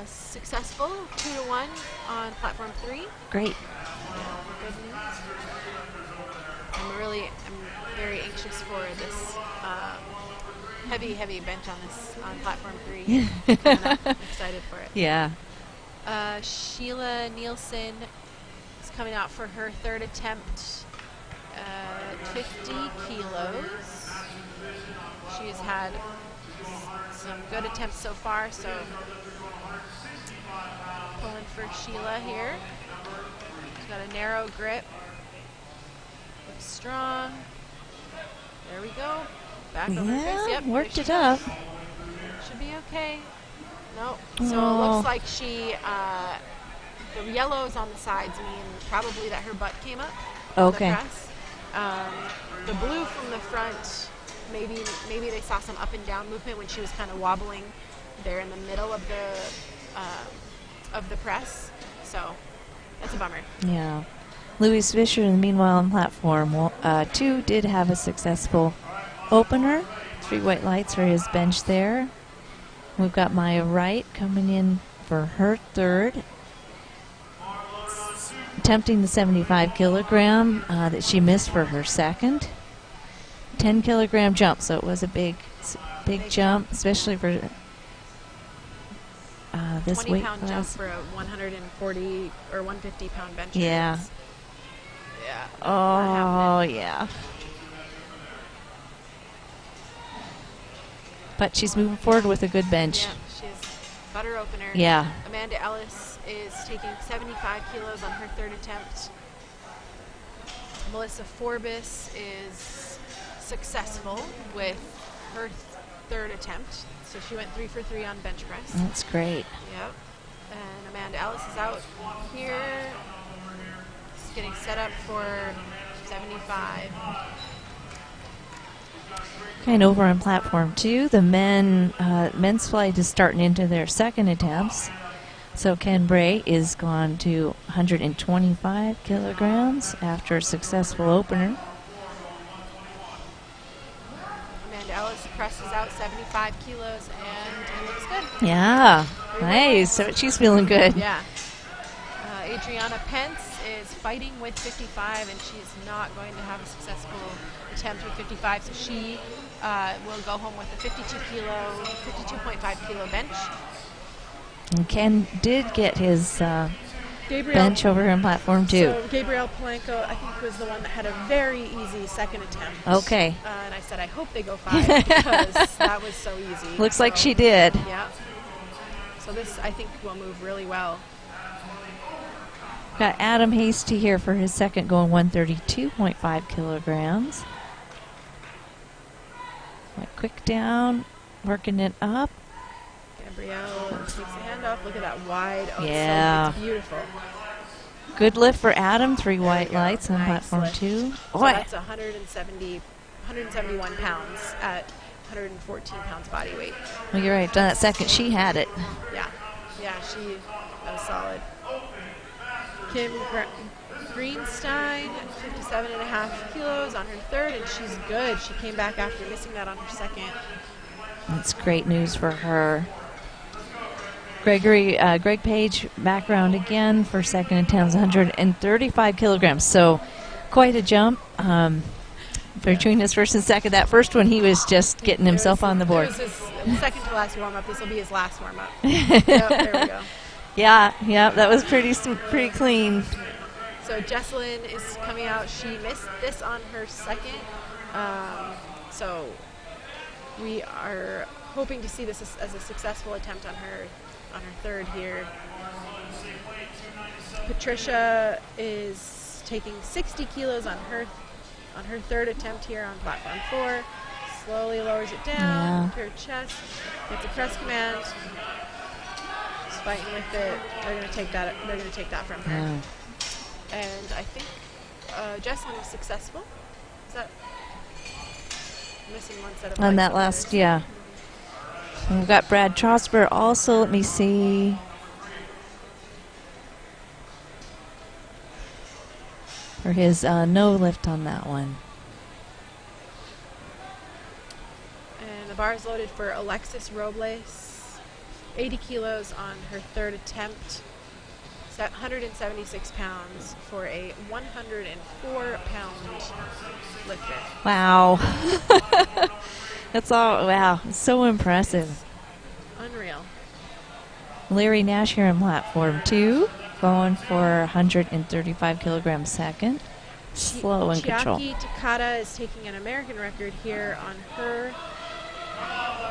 successful, 2-1 on platform 3. Great. Good news. I'm very anxious for this heavy bench on platform 3. I'm excited for it. Yeah. Sheila Nielsen is coming out for her third attempt, 50 kilos. She has had some good attempts so far, so pulling for Sheila here. She's got a narrow grip. Looks strong. There we go. Back over her face. Yep, worked it up. Should be okay. Nope. So it looks like she, the yellows on the sides mean probably that her butt came up. Okay. The press. The blue from the front, maybe they saw some up and down movement when she was kind of wobbling there in the middle of the press. So that's a bummer. Yeah. Louise Fisher, meanwhile, on platform 2 did have a successful opener. 3 white lights for his bench there. We've got Maya Wright coming in for her third, attempting the 75 kilogram that she missed for her second. 10 kilogram jump, so it was a big jump, especially for this weight 20-pound jump class. for a 140 or 150 pound bench. Yeah. Press. Yeah. Oh, yeah. But she's moving forward with a good bench. Yeah, she's butter opener. Yeah. Amanda Ellis is taking 75 kilos on her third attempt. Melissa Forbes is successful with her third attempt. So she went 3 for 3 on bench press. That's great. Yep. And Amanda Ellis is out here. She's getting set up for 75. And over on platform 2, the men's flight is starting into their second attempts. So Ken Bray is gone to 125 kilograms after a successful opener. Amanda Ellis presses out 75 kilos and it looks good. Yeah, nice. So she's feeling good. Yeah. Adriana Pence is fighting with 55 and she is not going to have a successful attempt with 55, so she will go home with a 52.5 kilo bench. And Ken did get his bench over here on platform 2. So Gabrielle Polanco, I think, was the one that had a very easy second attempt. Okay. And I said, I hope they go 5 because that was so easy. Looks like she did. Yeah. So this, I think, will move really well. Got Adam Hasty here for his second, going 132.5 kilograms. Went quick down, working it up. Gabrielle takes the hand off. Look at that wide. Oh, Yeah. it's beautiful. Good lift for Adam. 3 white lights on Nice platform lift. 2. So Boy, that's 171 pounds at 114 pounds body weight. well, you're right. On that second, she had it. Yeah. Yeah, that was solid. Kim Greenstein, 57.5 kilos on her third, and she's good. She came back after missing that on her second. That's great news for her. Greg Page background again for second attempt, 135 kilograms. So quite a jump between his first and second. That first one, he was just getting himself on the board. It was his second to last warm-up. This will be his last warm-up. Yep, there we go. Yeah, that was pretty clean. So Jesselyn is coming out. She missed this on her second. So we are hoping to see this as a successful attempt on her third here. Patricia is taking 60 kilos on her third attempt here on platform 4. Slowly lowers it down to her chest. Gets a press command. She's fighting with it. They're going to take that from her. Yeah. And I think Jesselyn was successful. Is that missing one set of On legs that on last, hers? yeah. And we've got Brad Trosper also. Let me see. For his no lift on that one. And the bar is loaded for Alexis Robles. 80 kilos on her third attempt. 176 pounds for a 104-pound lifter. Wow. That's all. Wow. So impressive. Unreal. Larry Nash here on platform 2, going for 135 kilograms second. Slow and control. Chiaki Takata is taking an American record here on her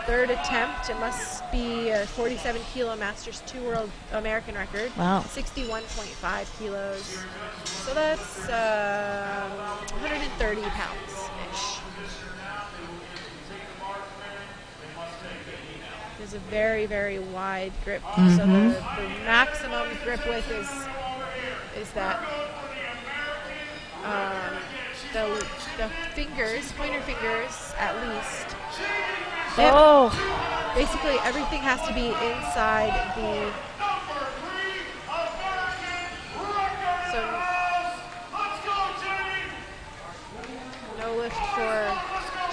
third attempt. It must be a 47 kilo Masters 2 World American record. Wow. 61.5 kilos. So that's 130 pounds-ish. There's a very, very wide grip. Mm-hmm. So the maximum grip width is that the fingers, pointer fingers at least. Oh! Basically, everything has to be inside the. So no lift for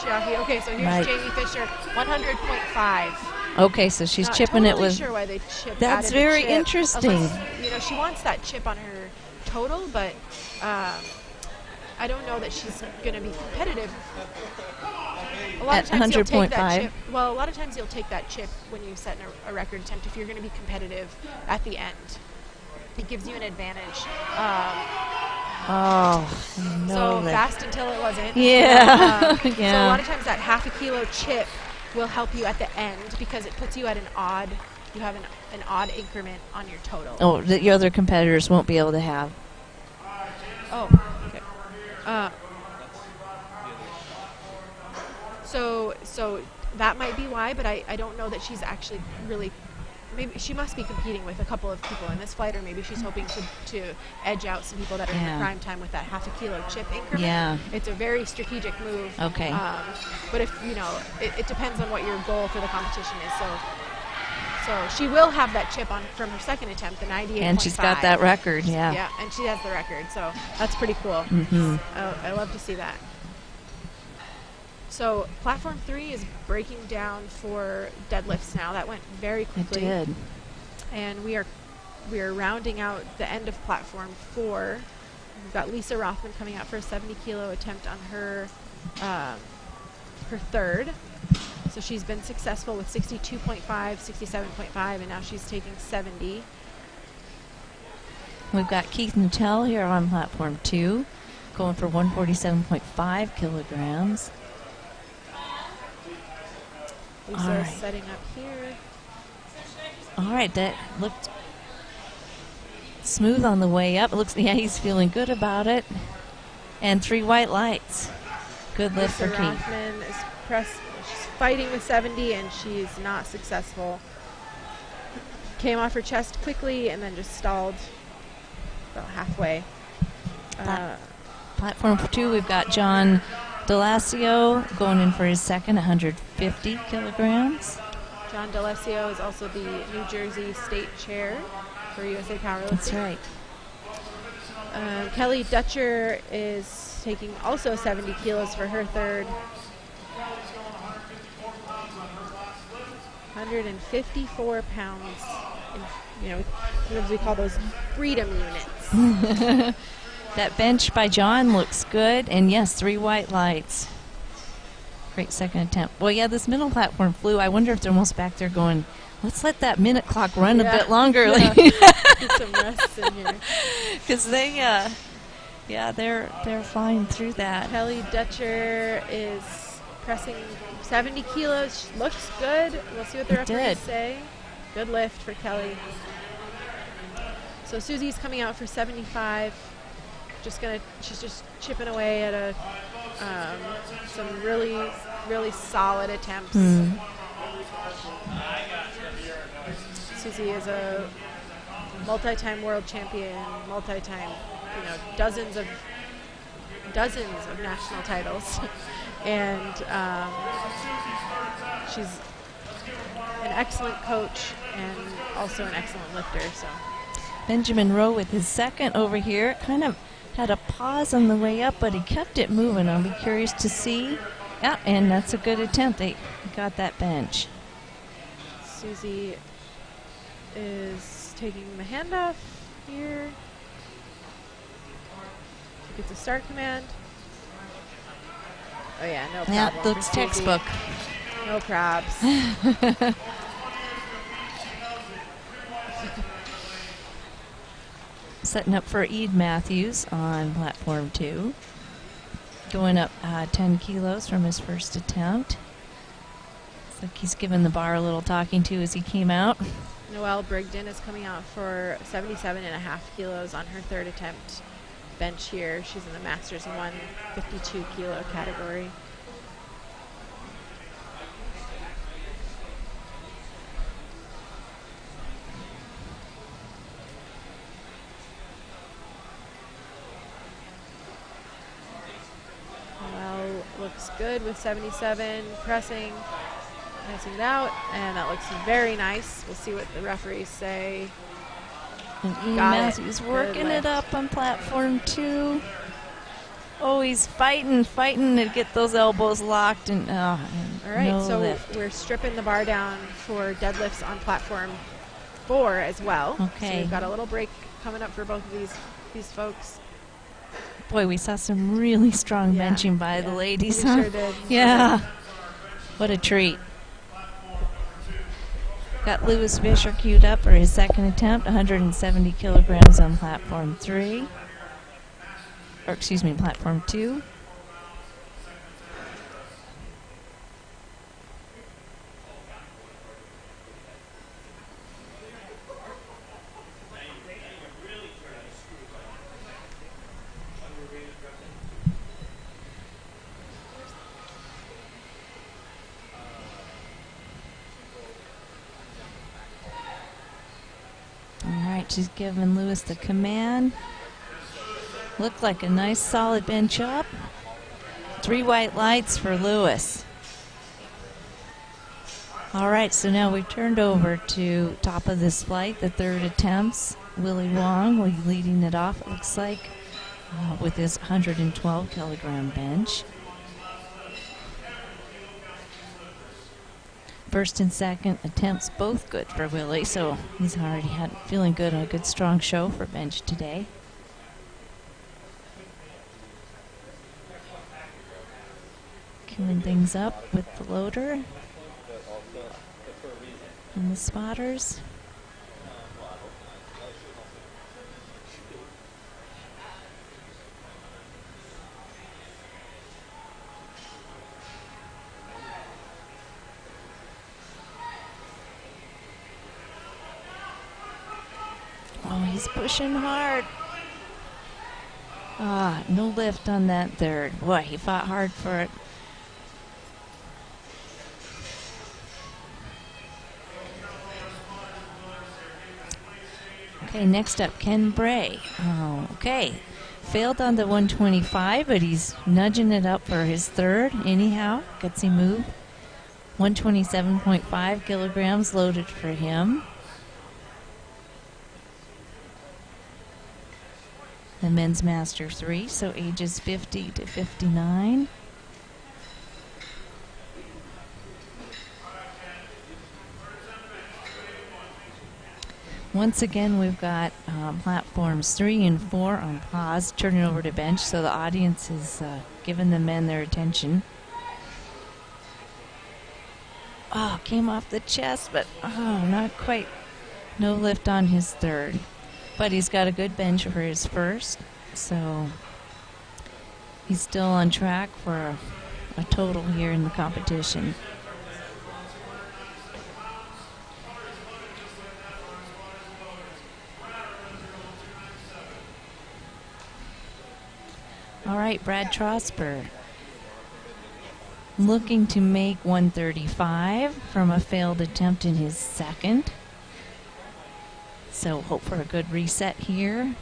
Chiaki. Okay, so here's Jamie Fisher, 100.5. Okay, so she's Not chipping totally it with. Sure why they chip. That's added very the chip, interesting. Unless, she wants that chip on her total, but I don't know that she's going to be competitive. A lot of times you'll take that chip. Well, a lot of times you'll take that chip when you set a record attempt if you're going to be competitive at the end. It gives you an advantage. No. So fast until it wasn't. Yeah. So a lot of times that half a kilo chip will help you at the end because it puts you at you have an odd increment on your total. Oh, that your other competitors won't be able to have. Oh, okay. So that might be why, but I don't know that she's actually really. Maybe she must be competing with a couple of people in this flight, or maybe she's hoping to edge out some people that are in the prime time with that half a kilo chip increment. Yeah. It's a very strategic move. Okay. But if it depends on what your goal for the competition is. So she will have that chip on from her second attempt, the 98.5. And she's got that record, yeah. Yeah, and she has the record, so that's pretty cool. Mm-hmm. I love to see that. So platform 3 is breaking down for deadlifts now. That went very quickly. It did. And we are rounding out the end of platform 4. We've got Lisa Rothman coming out for a 70 kilo attempt on her third. So she's been successful with 62.5, 67.5, and now she's taking 70. We've got Keith Nuttall here on platform 2, going for 147.5 kilograms. Lisa's setting up here. All right, that looked smooth on the way up. It looks, he's feeling good about it. And 3 white lights. Good lift for Keith. Rothman is she's fighting with 70, and she's not successful. Came off her chest quickly and then just stalled about halfway. Platform 2, we've got John D'Alessio going in for his second, 150 kilograms. John D'Alessio is also the New Jersey State Chair for USA Powerlifting. That's right. Kelly Dutcher is taking also 70 kilos for her third. 154 pounds in, what we call those freedom units. That bench by John looks good, and yes, 3 white lights. Great second attempt. Well, yeah, this middle platform flew. I wonder if they're almost back there going, let's let that minute clock run a bit longer. Yeah. Get some rests in here. Because they're flying through that. Kelly Dutcher is pressing 70 kilos. Looks good. We'll see what the referees say. Good lift for Kelly. So Susie's coming out for 75. She's just chipping away at some really, really solid attempts. Susie is a multi-time world champion, multi-time, dozens of national titles, and she's an excellent coach and also an excellent lifter. So Benjamin Rowe with his second over here, kind of had a pause on the way up, but he kept it moving. I'll be curious to see. Yeah, and that's a good attempt. They got that bench. Susie is taking the handoff here. She gets a start command. Oh yeah, no problem. Yeah, looks textbook. No probs. setting up for Ede Matthews on platform 2. Going up 10 kilos from his first attempt. Looks like he's given the bar a little talking to as he came out. Noelle Brigden is coming out for 77.5 kilos on her third attempt bench here. She's in the Masters 152 kilo category. Noelle looks good with 77, pressing it out, and that looks very nice. We'll see what the referees say. And Ede Matthews working it up on platform 2. Oh, he's fighting to get those elbows locked. And all right, no so lift. We're stripping the bar down for deadlifts on platform 4 as well. Okay. So we've got a little break coming up for both of these folks. Boy, we saw some really strong benching by the ladies. We sure did. Yeah. What a treat. Got Lewis Fisher queued up for his second attempt, 170 kilograms on platform 3. Or excuse me, platform 2. She's giving Lewis the command. Looked like a nice solid bench up. 3 white lights for Lewis. All right, so now we've turned over to top of this flight, the third attempts. Willie Wong will be leading it off, it looks like, with his 112 kilogram bench. First and second attempts both good for Willie, so he's already feeling good on a good strong show for bench today. Queuing things up with the loader and the spotters. Oh, he's pushing hard. No lift on that third. Boy, he fought hard for it. Okay, next up, Ken Bray. Oh, okay. Failed on the 125, but he's nudging it up for his third. Anyhow, gutsy move. 127.5 kilograms loaded for him. The men's master 3, so ages 50 to 59. Once again, we've got platforms 3 and 4 on pause, turning over to bench, so the audience is giving the men their attention. Oh, came off the chest, but not quite. No lift on his third. But he's got a good bench for his first, so he's still on track for a total here in the competition. All right, Brad Trosper looking to make 135 from a failed attempt in his second. So hope for a good reset here.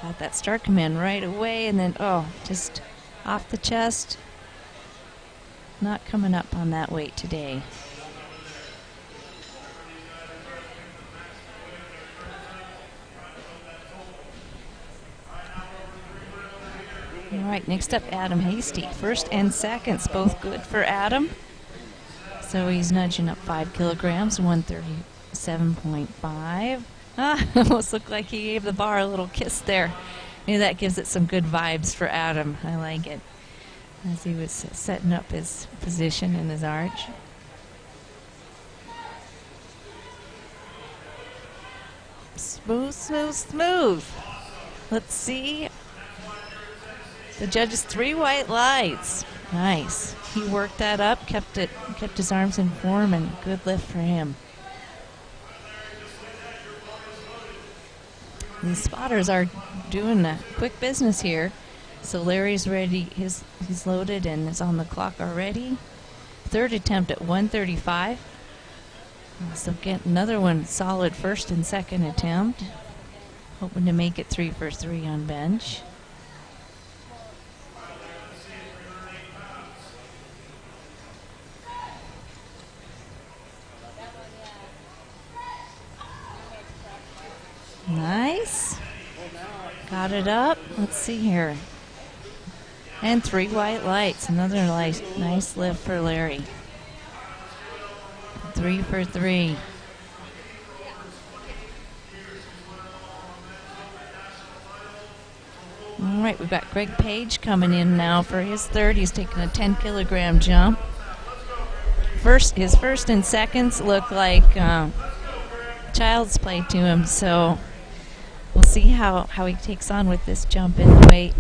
Got that start command right away, and then, just off the chest. Not coming up on that weight today. All right, next up, Adam Hasty. First and seconds, both good for Adam. So he's nudging up 5 kilograms, 137.5. Almost looked like he gave the bar a little kiss there. Maybe that gives it some good vibes for Adam. I like it. As he was setting up his position in his arch. Smooth, smooth, smooth. Let's see. The judges 3 white lights. Nice. He worked that up, kept his arms in form, and good lift for him. These spotters are doing a quick business here. So Larry's ready. He's loaded and is on the clock already. Third attempt at 135. So get another one solid first and second attempt. Hoping to make it 3 for 3 on bench. Nice. Got it up. Let's see here. And 3 white lights. Another nice lift for Larry. 3 for 3. All right, we've got Greg Page coming in now for his third. He's taking a 10-kilogram jump. His first and seconds look like child's play to him, so we'll see how he takes on with this jump in the weight.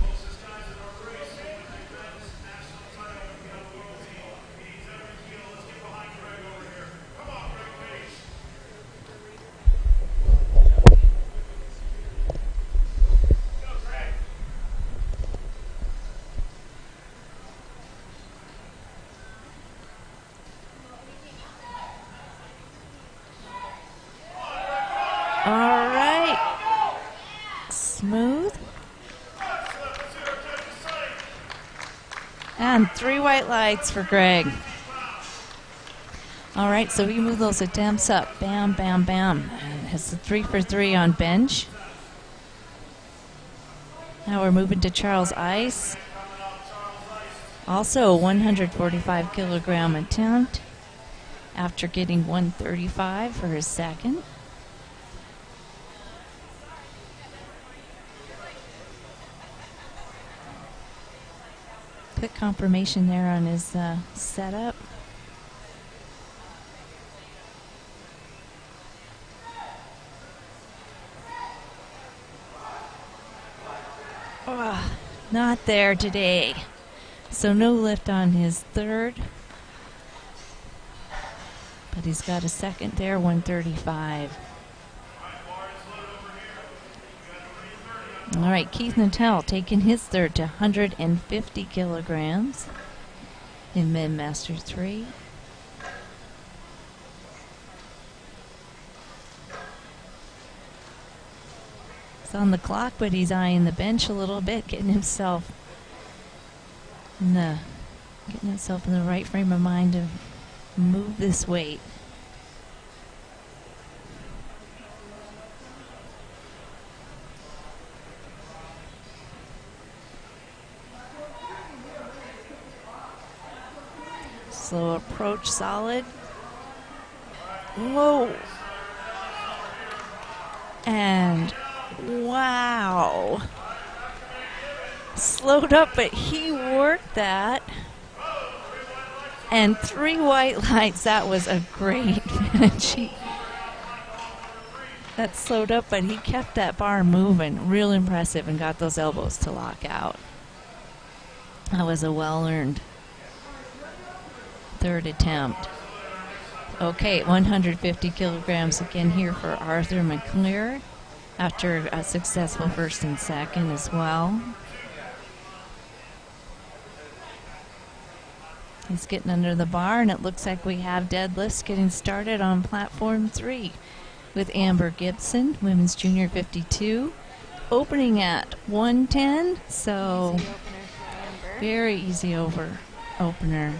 All right. Smooth. And 3 white lights for Greg. All right, so we move those attempts up. Bam, bam, bam. And has the 3 for 3 on bench. Now we're moving to Charles Ice. Also a 145 kilogram attempt after getting 135 for his second. Quick confirmation there on his setup. Oh, not there today. So no lift on his third. But he's got a second there, 135. All right, Keith Natel taking his third to 150 kilograms in Mid-Master 3. He's on the clock, but he's eyeing the bench a little bit, getting himself in the right frame of mind to move this weight. Slow approach, solid. Whoa. And wow. Slowed up, but he worked that. And 3 white lights. That was a great finish. That slowed up, but he kept that bar moving. Real impressive, and got those elbows to lock out. That was a well-earned third attempt. Okay, 150 kilograms again here for Arthur McClure after a successful first and second as well. He's getting under the bar, and it looks like we have deadlifts getting started on platform 3 with Amber Gibson, women's junior 52, opening at 110. So Easy opener for Amber. very easy opener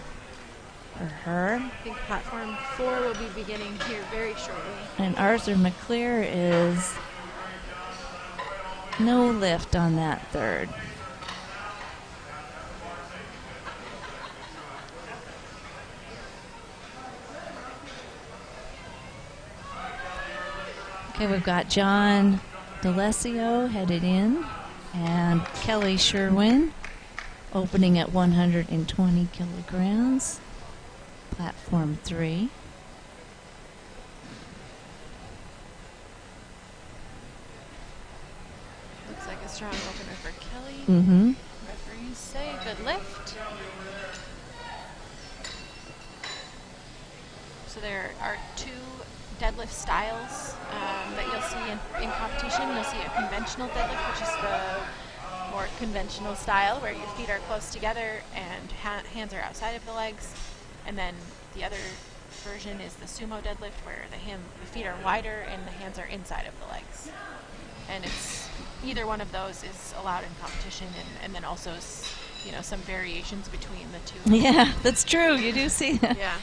for her. I think platform 4 will be beginning here very shortly. And Arthur McClure is no lift on that third. Okay, we've got John D'Alessio headed in, and Kelly Sherwin opening at 120 kilograms, platform 3. Strong opener for Kelly. Mm-hmm. Referees say good lift. So there are two deadlift styles that you'll see in competition. You'll see a conventional deadlift, which is the more conventional style where your feet are close together and hands are outside of the legs. And then the other version is the sumo deadlift, where the feet are wider and the hands are inside of the legs. And it's either one of those is allowed in competition, and then also some variations between the two. Yeah, that's true. You do see that. Yeah.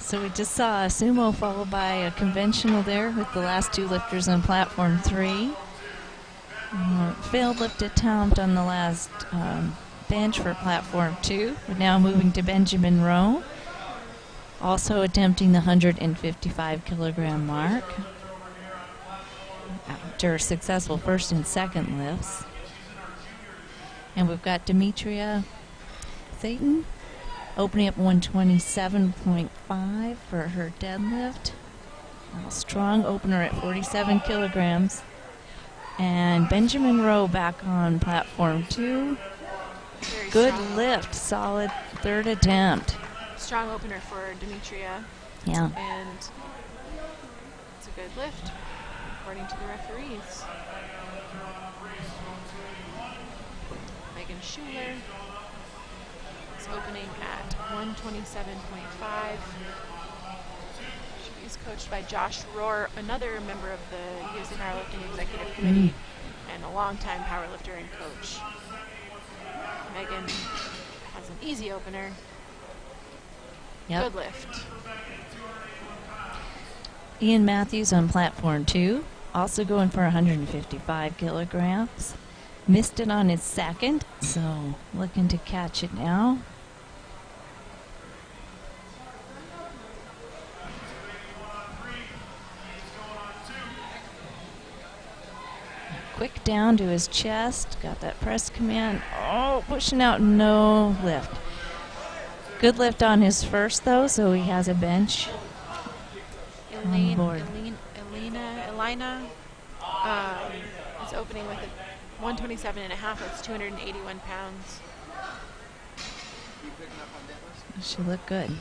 So we just saw a sumo followed by a conventional there with the last two lifters on platform 3. Failed lift attempt on the last bench for platform 2. We're now moving to Benjamin Rowe, also attempting the 155 kilogram mark after successful first and second lifts. And we've got Demetria Thayton opening up 127.5 for her deadlift. A strong opener at 47 kilograms. And Benjamin Rowe back on platform 2. Very Good strong. lift, solid third attempt. Strong opener for Demetria. Yeah. And it's a good lift, according to the referees. Megan Schuler is opening at 127.5. She's coached by Josh Rohr, another member of the USA Powerlifting Executive Committee and a longtime powerlifter and coach. Megan has an easy opener. Yep. Good lift. Ian Matthews on platform 2, also going for 155 kilograms. Missed it on his second, so looking to catch it now. Quick down to his chest, got that press command. Oh, pushing out, no lift. Good lift on his first, though, so he has a bench on board. Elena is opening with a 127.5. That's 281 pounds. She looked good.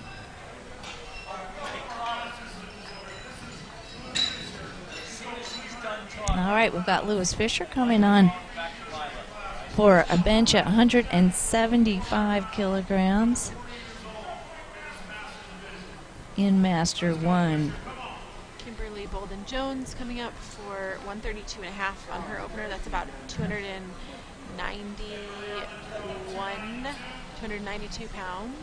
All right, we've got Lewis Fisher coming on for a bench at 175 kilograms in Master 1. Kimberly Bolden-Jones coming up for 132.5 on her opener. That's about 292 pounds.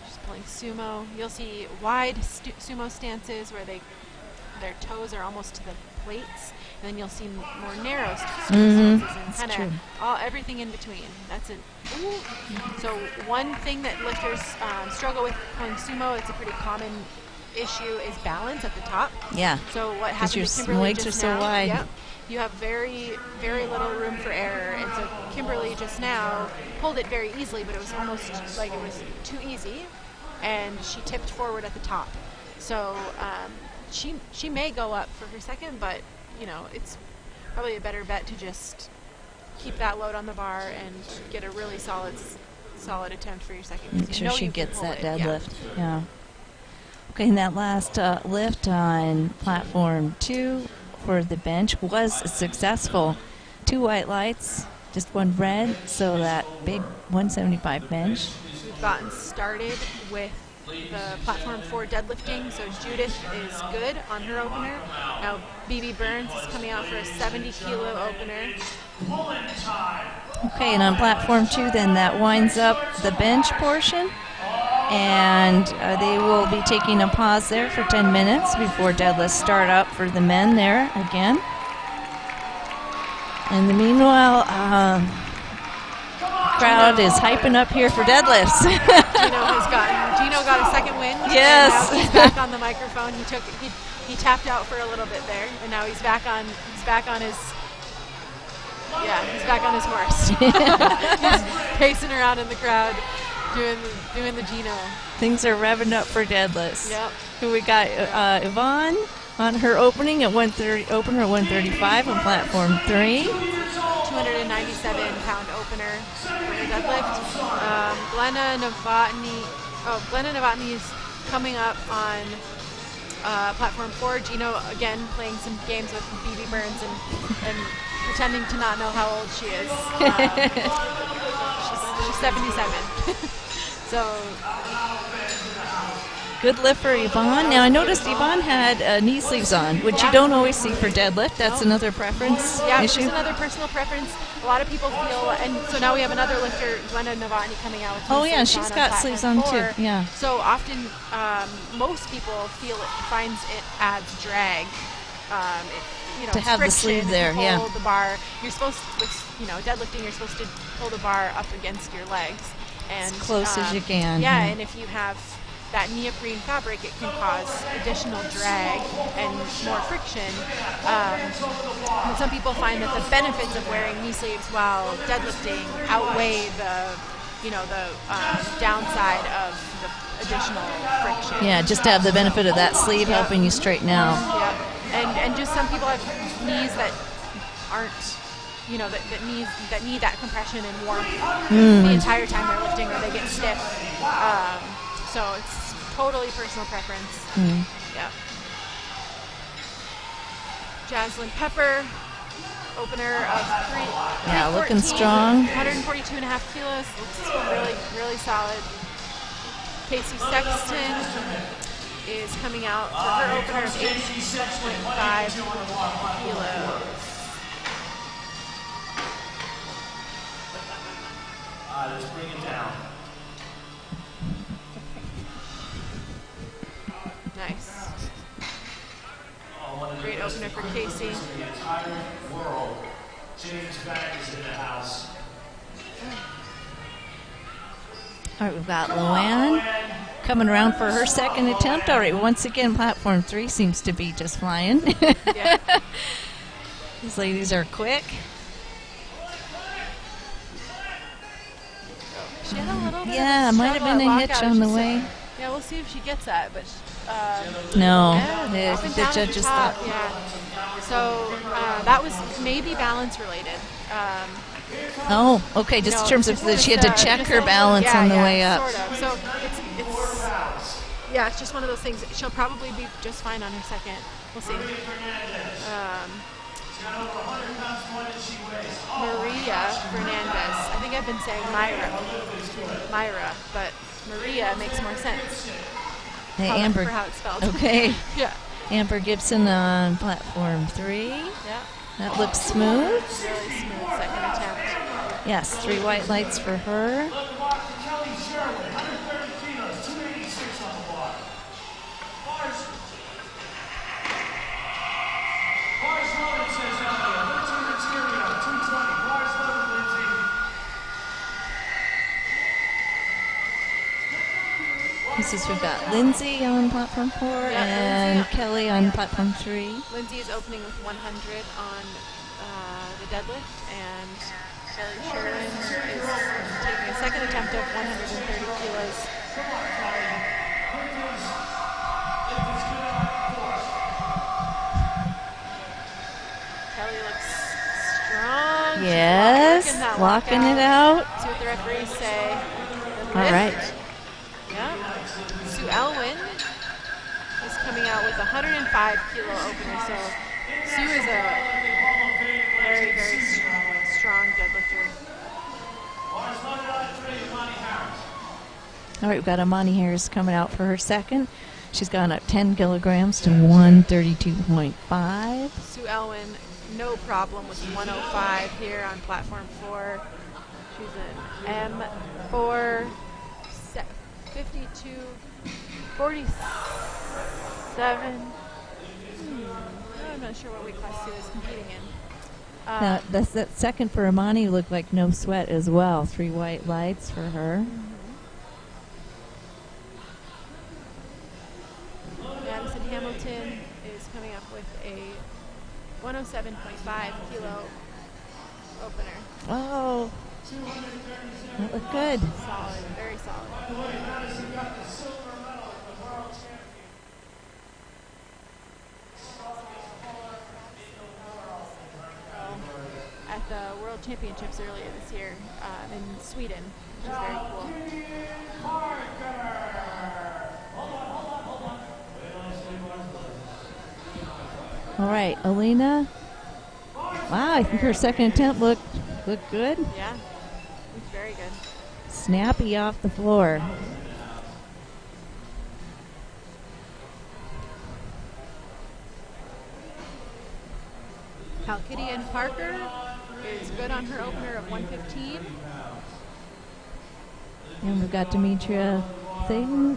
She's pulling sumo. You'll see wide sumo stances where their toes are almost to the plates, and then you'll see more narrow sumo stances and kind of everything in between. That's it. So one thing that lifters struggle with pulling sumo, it's a pretty common issue, is balance at the top. Yeah. So what happened your to Kimberly legs just are so now, wide. Yep, you have very, very little room for error. And so Kimberly just now pulled it very easily, but it was almost like it was too easy, and she tipped forward at the top. So she may go up for her second, but it's probably a better bet to just keep that load on the bar and get a really solid attempt for your second. Make sure she gets that deadlift. Yeah. Okay, and that last lift on platform 2 for the bench was successful. 2 white lights, just 1 red, so that big 175 bench. We've gotten started with the platform 4 deadlifting, so Judith is good on her opener. Now BB Burns is coming out for a 70-kilo opener. Okay, and on platform 2 then that winds up the bench portion, and they will be taking a pause there for 10 minutes before deadlifts start up for the men there again. In the meanwhile, crowd is hyping up here for deadlifts. Gino got a second win. Yes. And now he's back on the microphone. He tapped out for a little bit there, and now he's back on his horse. He's pacing around in the crowd, doing the Gino. Things are revving up for deadlifts. Yep. Who we got? Yvonne on her opening at 130, opener at 135 on platform 3. 297-pound opener for her deadlift. Glenna Novotny is coming up on platform 4. Gino again playing some games with BB Burns and pretending to not know how old she is. She's 77. So good lift for Yvonne. Now I noticed Yvonne had knee sleeves on, which you don't always see for deadlift. That's another preference issue. It's another personal preference. A lot of people feel, and so now we have another lifter, Glenna Novotny, coming out with sleeves she's on got sleeves on too. Yeah. So often, most people finds it adds drag. To have the sleeve there, to hold the bar. You're supposed to, deadlifting, you're supposed to pull the bar up against your legs. And, as close as you can. Yeah, and if you have that neoprene fabric, it can cause additional drag and more friction. And some people find that the benefits of wearing knee sleeves while deadlifting outweigh the downside of the additional friction. Yeah, just to have the benefit of that sleeve helping you straighten out. Yeah, and just some people have knees that aren't, that need that compression and warmth the entire time they're lifting, or they get stiff. So it's totally personal preference. Yeah. Jaslyn Pepper, opener of 3. Yeah, looking strong. 142.5 kilos. Looks really, really solid. Casey Sexton is coming out for her opener of 86.5 kilos. Let's bring it down. Nice. Great opener for Casey. The entire world. James Bank is in the house. All right, we've got Luann coming around for her second attempt. All right, once again, platform 3 seems to be just flying. Yeah. These ladies are quick. She had a little bit of might have been a hitch on the way. Yeah, we'll see if she gets that, but no, the judges thought. Yeah. So that was maybe balance related. Okay, just in terms of that she had to check her balance on the way up. Sort of. So it's just one of those things. She'll probably be just fine on her second. We'll see. Maria Fernandez. I think I've been saying Myra, but Maria makes more sense. Hey, Amber. For how it's spelled. Okay. Yeah. Amber Gibson on platform 3. Yeah. That looks smooth. Really smooth second attempt. Yes, 3 white lights for her. We've got Lindsay on platform 4 and Kelly on platform 3. Lindsay is opening with 100 on the deadlift, and Kelly Sherwin is taking a second attempt of 130 kilos. Kelly looks strong. Yes, locking it out. See what the referees say. All right. Sue Elwin is coming out with a 105 kilo opener, so Sue is a very, very strong deadlifter. All right, we've got Amani Harris coming out for her second. She's gone up 10 kilograms to 132.5. Sue Elwin, no problem with 105 here on platform 4. She's an M4. 52, 47. I'm not sure what weight class Sue is competing in. That second for Amani looked like no sweat as well. 3 white lights for her. Madison Hamilton is coming up with a 107.5 kilo opener. Oh, that looked good. Solid, very solid. World Championships earlier this year in Sweden, which is very cool. All right, Alina. Wow, I think her second attempt looked good. Yeah, it's very good. Snappy off the floor. Halkidian Parker is good on her opener of 115. And we've got Demetria Thaden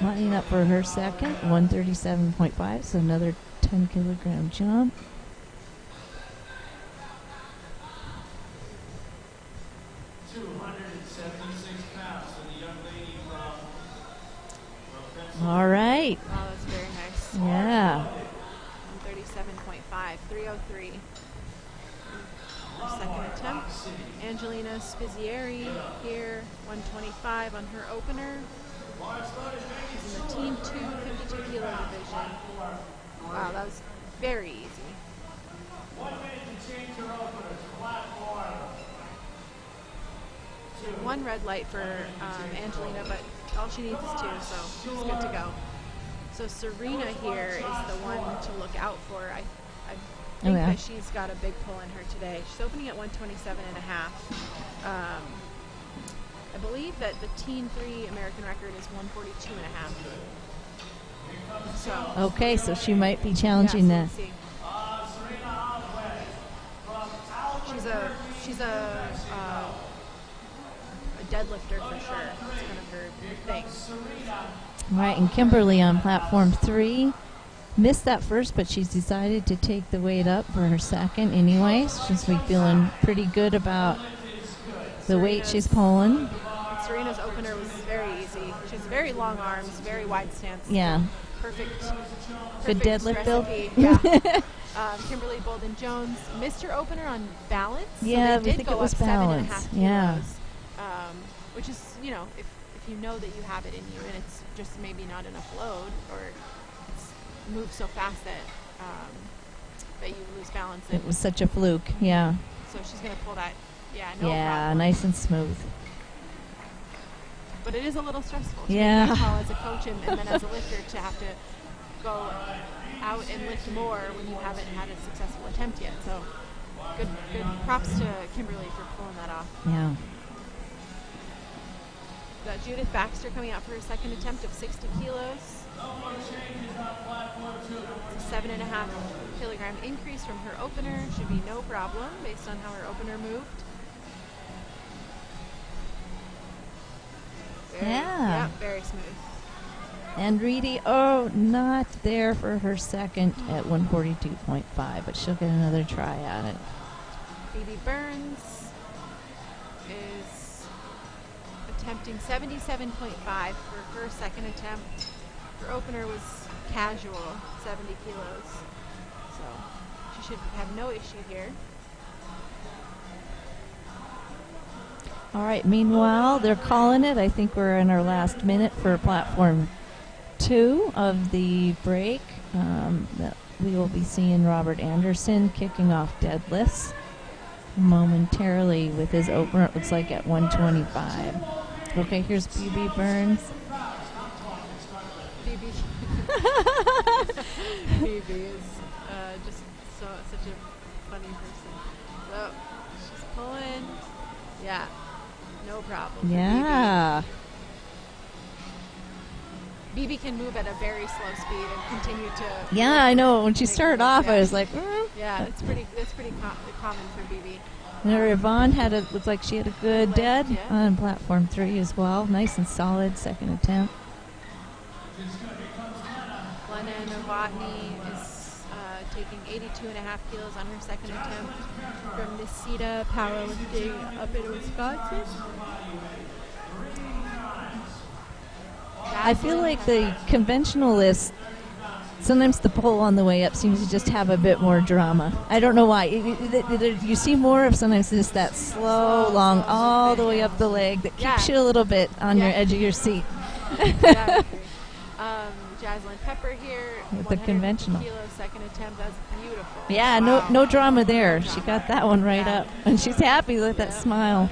lining up for her second, 137.5, so another 10 kilogram jump. All right. Wow, that's very nice. Yeah. 137.5, 303. Her second attempt. Angelina Spizieri here, 125 on her opener. She's in the Team 2 52 kilo division. Wow, that was very easy. 1 minute to change your openers. Platform. One red light for Angelina, but all she needs is 2, so she's good to go. So Serena here is the one to look out for. I think that she's got a big pull in her today. She's opening at 127.5. I believe that the Teen 3 American record is 142.5. So Okay, so she might be challenging that. She's a deadlifter for sure. It's kind of her thing. All right, and Kimberly on platform 3. Missed that first, but she's decided to take the weight up for her second anyways. She's feeling pretty good about the weight she's pulling. Serena's opener was very easy. She has very long arms, very wide stance. Yeah. Perfect Good deadlift build. Yeah. Kimberly Bolden-Jones missed her opener on balance. Yeah, so they I did think go it was up balance. 7.5 kilos, Yeah. Which is, if you know that you have it in you and it's just maybe not enough load or it's moved so fast that you lose balance. It was such a fluke, yeah. So she's going to pull that, no Yeah, problem. nice and smooth. But it is a little stressful to Yeah. make that call as a coach and then as a lifter to have to go out and lift more when you haven't had a successful attempt yet. So good props to Kimberly for pulling that off. Yeah. Got Judith Baxter coming out for her second attempt of 60 kilos. It's a 7.5 kilogram increase from her opener. Should be no problem based on how her opener moved. Very smooth. And Reedy, not there for her second at 142.5, but she'll get another try at it. Phoebe Burns is attempting 77.5 for her second attempt. Her opener was casual, 70 kilos. So she should have no issue here. All right, meanwhile, they're calling it. I think we're in our last minute for platform 2 of the break. That we will be seeing Robert Anderson kicking off deadlifts momentarily with his opener, it looks like, at 125. Okay, here's BB Burns. BB is just such a funny person. So she's pulling. Yeah, no problem. Yeah. BB can move at a very slow speed and continue to. Yeah, I know. When she started off, I was like, Yeah, that's pretty common for BB. And Yvonne looked like she had a good dead on platform 3 as well. Nice and solid second attempt. Glenna Novotny is taking 82.5 kilos on her second attempt from Nisita Powerlifting up in Wisconsin. I feel like the conventionalists, sometimes the pull on the way up seems to just have a bit more drama. I don't know why. You see more of sometimes just that slow, long, all the way up the leg that keeps you a little bit on your edge of your seat. Yeah, Jaslyn Pepper here. With the conventional. Kilo second attempt. That's beautiful. Yeah, Wow. no drama there. She got that one right up. And she's happy with that smile.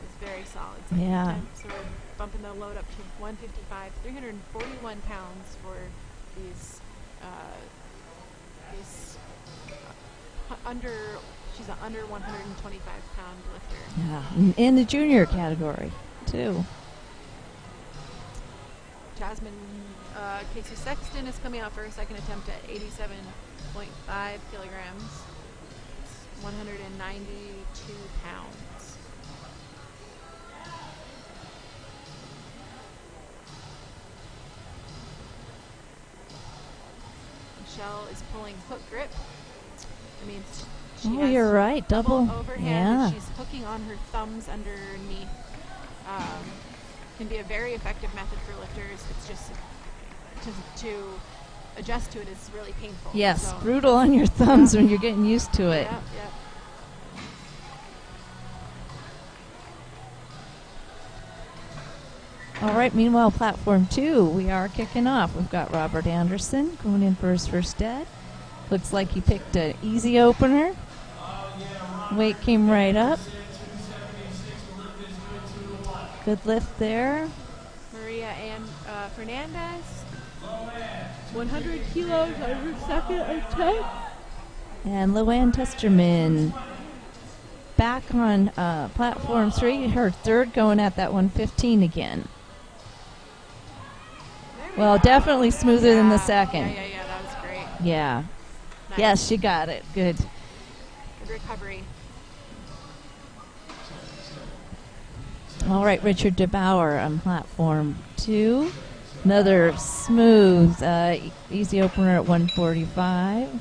It's very solid. Second Yeah. attempt. So we're bumping the load up to 155, 341 pounds for these she's an under 125 pound lifter. Yeah, in the junior category, too. Jasmine Casey Sexton is coming out for her second attempt at 87.5 kilograms. It's 192 pounds. Michelle is pulling hook grip. I mean, she has You're right. Double overhand. Yeah. And she's hooking on her thumbs underneath. Can be a very effective method for lifters. It's just to adjust to it is really painful. Yes, so. brutal on your thumbs when you're getting used to it. Yep. All right, meanwhile, platform 2, we are kicking off. We've got Robert Anderson going in for his first dead. Looks like he picked an easy opener. Weight came right up. Good lift there. Maria Ann Fernandez, 100 kilos on her second attempt. And Luann Testerman back on platform 3, her third, going at that 115 again. Well, definitely smoother than the second. Yeah, that was great. Yeah. Nice. Yes, she got it. Good. Good recovery. All right, Richard DeBauer on platform 2. Another smooth, easy opener at 145. And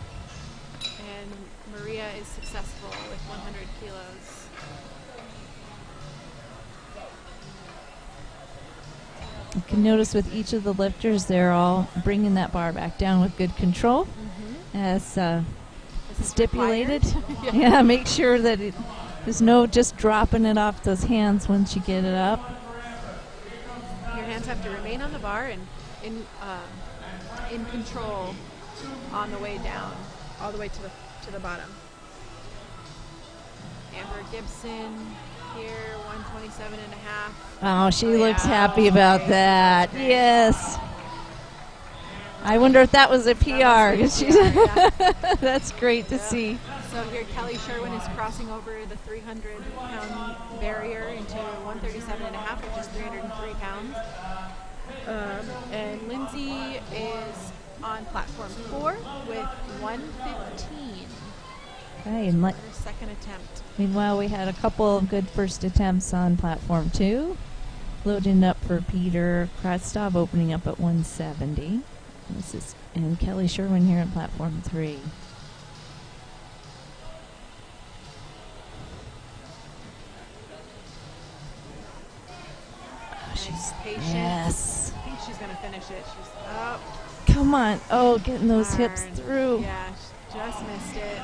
Maria is successful with 100 kilos. You can notice with each of the lifters, they're all bringing that bar back down with good control. As stipulated. Yeah, make sure that there's no just dropping it off those hands once you get it up. Your hands have to remain on the bar and in control on the way down, all the way to the bottom. Amber Gibson here, 127 and a half. Oh, she looks happy about that. Yes. I wonder if that was a PR. That's great to see. So here Kelly Sherwin is crossing over the 300-pound barrier into 137 and a half, which is 303 pounds. And Lindsay is on platform 4 with 115. Okay, and her second attempt. Meanwhile, we had a couple of good first attempts on platform 2. Loading up for Peter Krastov, opening up at 170. And Kelly Sherwin here on platform 3. She's patient. Yes. I think she's going to finish it. She's up. Come on. Oh, getting those hips through. Yeah, she just missed it.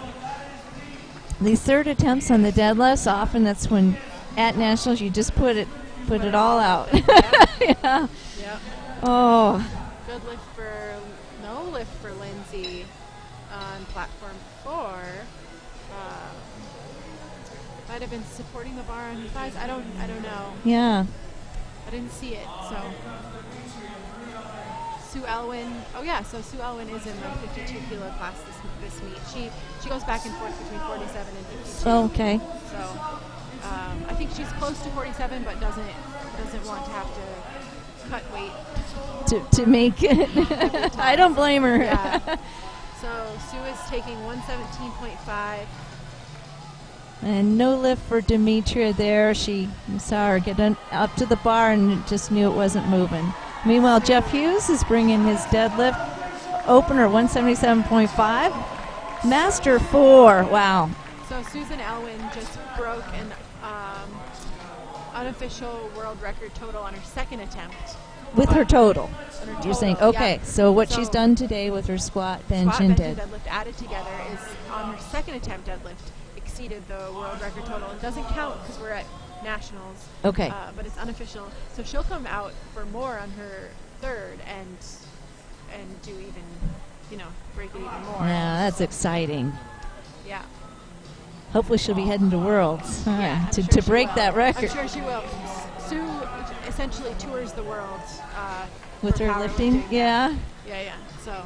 These third attempts on the deadlifts, often that's when at nationals you just put it all out. Yeah. Yep. Oh. Good lift no lift for Lindsay on platform 4. Might have been supporting the bar on her thighs. I don't know. Yeah. I didn't see it. So Sue Elwin. Oh yeah. So Sue Elwin is in the 52 kilo class this meet. She goes back and forth between 47 and 52. Oh, okay. So I think she's close to 47, but doesn't want to have to cut weight to make it. I don't blame her. Yeah. So Sue is taking 117.5. And no lift for Demetria there. You saw her get up to the bar and just knew it wasn't moving. Meanwhile, Jeff Hughes is bringing his deadlift opener, 177.5. Master 4. Wow. So Susan Elwin just broke an unofficial world record total on her second attempt. With her total. You're saying, okay, yeah. so what she's done today with her squat, bench, and deadlift added together is on her second attempt deadlift exceeded the world record total. It doesn't count because we're at nationals. Okay. But it's unofficial. So she'll come out for more on her third and do even, break it even more. Yeah, that's exciting. Yeah. Hopefully she'll be heading to Worlds Yeah, I'm to sure she break will. that record. I'm sure she will. Sue essentially tours the world With for her lifting. powerlifting. Yeah. Yeah. So.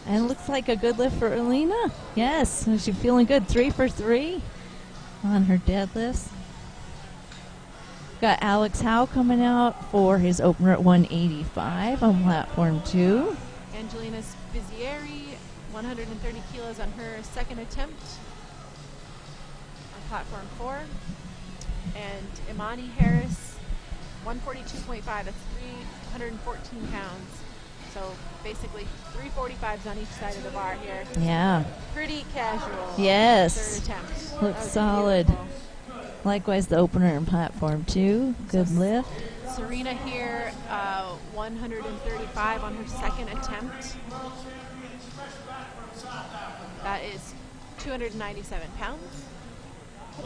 And it looks like a good lift for Alina. Yes, she's feeling good. 3 for 3 on her deadlifts. Got Alex Howe coming out for his opener at 185 on platform 2. Angelina Spizzieri, 130 kilos on her second attempt on platform 4. And Imani Harris, 142.5. That's 314 pounds. So basically 345s on each side of the bar here. Yeah. Pretty casual. Yes. Third attempt. Looks solid. Beautiful. Likewise, the opener in platform 2. Good lift. Serena here, 135 on her second attempt. That is 297 pounds. I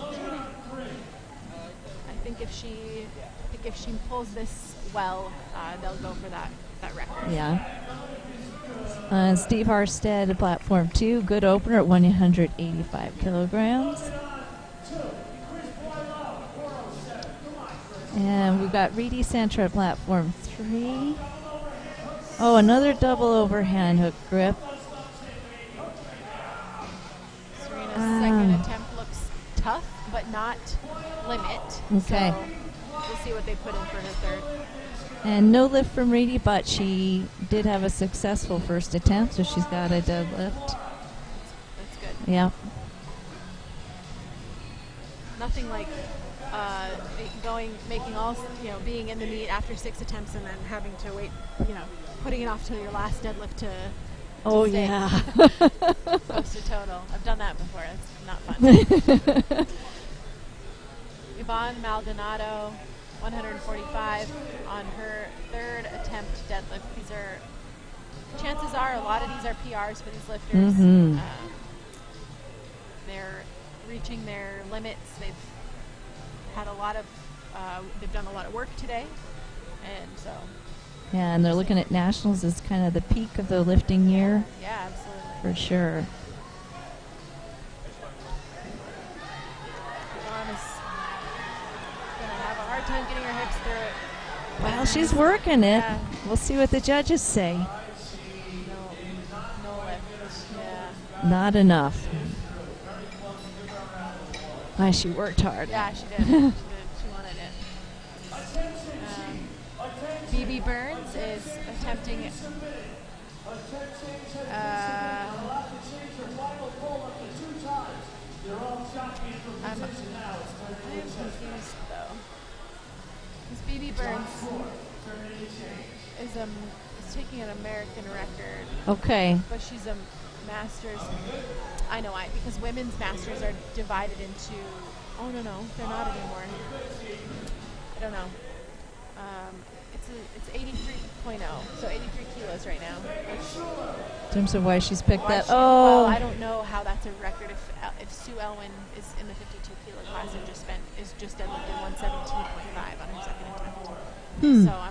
think if she pulls this well, they'll go for that record. Yeah. Steve Harstead, platform 2. Good opener at 185 kilograms. And we've got Reedy Santra at platform 3. Oh, another double overhand hook grip. Serena's second attempt looks tough, but not limit. Okay. So we'll see what they put in for her third. And no lift from Reedy, but she did have a successful first attempt, so she's got a deadlift. That's good. Yeah. Nothing like making all, being in the meet after 6 attempts and then having to wait, putting it off till your last deadlift to Oh, stay yeah. close to total. I've done that before. It's not fun. Yvonne Maldonado, 145 on her third attempt deadlift. Chances are a lot of these are PRs for these lifters. Mm-hmm. They're reaching their limits. They've done a lot of work today, and so. Yeah, and they're looking at nationals as kind of the peak of the lifting year. Yeah, absolutely. For sure. Yvonne is going to have a hard time getting her hips through it. Well, she's working it. Yeah. We'll see what the judges say. No lift. Yeah. Not enough. Why, she worked hard. Yeah, she did. She wanted it. BB Burns is attempting I am confused though. Because BB Burns is taking an American record. Okay. But she's a masters. I know why. Because women's masters are divided into. Oh no, they're not anymore. I don't know. It's 83.0, so 83 kilos right now. In terms of why she's picked that. Well, I don't know how that's a record. If Sue Elwin is in the 52 kilo class and just deadlifted 117.5 on her second attempt. So I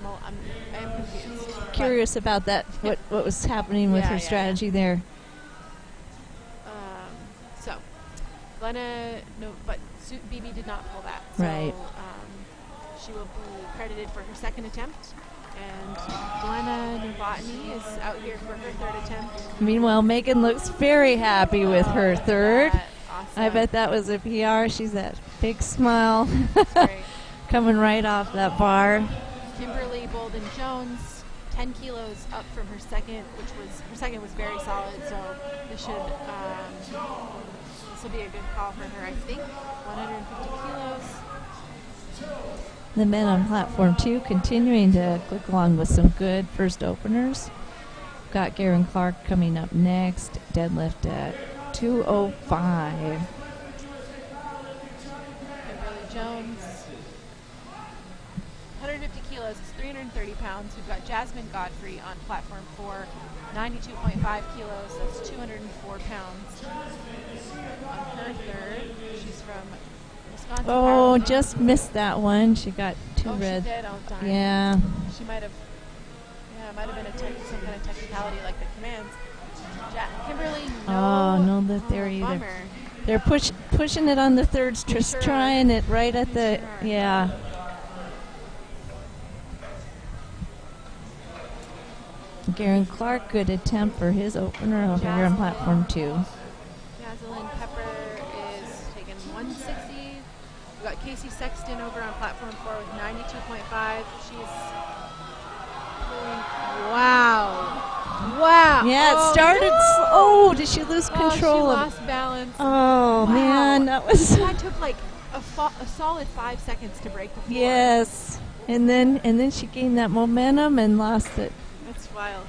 am confused. Curious about that. What was happening with her strategy there? So Glenna, no, but BB did not pull that. So, right. She will be credited for her second attempt. And Glenna Novotny is out here for her third attempt. Meanwhile, Megan looks very happy with her third. Awesome. I bet that was a PR. She's that big smile. That's great. Coming right off that bar. Kimberly Bolden-Jones, 10 kilos up from her second, her second was very solid, so this will be a good call for her, I think. 150 kilos. The men on platform 2 continuing to click along with some good first openers. Got Garen Clark coming up next. Deadlift at 205. Kimberly Jones. 150 kilos is 330 pounds. We've got Jasmine Godfrey on platform 4. 92.5 kilos, that's 204 pounds. On her third, she's from Not the Oh, powerlifting. just missed that one. She got 2 Oh, red. she did? Oh, darn. Yeah. She might have, yeah, it might have been some kind of technicality like the commands. Kimberly, no. Oh, no lift there either. Bummer. They're pushing it on the thirds, just Sure. trying it right at the, Sure. yeah. Garen Clark, good attempt for his opener over here on platform 2. Rosalind Pepper is taking 160. We got Casey Sexton over on platform 4 with 92.5. She's doing, wow. Yeah, it started. Oh, did she lose control she of? lost balance. Oh Wow. man, that was. That took like a solid 5 seconds to break the floor. Yes, and then she gained that momentum and lost it. That's wild.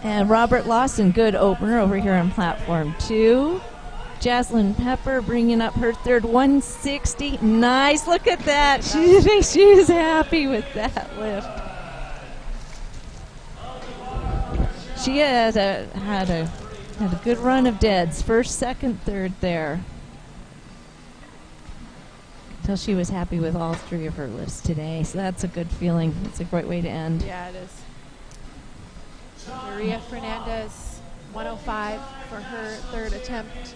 And Robert Lawson, good opener over here on platform 2. Jaslyn Pepper bringing up her third 160. Nice, look at that. She's happy with that lift. She had a good run of deads, first, second, third there. Until she was happy with all 3 of her lifts today, so that's a good feeling. It's a great way to end. Yeah, it is. Maria Fernandez, 105 for her third attempt.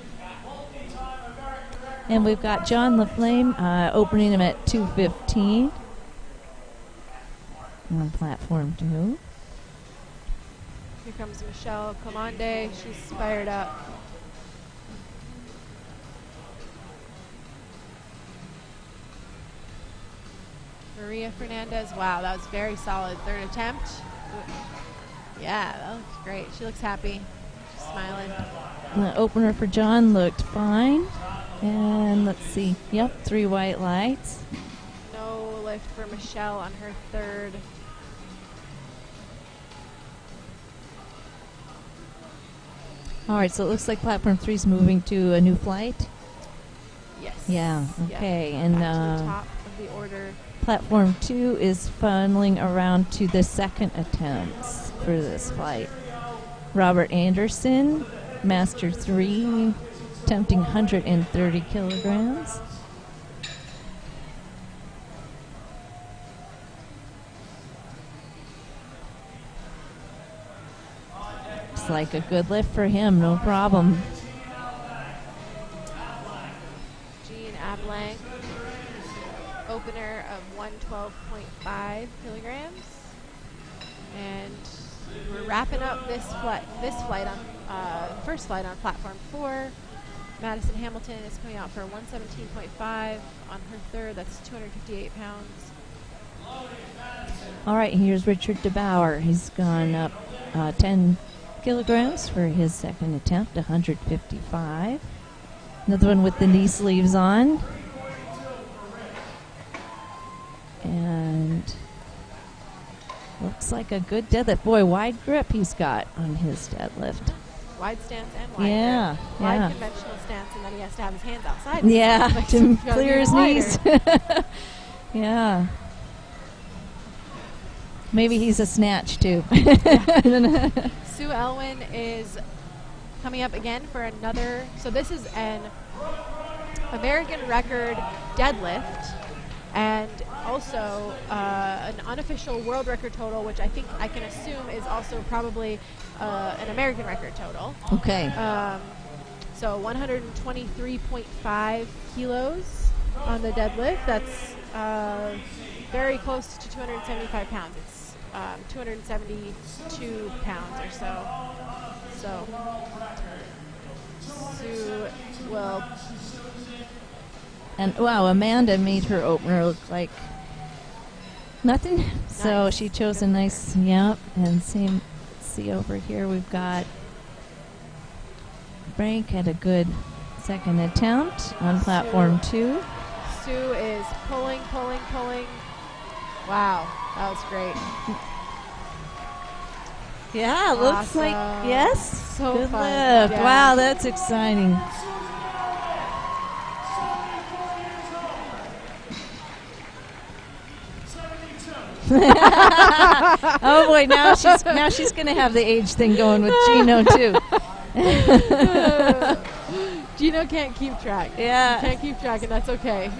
And we've got John LaFlame opening him at 215 on platform 2. Here comes Michelle Comande. She's fired up. Maria Fernandez, wow, that was very solid. Third attempt. Yeah, that looks great. She looks happy. She's smiling. And the opener for John looked fine. And let's see. Yep, 3 white lights. No lift for Michelle on her third. All right, so it looks like platform 3 is moving to a new flight. Yes. Yeah, okay. And Back to the top of the order. platform 2 is funneling around to the second attempts for this flight. Robert Anderson, Master 3, attempting 130 kilograms. Looks like a good lift for him, no problem. Jean Ablang, opener of 112.5 kilograms. And we're wrapping up this flight on first flight on platform 4. Madison Hamilton is coming out for 117.5 on her third. That's 258 pounds. All right, here's Richard DeBauer. He's gone up 10 kilograms for his second attempt, 155. Another one with the knee sleeves on. And looks like a good deadlift. Boy, wide grip he's got on his deadlift. Wide stance and wide Yeah, grip. Wide yeah. conventional stance, and then he has to have his hands outside. Yeah, Like, to gotta clear be his wider. knees. Yeah. Maybe he's a snatch too. Sue Elwin is coming up again for another. So this is an American record deadlift, and also an unofficial world record total, which I think I can assume is also probably an American record total. Okay. So 123.5 kilos on the deadlift. That's very close to 275 pounds. It's 272 pounds or so. So Sue will. And wow, Amanda made her opener look like nothing. So Nice. she chose a nice, yep. And same, let's see over here, we've got Frank had a good second attempt on platform 2. Sue is pulling. Wow, that was great. Yeah, looks like, Awesome. yes. So good fun. lift. Yeah. Wow, that's exciting. Oh boy, now she's gonna have the age thing going with Gino too. Gino can't keep track. Yeah. Can't keep track, and that's okay.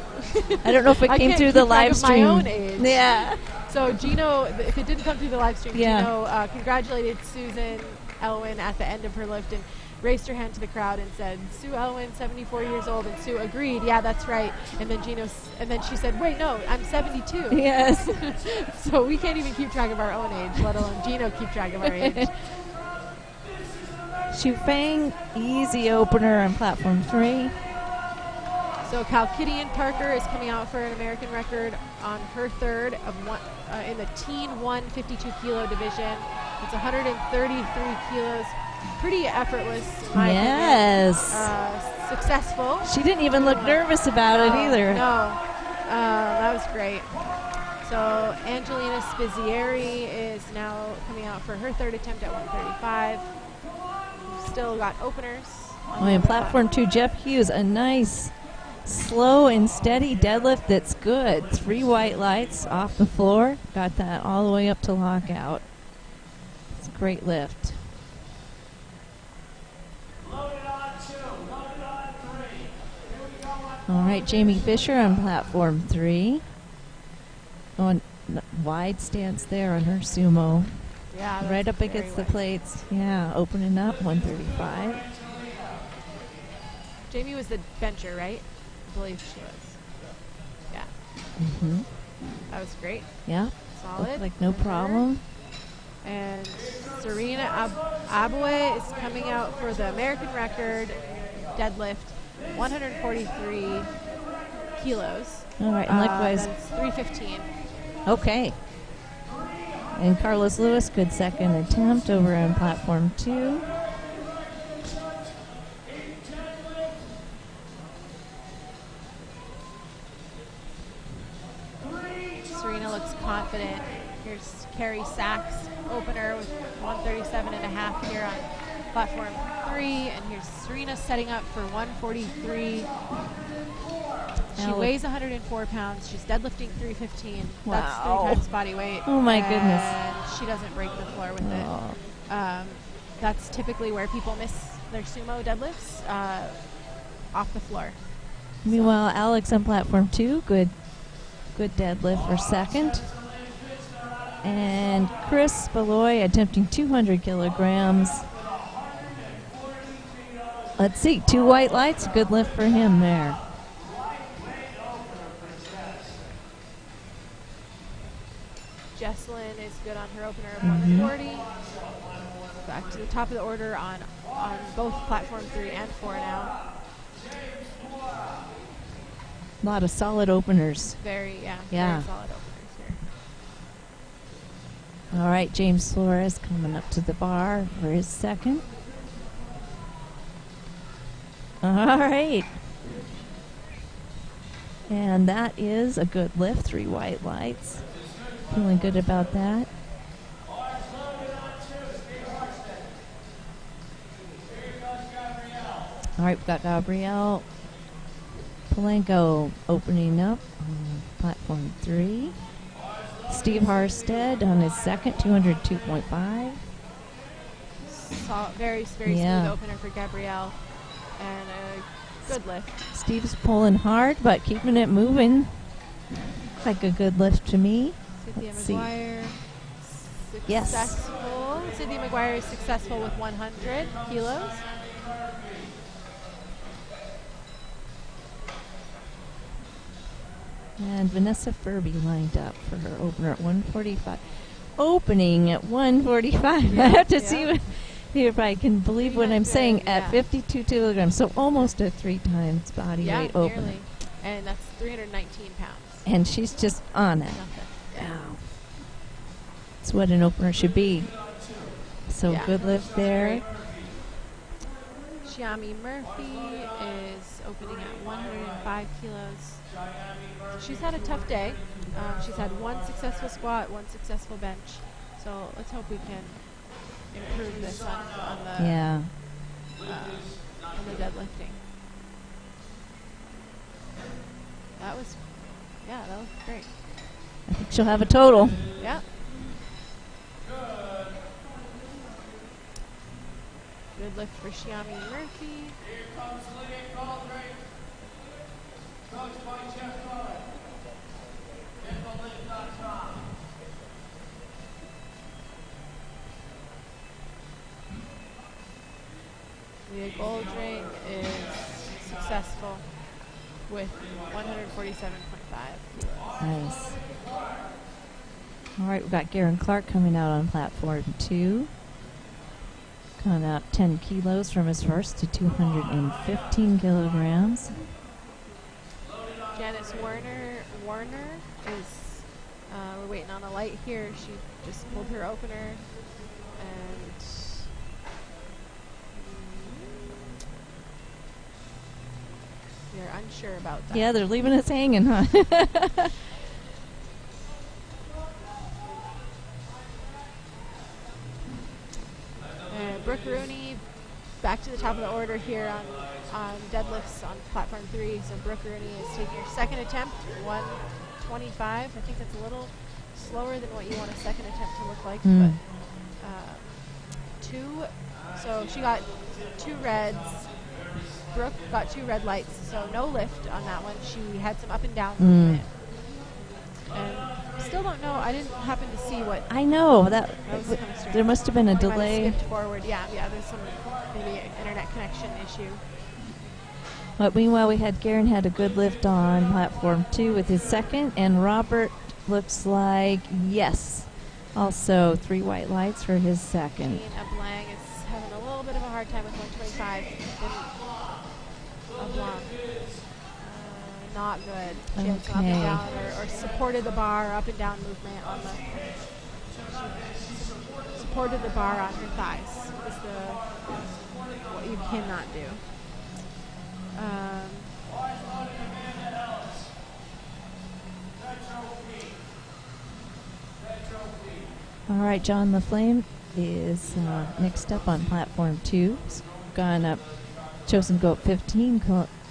I don't know if it I came can't through keep the track live of stream. my own age. Yeah. So Gino, if it didn't come through the live stream, Yeah. Gino congratulated Susan Elwin at the end of her lift and raised her hand to the crowd and said, "Sue Elwin, 74 years old," and Sue agreed, "Yeah, that's right." And then she said, "Wait, no, I'm 72." Yes. So we can't even keep track of our own age, let alone Gino keep track of our age. Shufang, easy opener on platform 3. So Kalkidian Parker is coming out for an American record on her third of in the teen 152 kilo division. It's 133 kilos. Pretty effortless, in my opinion. Successful. She didn't even look nervous about it either. No, that was great. So Angelina Spizzieri is now coming out for her third attempt at 135. We've still got openers. And platform 2, Jeff Hughes, a nice, slow and steady deadlift that's good. 3 white lights off the floor. Got that all the way up to lockout. It's a great lift. All right, Jamie Fisher on platform 3. On wide stance there on her sumo. Yeah, right up against the plates. Yeah, opening up 135. Jamie was the bencher, right? I believe she was. Yeah. Mm-hmm. That was great. Yeah. Solid. Looked like no problem. And Serena Aboué is coming out for the American record deadlift, 143 kilos. All right, and likewise. That's 315. Okay. And Carlos Lewis, good second attempt over on platform 2. Serena looks confident. Here's Carrie Sachs, opener with 137.5 here on platform 3. And here's Serena setting up for 143. She weighs 104 pounds. She's deadlifting 315. Wow. That's 3 times body weight. Oh, my goodness. And she doesn't break the floor with it. That's typically where people miss their sumo deadlifts, off the floor. Meanwhile, Alex on platform 2, good deadlift for second. And Chris Beloy attempting 200 kilograms. Let's see, 2 white lights, good lift for him there. Jesselyn is good on her opener of 140. Back to the top of the order on both platform 3 and 4 now. A lot of solid openers. Very solid openers here. All right, James Flores coming up to the bar for his second. All right. And that is a good lift, 3 white lights. Feeling good about that. All right, we've got Gabrielle Polenko opening up on platform 3. Steve Harstead on his second, 202.5. Very smooth opener for Gabrielle. And a good lift. Steve's pulling hard, but keeping it moving. Like a good lift to me. Cynthia McGuire. Yes. Successful. Cynthia McGuire is successful with 100 kilos. And Vanessa Furby lined up for her opener at 145. Opening at 145. I have to see if I can believe what I'm saying at 52 kilograms. So almost a 3 times body weight opener. Nearly. And that's 319 pounds. And she's just on it. Wow. That's what an opener should be. So good lift there. Great. Shiami Murphy is opening at 105 kilos. She's had a tough day. She's had 1 successful squat, 1 successful bench. So let's hope we can improve this on the deadlifting. That was great. I think she'll have a total. Yeah. Good lift for Shiami Murphy. Leah Goldring is successful with 147.5. Nice. All right, we've got Garen Clark coming out on platform 2. Gone up 10 kilos from his first to 215 kilograms. Janice Warner is, we're waiting on a light here. She just pulled her opener, and we're unsure about that. Yeah, they're leaving us hanging, huh? Brooke Rooney back to the top of the order here on deadlifts on platform 3. So Brooke Rooney is taking her second attempt, 125. I think that's a little slower than what you want a second attempt to look like. But so she got 2 reds. Brooke got 2 red lights, so no lift on that one. She had some up and down movement. And still don't know. I didn't happen to see what. I know that was kind of strange. there must have been a Might have delay. skipped forward. Yeah. There's some maybe internet connection issue. But meanwhile, we had Garen had a good lift on platform 2 with his second, and Robert looks like yes, also 3 white lights for his second. Jean Ablang is having a little bit of a hard time with 125. Ablang. Not good. She had some up and down or supported the bar, up and down movement on the. She supported the bar on her thighs. Is what you cannot do. All right, John LaFlame is mixed up on platform 2. He's gone up, chosen to go up 15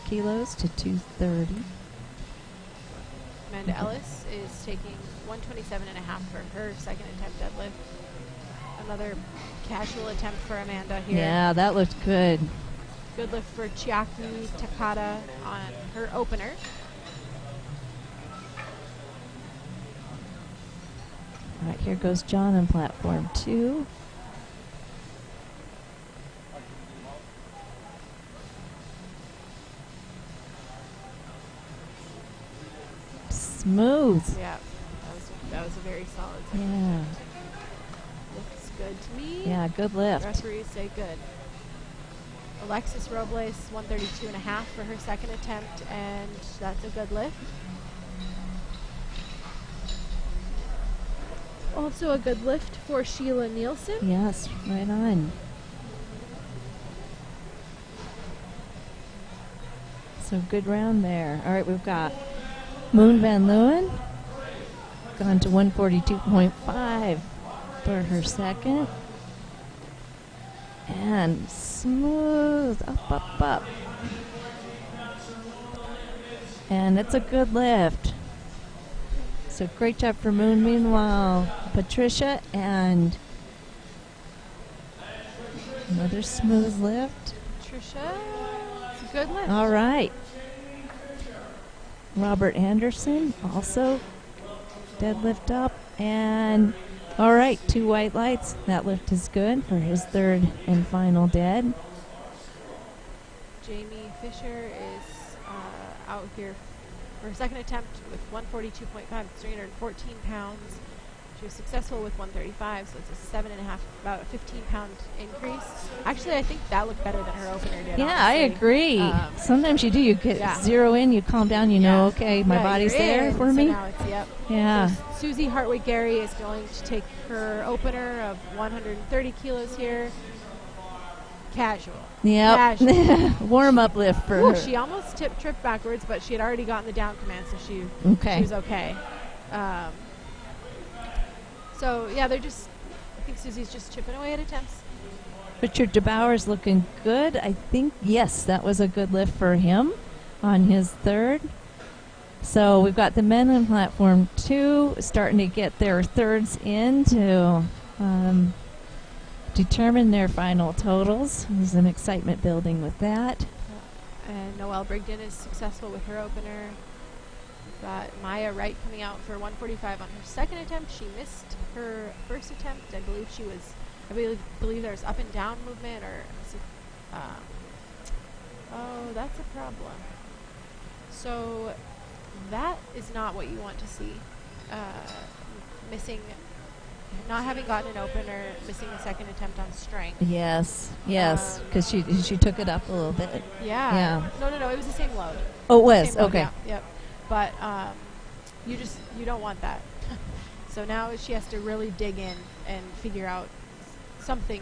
kilos to 230. Amanda Ellis is taking 127.5 for her second attempt deadlift. Another casual attempt for Amanda here. Yeah, that looked good. Good lift for Chiaki Takada on her opener. All right, here goes John on platform 2. Smooth. Yeah, that was a very solid lift. Yeah. Looks good to me. Yeah, good lift. Referees say good. Alexis Robles, 132.5 for her second attempt, and that's a good lift. Also a good lift for Sheila Nielsen. Yes, right on. So good round there. All right, we've got Moon Van Leeuwen gone to 142.5 for her second. And smooth, up. And it's a good lift. So great job for Moon. Meanwhile, Patricia and another smooth lift. Patricia, it's a good lift. All right. Robert Anderson also deadlift up. And all right, 2 white lights. That lift is good for his third and final dead. Jamie Fisher is out here for her second attempt with 142.5, 314 pounds. She was successful with 135, so it's a 7.5, about a 15-pound increase. Actually, I think that looked better than her opener did. Yeah, honestly. I agree. Sometimes you do. You get zero in, you calm down, you know, okay, my body's there for me. Now it's, yep. Yeah. So Susie Hartwig-Gary is going to take her opener of 130 kilos here. Casual. Yep. Warm-up lift for her. She almost tripped backwards, but she had already gotten the down command, so she was okay. So, yeah, I think Susie's just chipping away at attempts. Richard DeBauer's looking good. I think, yes, that was a good lift for him on his third. So we've got the men on platform 2 starting to get their thirds into determine their final totals. There's some excitement building with that. And Noelle Brigden is successful with her opener. We've got Maya Wright coming out for 145 on her second attempt. She missed her first attempt. I believe there's up and down movement, or oh, that's a problem. So that is not what you want to see. Not having gotten an opener, missing a second attempt on strength. Yes, because she took it up a little bit. Yeah. No, it was the same load. Oh, it was? Same load, Okay. yeah, yep. But you don't want that. So now she has to really dig in and figure out something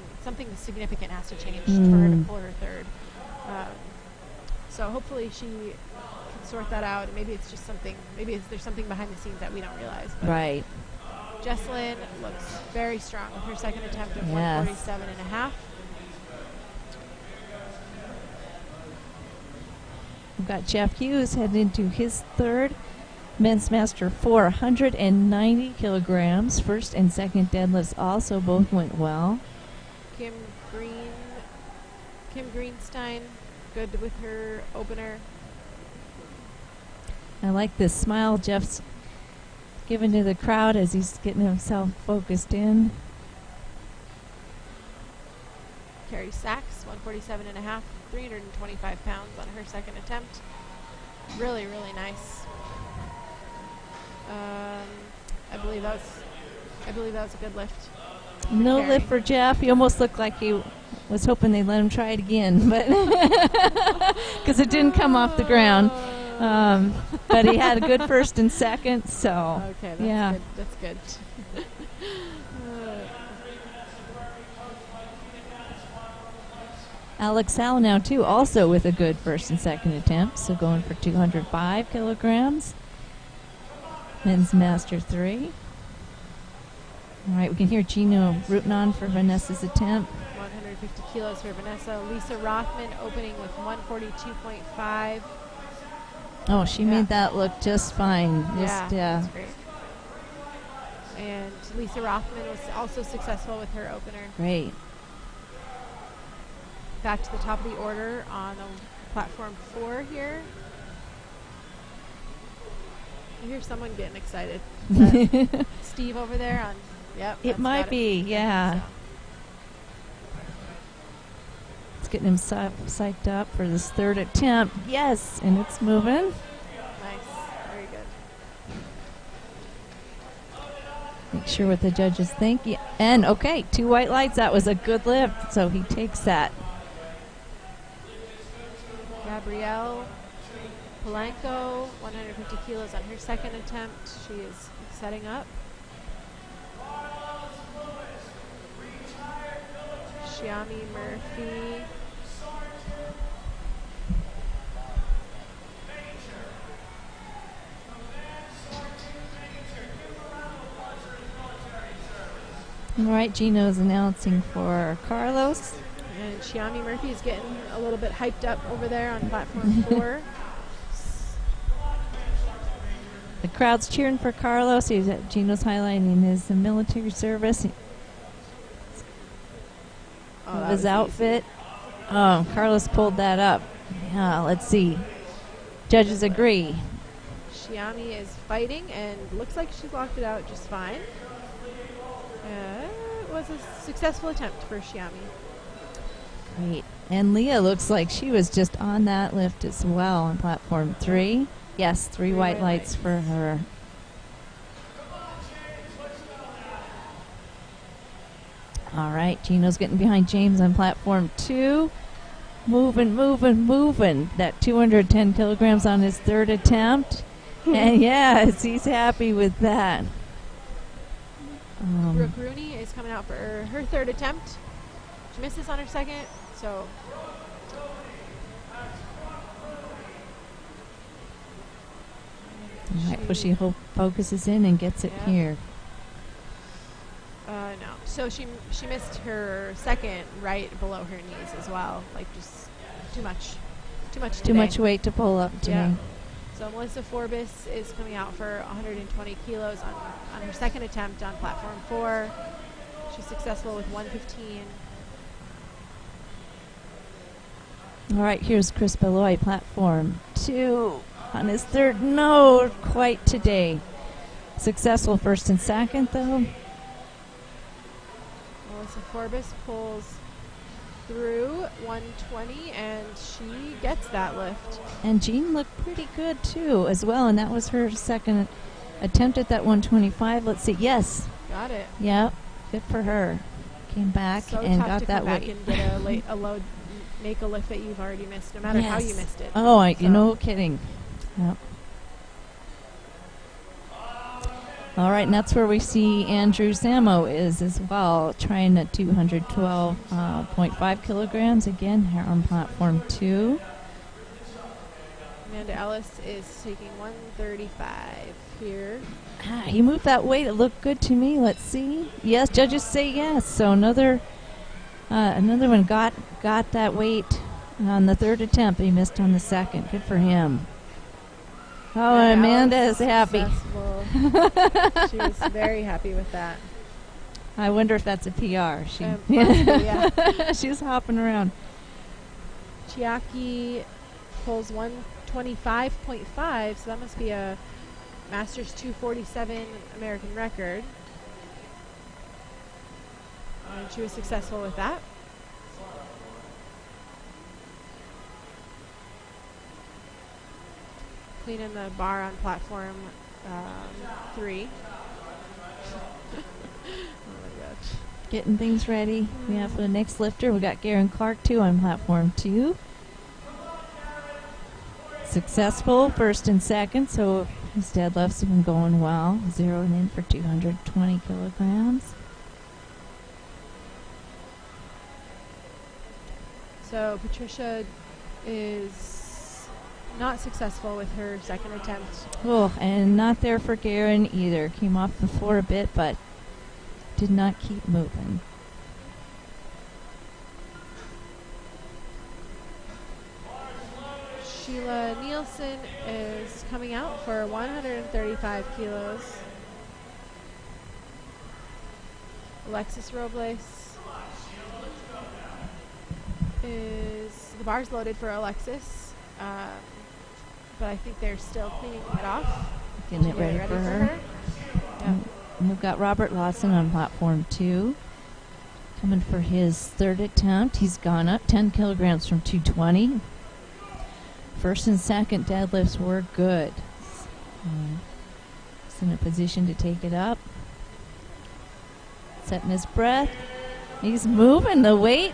significant has to change for her to pull her third. So hopefully she can sort that out. Maybe it's just there's something behind the scenes that we don't realize. But Right. Jesslyn looks very strong with her second attempt of Yes. 147.5. We've got Jeff Hughes heading into his third. Men's Master 4, 190 kilograms. First and second deadlifts also both went well. Kim Greenstein, good with her opener. I like this smile Jeff's giving to the crowd as he's getting himself focused in. Carrie Sachs, 147.5, 325 pounds on her second attempt. Really, really nice. I believe that was a good lift. No Carrie. lift for Jeff. He almost looked like he was hoping they'd let him try it again, but because it didn't come off the ground. But he had a good first and second, so Okay, that's yeah. good. That's good. Alex Howe now too, also with a good first and second attempt, so going for 205 kilograms. Men's Master 3. All right, we can hear Gino rooting on for Vanessa's attempt. 150 kilos for Vanessa. Lisa Rothman opening with 142.5. Oh, she made that look just fine. That's great. And Lisa Rothman was also successful with her opener. Great. Back to the top of the order on platform 4 here. I hear someone getting excited. Is that Steve over there on. Yep. It might be, yeah. So. It's getting him psyched up for this third attempt. Yes, and it's moving. Nice. Very good. Make sure what the judges think. Yeah. And, okay, 2 white lights. That was a good lift, so he takes that. Gabrielle Polanco, 150 kilos on her second attempt. She is setting up. Shiami Murphy. All right, Gino's announcing for Carlos. And Shiami Murphy is getting a little bit hyped up over there on platform 4. The crowd's cheering for Carlos. Gino's highlighting his military service. His outfit. Oh, Carlos pulled that up. Yeah, let's see. Judges agree. Shiami is fighting and looks like she locked it out just fine. It was a successful attempt for Shiami. Great. And Leah looks like she was just on that lift as well on platform 3. Yes, 3 white lights for her. All right, Gino's getting behind James on platform 2. Moving. That 210 kilograms on his third attempt. And yes, he's happy with that. Brooke Rooney is coming out for her third attempt. She misses on her second, so. All right, Bushy focuses in and gets it here. No. So she missed her second right below her knees as well. Like just too much Too much weight to pull up today. So Melissa Forbes is coming out for 120 kilos on her second attempt on platform 4. She's successful with 115. All right, here's Chris Beloy, platform 2 on his third. No, quite today. Successful first and second, though. Melissa Forbes pulls through 120, and she gets that lift. And Jean looked pretty good, too, as well, and that was her second attempt at that 125. Let's see. Yes. Got it. Yep. Good for her. Came back So and tough got to that come back weight. and get a load, make a lift that you've already missed, no matter how you missed it. Oh, So- you no kidding. Yep. All right, and that's where we see Andrew Samo is as well, trying at 212.5 kilograms. Again, here on platform 2. Amanda Ellis is taking 135 here. He moved that weight. It looked good to me. Let's see. Yes, judges say yes. So another one got that weight on the third attempt. He missed on the second. Good for him. Oh, and Amanda is happy. She was very happy with that. I wonder if that's a PR. Possibly, yeah. She's hopping around. Chiaki pulls 125.5, so that must be a Masters 247 American record. And she was successful with that. Cleaning the bar on platform 3. Oh my gosh. Getting things ready. Yeah, for the next lifter, we got Garen Clark too on platform 2. Successful first and second, so his deadlifts have been going well. Zeroing in for 220 kilograms. So Patricia is not successful with her second attempt. Oh, and not there for Garen either. Came off the floor a bit, but did not keep moving. Sheila Nielsen is coming out for 135 kilos. Alexis Robles is, the bar's loaded for Alexis, but I think they're still cleaning it off. Getting it to get ready for her. Yeah. And we've got Robert Lawson on platform 2. Coming for his third attempt. He's gone up 10 kilograms from 220. First and second deadlifts were good. He's in a position to take it up. Setting his breath. He's moving the weight.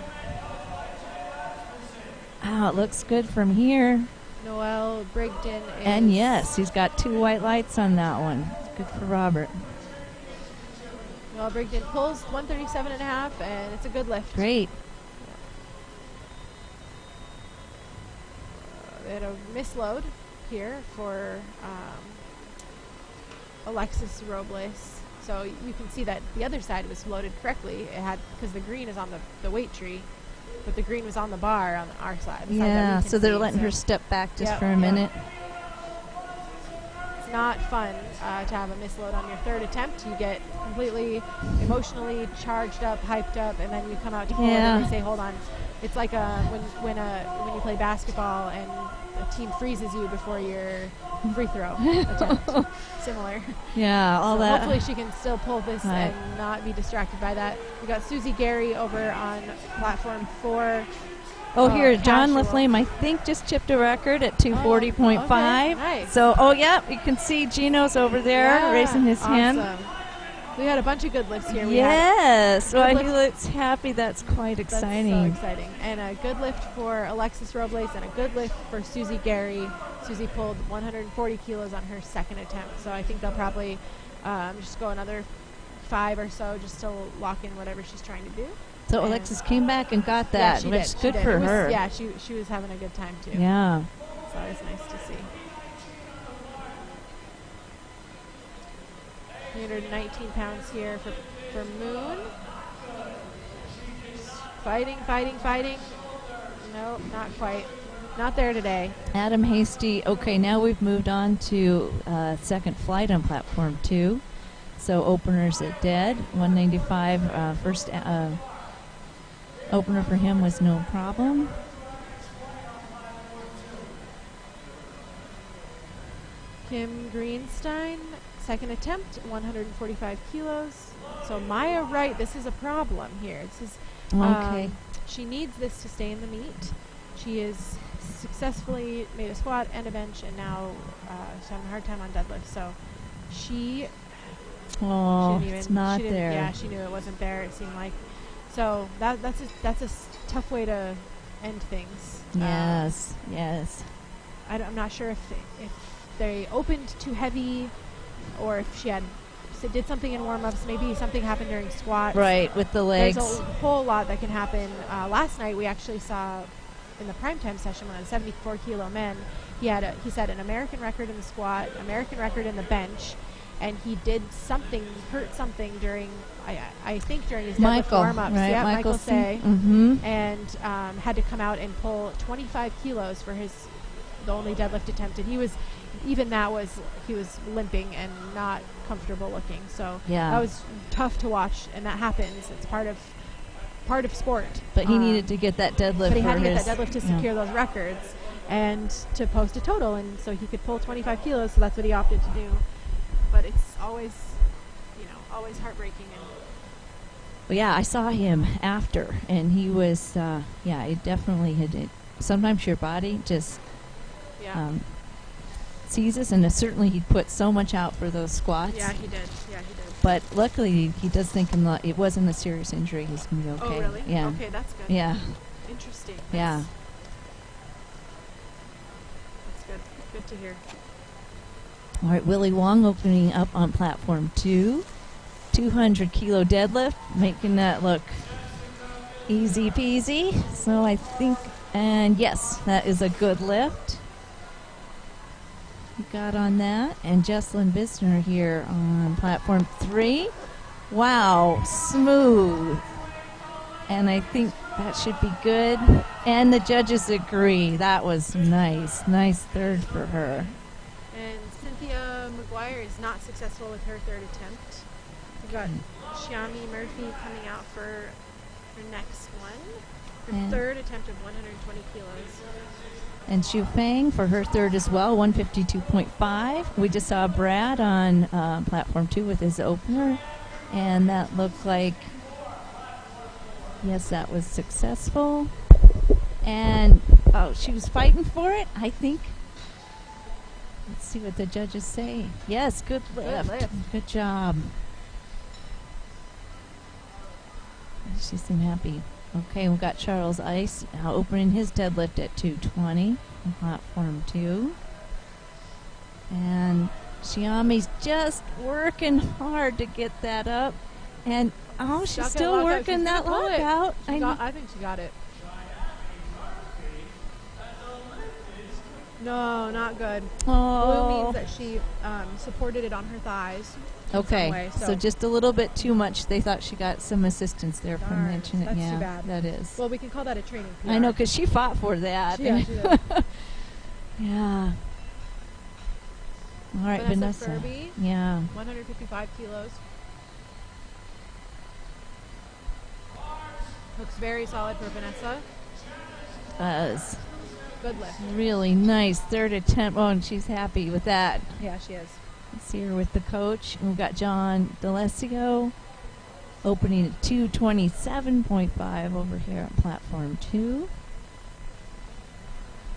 Wow, it looks good from here. Noel Brigden is... And yes, he's got 2 white lights on that one. Good for Robert. Noel Brigden pulls 137.5, and it's a good lift. Great. They had a misload here for Alexis Robles. So you can see that the other side was loaded correctly. It had, because the green is on the weight tree, but the green was on the bar on our side. The side that Yeah, we can so they're see, letting her step back just Yep, for a yep. minute. It's not fun to have a misload on your third attempt. You get completely emotionally charged up, hyped up, and then you come out to pull it Yeah. and they say, hold on. It's like when you play basketball and a team freezes you before your free throw attempt. Similar. Yeah, all So that. hopefully she can still pull this Right. and not be distracted by that. We got Susie Gary over on platform 4. Oh, here, John casual. LaFlame, I think, just chipped a record at 240.5. okay, nice. So, oh, yeah, you can see Gino's over there Yeah, raising his hand. awesome. We had a bunch of good lifts here. Yes, Good well, he lift. looks happy. That's quite That's exciting. so exciting. And a good lift for Alexis Robles and a good lift for Susie Gary. Susie pulled 140 kilos on her second attempt. So I think they'll probably just go another 5 or so just to lock in whatever she's trying to do. So And Alexis came back and got yeah, that, she which did. is She good did. for It was- her. Yeah, she was having a good time too. Yeah. So it was nice to see. 319 pounds here for Moon. Fighting. Nope, not quite. Not there today. Adam Hasty. Okay, now we've moved on to second flight on platform 2. So openers at dead, 195. First opener for him was no problem. Kim Greenstein, second attempt, 145 kilos. So Maya Wright, this is a problem here. This is Okay. she needs this to stay in the meet. She has successfully made a squat and a bench, and now she's having a hard time on deadlift. So she Oh, didn't even, it's not she didn't- there. Yeah, she knew it wasn't there. It seemed like. So that's a tough way to end things. Yes, yes. I'm not sure if they opened too heavy, or if she did something in warm-ups. Maybe something happened during squats. Right, with the legs. There's a whole lot that can happen. Last night we actually saw in the primetime session one of the 74 kilo men. He set an American record in the squat, American record in the bench, and he did something, hurt something during, I think during his deadlift Michael, warm-ups. right? Yeah, Michael Say, Mm-hmm. and had to come out and pull 25 kilos for the only deadlift attempt, and he was limping and not comfortable looking. So Yeah. that was tough to watch, and that happens. It's part of sport. But he needed to get that deadlift. But he had to for get his- that deadlift to yeah. secure those records and to post a total, and so he could pull 25 kilos. So that's what he opted to do. But it's always heartbreaking. And Well, yeah, I saw him after, and he was, it definitely had. Sometimes your body just yeah, seizes, and certainly he put so much out for those squats. yeah, he did. But luckily, he does think it wasn't a serious injury. He's going to be okay. Oh, really? Yeah. Okay, that's good. Yeah. Interesting. Yeah. That's good. Good to hear. All right, Willie Wong opening up on platform 2. 200 kilo deadlift, making that look easy peasy. So I think, and yes, that is a good lift. You got on that. And Jesslyn Bisner here on platform 3. Wow, smooth. And I think that should be good. And the judges agree. That was nice. Nice third for her. And Cynthia McGuire is not successful with her third attempt. We've got Xiami Murphy coming out for her next one. Her And- third attempt of 120 kilos. And Xu Fang for her third as well, 152.5. We just saw Brad on platform 2 with his opener, and that looked like, yes, that was successful. And, she was fighting for it, I think. Let's see what the judges say. Yes, good lift. Good job. She seemed happy. Okay, we've got Charles Ice opening his deadlift at 220 on platform 2. And Xiami's just working hard to get that up. And, she's Not gonna still lock out. working She's that gonna pull it. lockout. I think she got it. No, not good. Blue Oh, means that she supported it on her thighs. okay. way, So so- just a little bit too much. They thought she got some assistance there from Darn, mentioning it. that's Yeah, too bad. that is. Well, we can call that a training PR. I know, because she fought for that. Yeah, she did. Yeah. All right, Vanessa. Furby, Yeah. 155 kilos. Looks very solid for Vanessa. Does. Good lift. Really nice third attempt. Oh, and she's happy with that. Yeah, she is. See her with the coach. And we've got John D'Alessio opening at 227.5 over here on platform 2.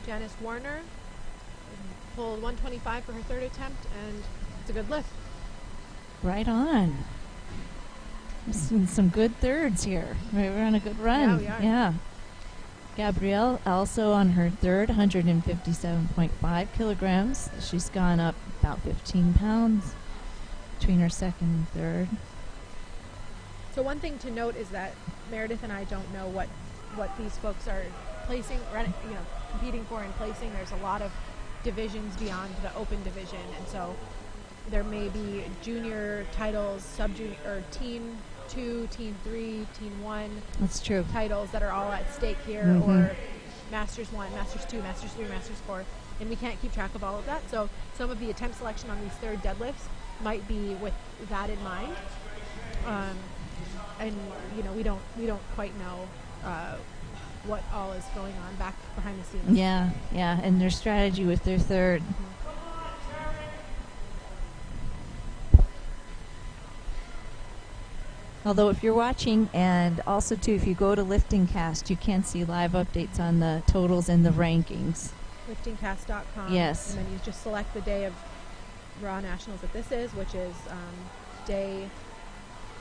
Janice Warner pulled 125 for her third attempt, and it's a good lift. Right on. Some good thirds here. We're on a good run. Yeah, we are. Yeah. Gabrielle also on her third, 157.5 kilograms. She's gone up about 15 pounds between her second and third. So one thing to note is that Meredith and I don't know what these folks are placing, competing for and placing. There's a lot of divisions beyond the open division, and so there may be junior titles, sub-junior, or team 2, team 3, team 1 That's true. titles that are all at stake here, Mhm. or Masters 1, Masters 2, Masters 3, Masters 4. and we can't keep track of all of that. So some of the attempt selection on these third deadlifts might be with that in mind. And you know, we don't quite know what all is going on back behind the scenes. Yeah, and their strategy with their third. Although if you're watching, and also too, if you go to Lifting Cast, you can see live updates on the totals and the rankings. Liftingcast.com. Yes. And then you just select the day of Raw Nationals that this is, which is day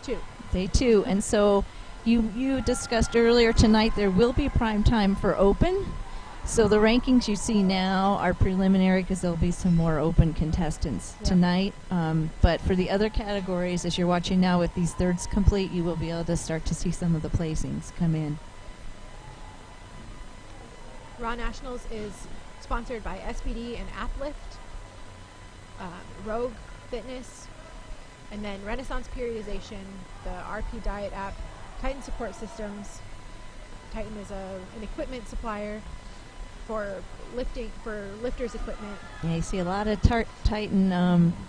2. Day 2. And so you discussed earlier tonight there will be prime time for open. So the rankings you see now are preliminary because there'll be some more open contestants tonight. But for the other categories, as you're watching now with these thirds complete, you will be able to start to see some of the placings come in. Raw Nationals is sponsored by SBD and Aplift, Rogue Fitness, and then Renaissance Periodization, the RP Diet app, Titan Support Systems. Titan is an equipment supplier for lifters equipment. Yeah, you see a lot of Titan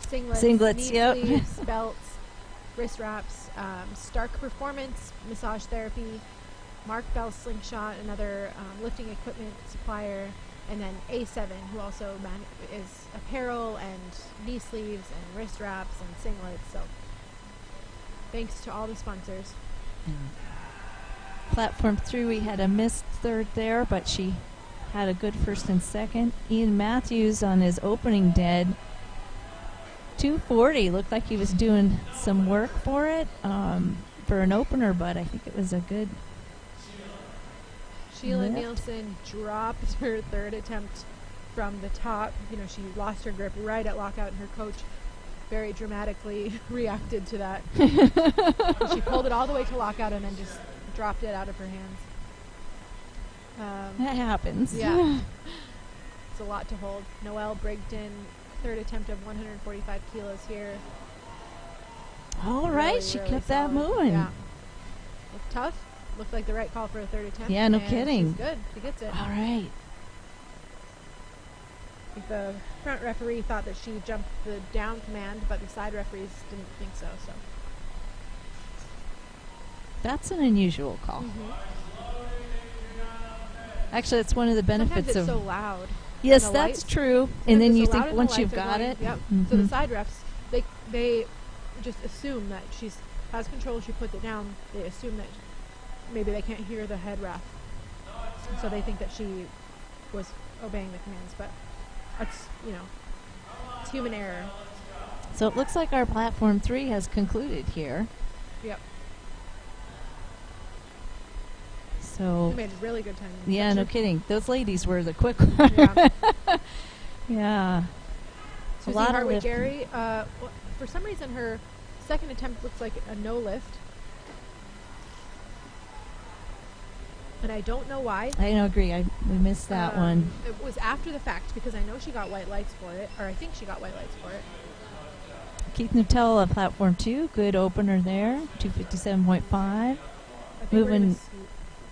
Singlets, knee yep. sleeves, belts, wrist wraps, Stark Performance, massage therapy, Mark Bell Slingshot, another lifting equipment supplier, and then A7, who also is apparel and knee sleeves and wrist wraps and singlets. So thanks to all the sponsors. Platform 3, we had a missed third there, but she had a good first and second. Ian Matthews on his opening dead. 240, looked like he was doing some work for it for an opener, but I think it was a good Sheila lift. Nielsen dropped her third attempt from the top. You know, she lost her grip right at lockout, and her coach very dramatically reacted to that. She pulled it all the way to lockout and then just dropped it out of her hands. That happens. Yeah. It's a lot to hold. Noelle Brigton, third attempt of 145 kilos here. All right, Really, she really kept that solid. moving. Yeah. Looked tough. Looked like the right call for a third attempt. Yeah, no and kidding. She's good. She gets it. All right. I think the front referee thought that she jumped the down command, but the side referees didn't think so. So That's an unusual call. Actually, it's one of the sometimes benefits it's of. so loud. Yes, the that's lights. true. Sometimes And then it's you so loud think and the once you've lights are got going- it. Yep. So the Mhm. side refs, they just assume that she has control. She puts it down. They assume that maybe they can't hear the head ref, so they think that she was obeying the commands. But that's, you know, it's human error. So it looks like our platform 3 has concluded here. Yep. So She made really good time. yeah, no Such kidding. Those ladies were the quick ones. Yeah. Yeah. Susie lot of Hartwig lifting. Gary, for some reason her second attempt looks like a no lift. And I don't know why. I don't agree. We missed that one. It was after the fact because I know she got white lights for it, or I think she got white lights for it. Keith Nutella, platform 2. Good opener there. 257.5. I think we're gonna Moving. see-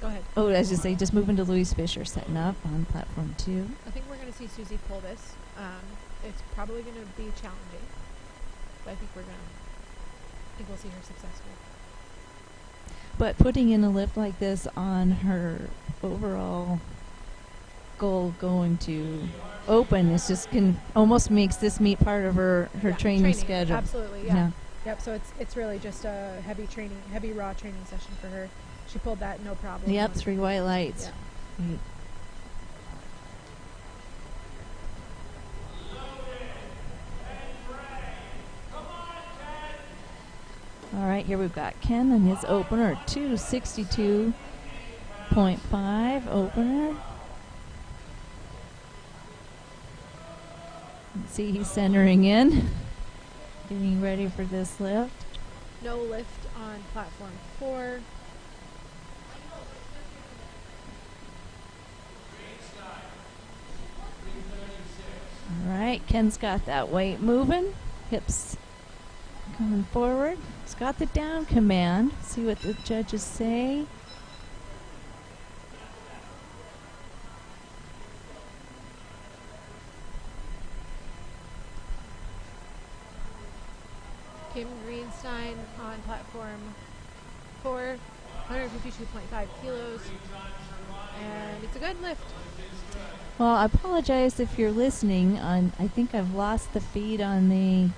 Go ahead. Oh, as you say, just moving to Louise Fisher, setting up on platform 2. I think we're going to see Susie pull this. It's probably going to be challenging, but I think we'll see her successful. But putting in a lift like this on her overall goal going to open is just almost makes this meet part of her Yeah, training schedule. Absolutely, yeah. Yep. So it's really just a heavy raw training session for her. She pulled that no problem. Yep, on- 3 white lights. Yeah. Sweet. All right, here we've got Ken and his opener, 262.5 opener. Let's see, he's centering in, getting ready for this lift. No lift on platform 4. All right, Ken's got that weight moving, hips coming forward. He's got the down command. See what the judges say. Kim Greenstein on platform 4, 152.5 kilos, and it's a good lift. Well, I apologize if you're listening. I think I've lost the feed on the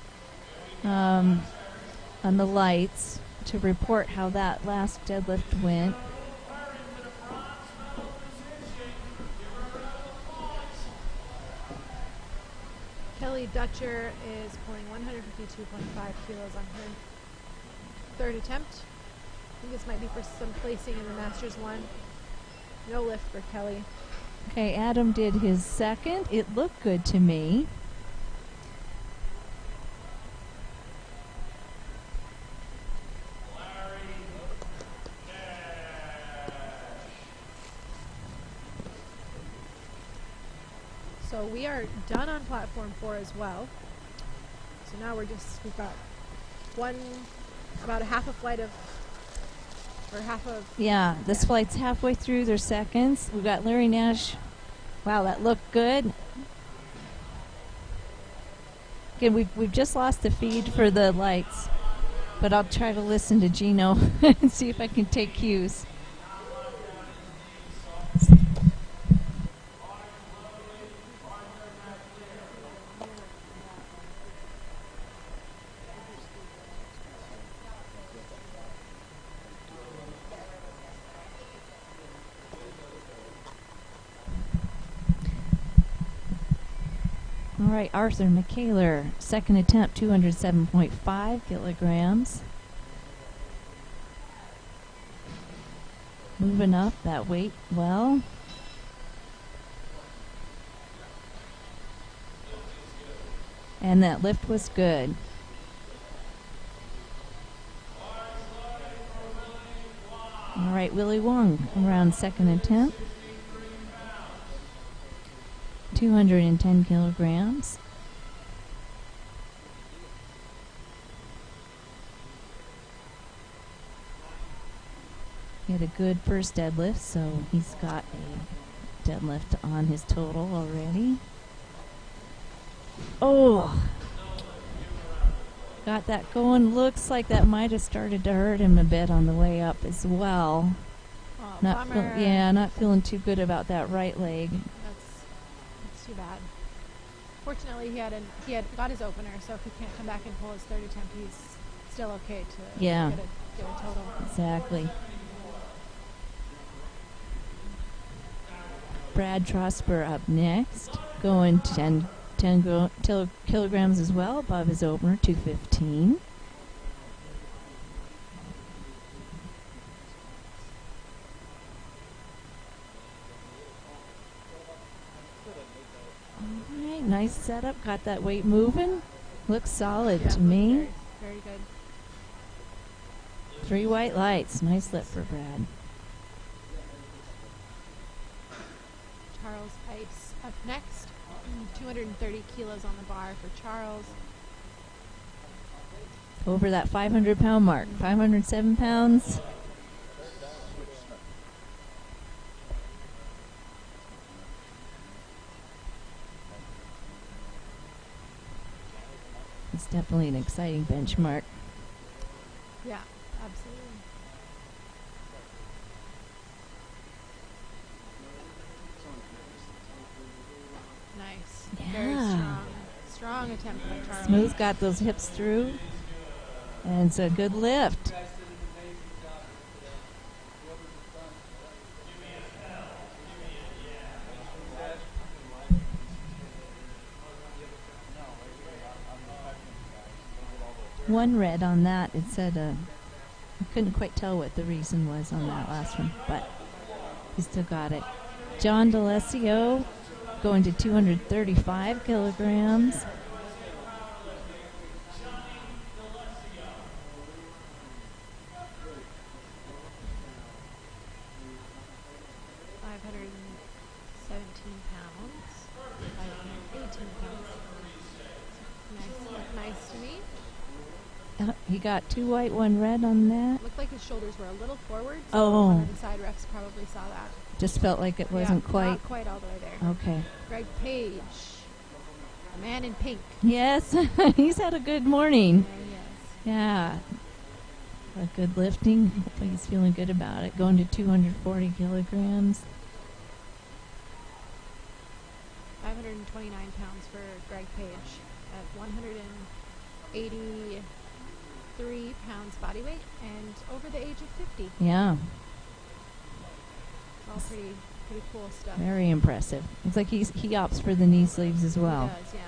lights to report how that last deadlift went. Kelly Dutcher is pulling 152.5 kilos on her third attempt. I think this might be for some placing in the Masters 1. No lift for Kelly. Okay, Adam did his second. It looked good to me. So we are done on platform 4 as well. So now we've got about a half a flight of, or half of. Yeah, this flight's halfway through their seconds. We've got Larry Nash. Wow, that looked good. Again, we've just lost the feed for the lights, but I'll try to listen to Gino and see if I can take cues. All right, Arthur McKayler, second attempt, 207.5 kilograms. Moving up that weight well. And that lift was good. All right, Willie Wong around second attempt. 210 kilograms. He had a good first deadlift, so he's got a deadlift on his total already. Oh! Got that going. Looks like that might have started to hurt him a bit on the way up as well. Oh, Not feeling too good about that right leg. That's too bad. Fortunately, he had got his opener, so if he can't come back and pull his third attempt, he's still okay to get a total. Exactly. Brad Trosper up next, going 10 kilograms as well, above his opener, 215. All right, nice setup, got that weight moving. Looks solid to me. Very, very good. 3 white lights, nice lift for Brad. Charles Ice up next. 230 kilos on the bar for Charles. Over that 500-pound mark, 507 pounds. It's definitely an exciting benchmark. Yeah, absolutely. Nice. Yeah. Very strong attempt by Charles. Smooth got those hips through, and it's a good lift. One red on that. It said, I couldn't quite tell what the reason was on that last one, but he still got it. John D'Alessio going to 235 kilograms. He got 2 white, 1 red on that. Looked like his shoulders were a little forward. So Oh. one of the side refs probably saw that. Just felt like it wasn't Not quite all the way there. Okay. Greg Page, a man in pink. Yes, he's had a good morning. There he is. Yeah. A good lifting. Hopefully he's feeling good about it. Going to 240 kilograms. 529 pounds for Greg Page at 183 pounds body weight and over the age of 50. Yeah. It's all pretty cool stuff. Very impressive. Looks like he opts for the knee sleeves as well. He does, yeah.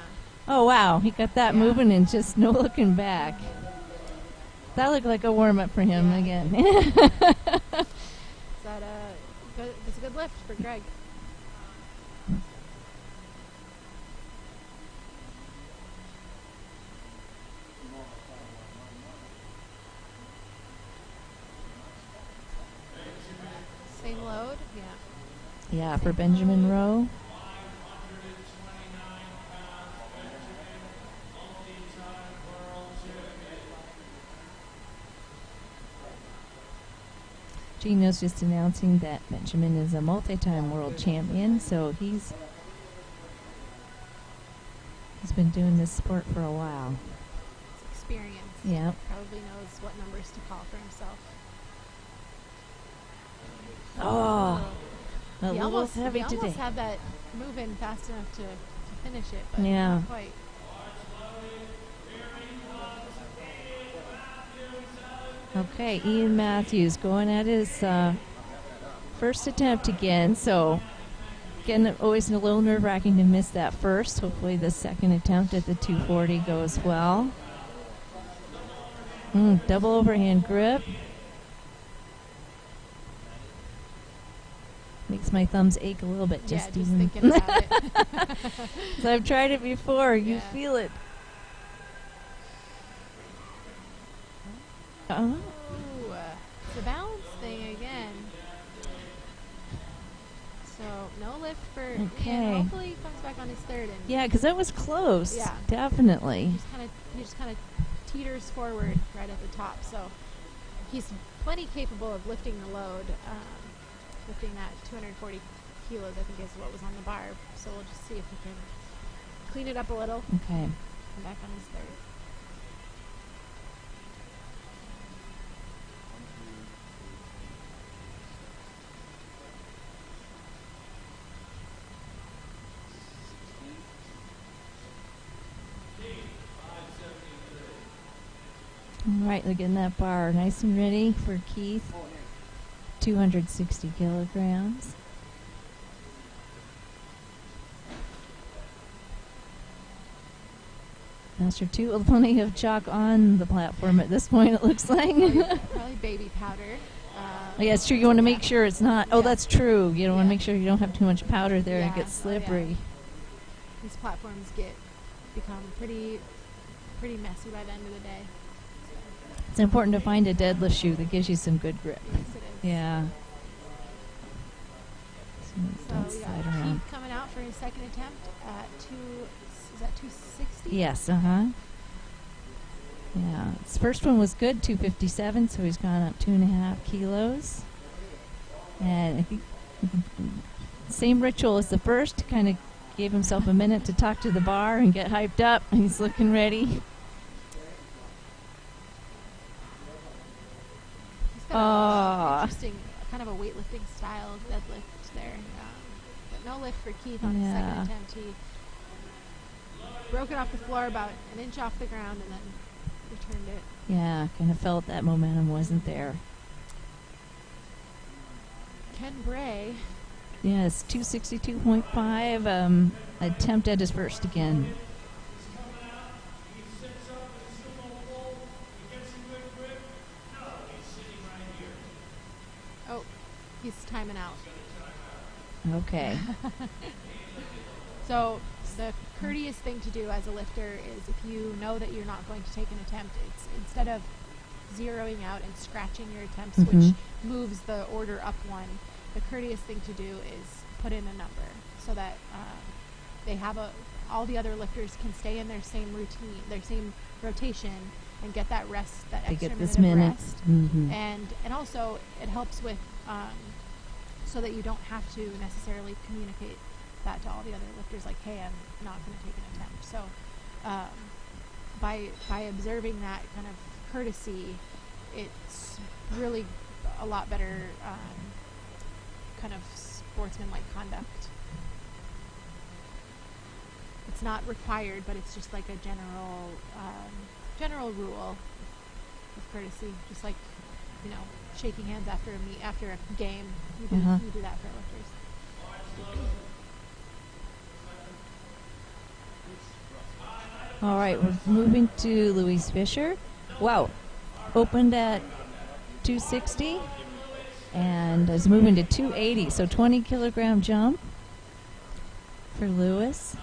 Oh, wow. He got that moving and just no looking back. That looked like a warm-up for him again. It's a good lift for Greg. Same load, yeah. Yeah, for Benjamin Rowe. Gino's just announcing that Benjamin is a multi-time world champion, so he's been doing this sport for a while. It's experience. Yeah. Probably knows what numbers to call for himself. Oh, a He little heavy he today. almost had that move in fast enough to finish it, but Yeah. not quite. Okay, Ian Matthews going at his first attempt again. So, again, always a little nerve-wracking to miss that first. Hopefully the second attempt at the 240 goes well. Double overhand grip. Makes my thumbs ache a little bit just even thinking about it. So I've tried it before. You Yeah. feel it. Ooh, the balance thing again. So no lift for Okay. Ian. Hopefully he comes back on his third. And Yeah, because that was close. Yeah. Definitely. he just kind of teeters forward right at the top. So he's plenty capable of lifting the load. Lifting that 240 kilos, I think, is what was on the bar. So we'll just see if he can clean it up a little. Okay. Come back on his third. All right, look at that bar. Nice and ready for Keith. 260 kilograms. Master 2, plenty of chalk on the platform at this point, it looks like. Probably baby powder. Yeah, it's true. You want to make sure it's not. Oh, Yeah. that's true. You don't want to Yeah. make sure you don't have too much powder there and it Yeah. gets Oh, yeah. slippery. These platforms become pretty messy by the end of the day. It's important to find a deadlift shoe that gives you some good grip. Yes, it is. Yeah. So So don't we slide got around. Keith coming out for his second attempt at is that 260? Yes, Yeah, his first one was good, 257, so he's gone up 2.5 kilos. And I think same ritual as the first, kind of gave himself a minute to talk to the bar and get hyped up. He's looking ready. He's got an interesting kind of a weightlifting style deadlift there. But no lift for Keith on his second Yeah. attempt. He broke it off the floor about an inch off the ground and then returned it. Yeah, kind of felt that momentum wasn't there. Ken Bray. Yes, 262.5, attempt at his first again. Oh, he's timing out. Okay. So the courteous thing to do as a lifter is if you know that you're not going to take an attempt, it's instead of zeroing out and scratching your attempts, which moves the order up one, the courteous thing to do is put in a number so that they have all the other lifters can stay in their same routine, their same rotation, and get that rest, that They extra get this minute minute. of rest. Mhm. And also it helps with so that you don't have to necessarily communicate that to all the other lifters, like, hey, I'm not going to take an attempt. So by observing that kind of courtesy, it's really a lot better kind of sportsmanlike conduct. It's not required, but it's just like a general rule of courtesy, just like, you know, shaking hands after a game. You do that for lifters. All right, we're moving to Louise Fisher. Wow, opened at 260 and is moving to 280, so 20 kilogram jump for Lewis.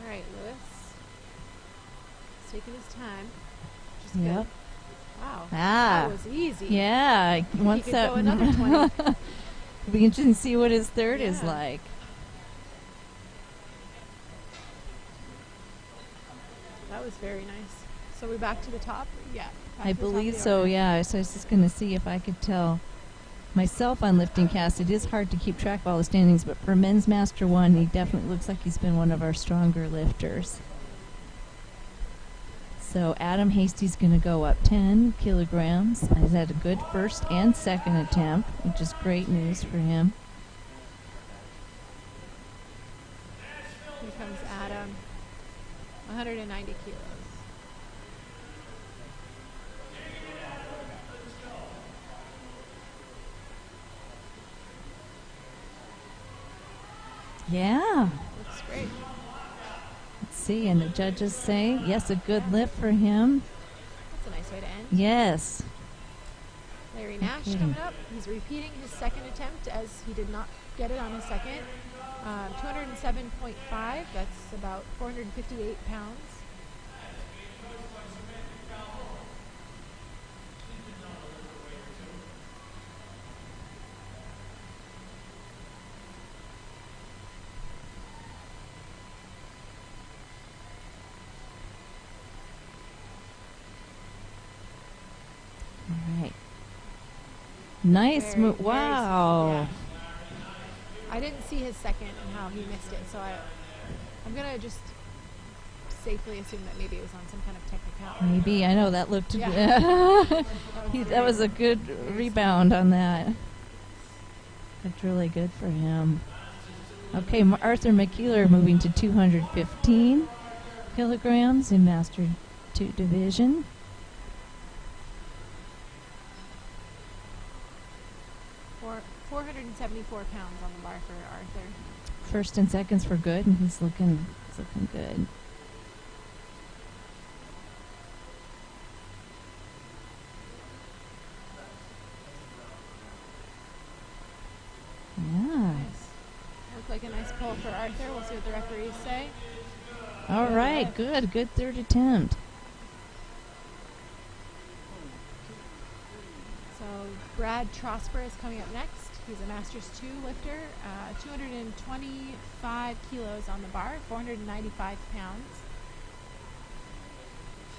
All right, Lewis. He's taking his time. Which is Yep. good. Wow. Ah. That was easy. Yeah, once He could go another 20. we can just see what his third is Yeah. like. That was very nice. So we're back to the top? Yeah. back I to the top of believe the so, order. yeah. So I was just going to see if I could tell myself on Lifting Cast. It is hard to keep track of all the standings, but for Men's Master 1, he definitely looks like he's been one of our stronger lifters. So Adam Hasty's going to go up 10 kilograms. He's had a good first and second attempt, which is great news for him. Here comes Adam. 190 kilos. Yeah. Looks great. Let's see, and the judges say, yes, a good lift for him. That's a nice way to end. Yes. Larry Nash Okay. coming up. He's repeating his second attempt as he did not get it on his second. 207.5. That's about 458 pounds. All right. Nice Very, move. very Wow. yeah. I didn't see his second and how he missed it, so I'm going to just safely assume that maybe it was on some kind of technicality. Maybe. I know that looked. Yeah. That was a good rebound on that. That's really good for him. Okay, Arthur McKeeler moving to 215 kilograms in Master 2 division. For 474 pounds on the bar for Arthur. First and seconds were good, and he's looking good. Yeah. Nice. Looked like a nice pull for Arthur. We'll see what the referees say. All Good right, lift. good. Good third attempt. So Brad Trosper is coming up next. He's a Masters 2 lifter, 225 kilos on the bar, 495 pounds.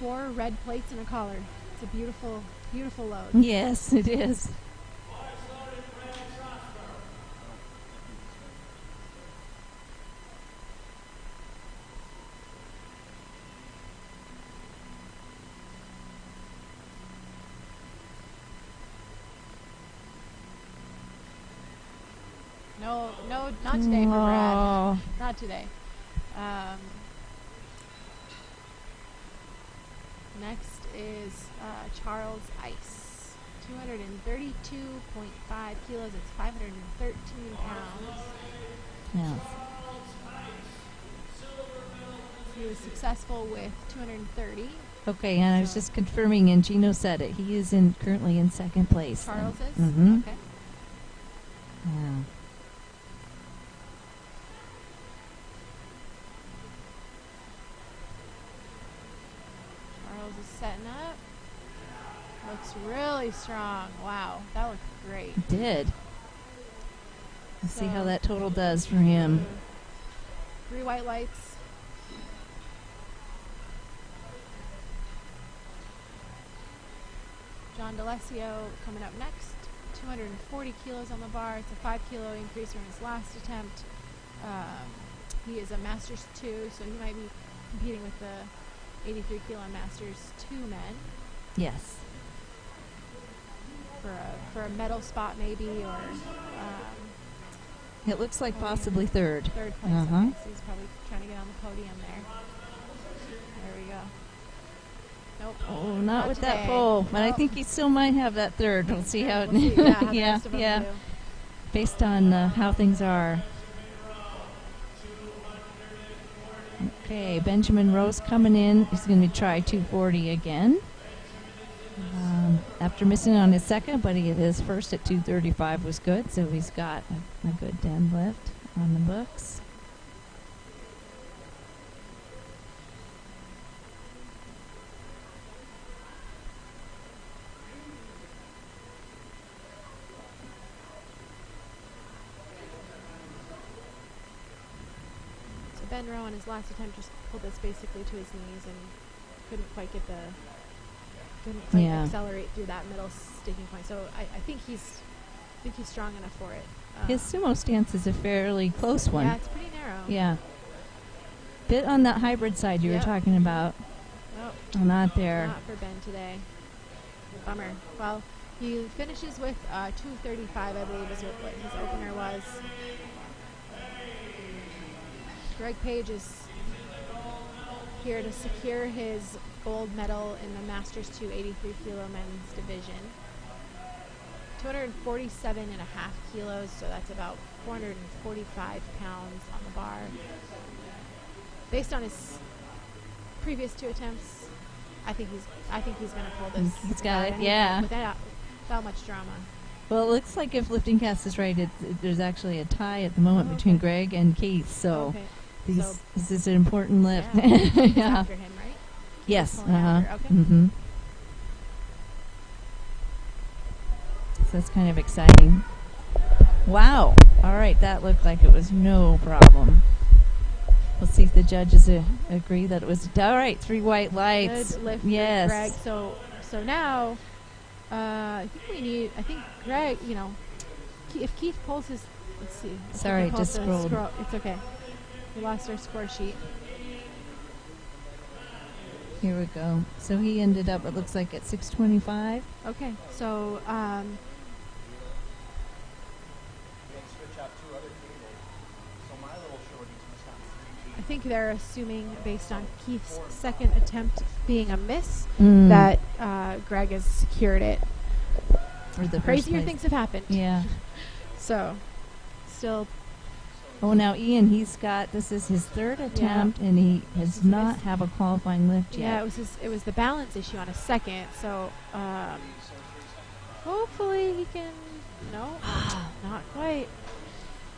4 red plates and a collar. It's a beautiful, beautiful load. Yes, it is. No, not today for Brad. Oh. Not today. Next is Charles Ice. 232.5 kilos. It's 513 pounds. Yeah. He was successful with 230. Okay, and I was just confirming, and Gino said it. He is currently in second place. Charles is? Mm-hmm. Okay. Yeah. Charles is setting up. Looks really strong. Wow, that looked great. Did. Let's see how that total does for him. 3 white lights. John D'Alessio coming up next. 240 kilos on the bar. It's a 5 kilo increase from his last attempt. He is a Masters 2, so he might be competing with the 83 kilo Masters 2 men. Yes. For a medal spot maybe, or it looks like possibly third. Third place. Uh-huh. Okay, so he's probably trying to get on the podium there. There we go. Nope. Oh, not with that today. pole. But I Nope. think he still might have that third. We'll see how it We'll see, how the yeah, rest of them yeah. do. Based on how things are. Okay, Benjamin Rose coming in. He's going to try 240 again. After missing on his second, but his first at 235 was good, so he's got a good deadlift on the books. So Ben Rowe on his last attempt just pulled this basically to his knees and couldn't quite accelerate through that middle sticking point. So I think he's strong enough for it. His sumo stance is a fairly close one. Yeah, it's pretty narrow. Yeah. Bit on that hybrid side you were talking about. Oh, Not there. not for Ben today. Bummer. Well, he finishes with 235, I believe, is what his opener was. Greg Page is here to secure his gold medal in the Masters 283 kilo men's division. 247 and a half kilos, so that's about 445 pounds on the bar. Based on his previous 2 attempts, I think he's going to pull this. He's got it, yeah. Without much drama. Well, it looks like if Lifting Cast is right, there's actually a tie at the moment between Greg and Keith, so this is an important lift. Yeah. He's after him, right? Yes. Pulling after, okay. Mm-hmm. So that's kind of exciting. Wow. All right, that looked like it was no problem. We'll see if the judges agree that it was all right. 3 white lights. Good lift yes. for Greg. So now, I think Greg, if Keith pulls his, let's see. Sorry, just scrolled. It's okay. We lost our score sheet. Here we go. So he ended up, it looks like, at 625. Okay, so I think they're assuming, based on Keith's second attempt being a miss, that Greg has secured it. Or the Crazier things have happened. Yeah. So, still. Oh, now Ian, this is his 3rd attempt, and he does not have a qualifying lift yet. Yeah, it was the balance issue on his second, so hopefully he can, no, not quite.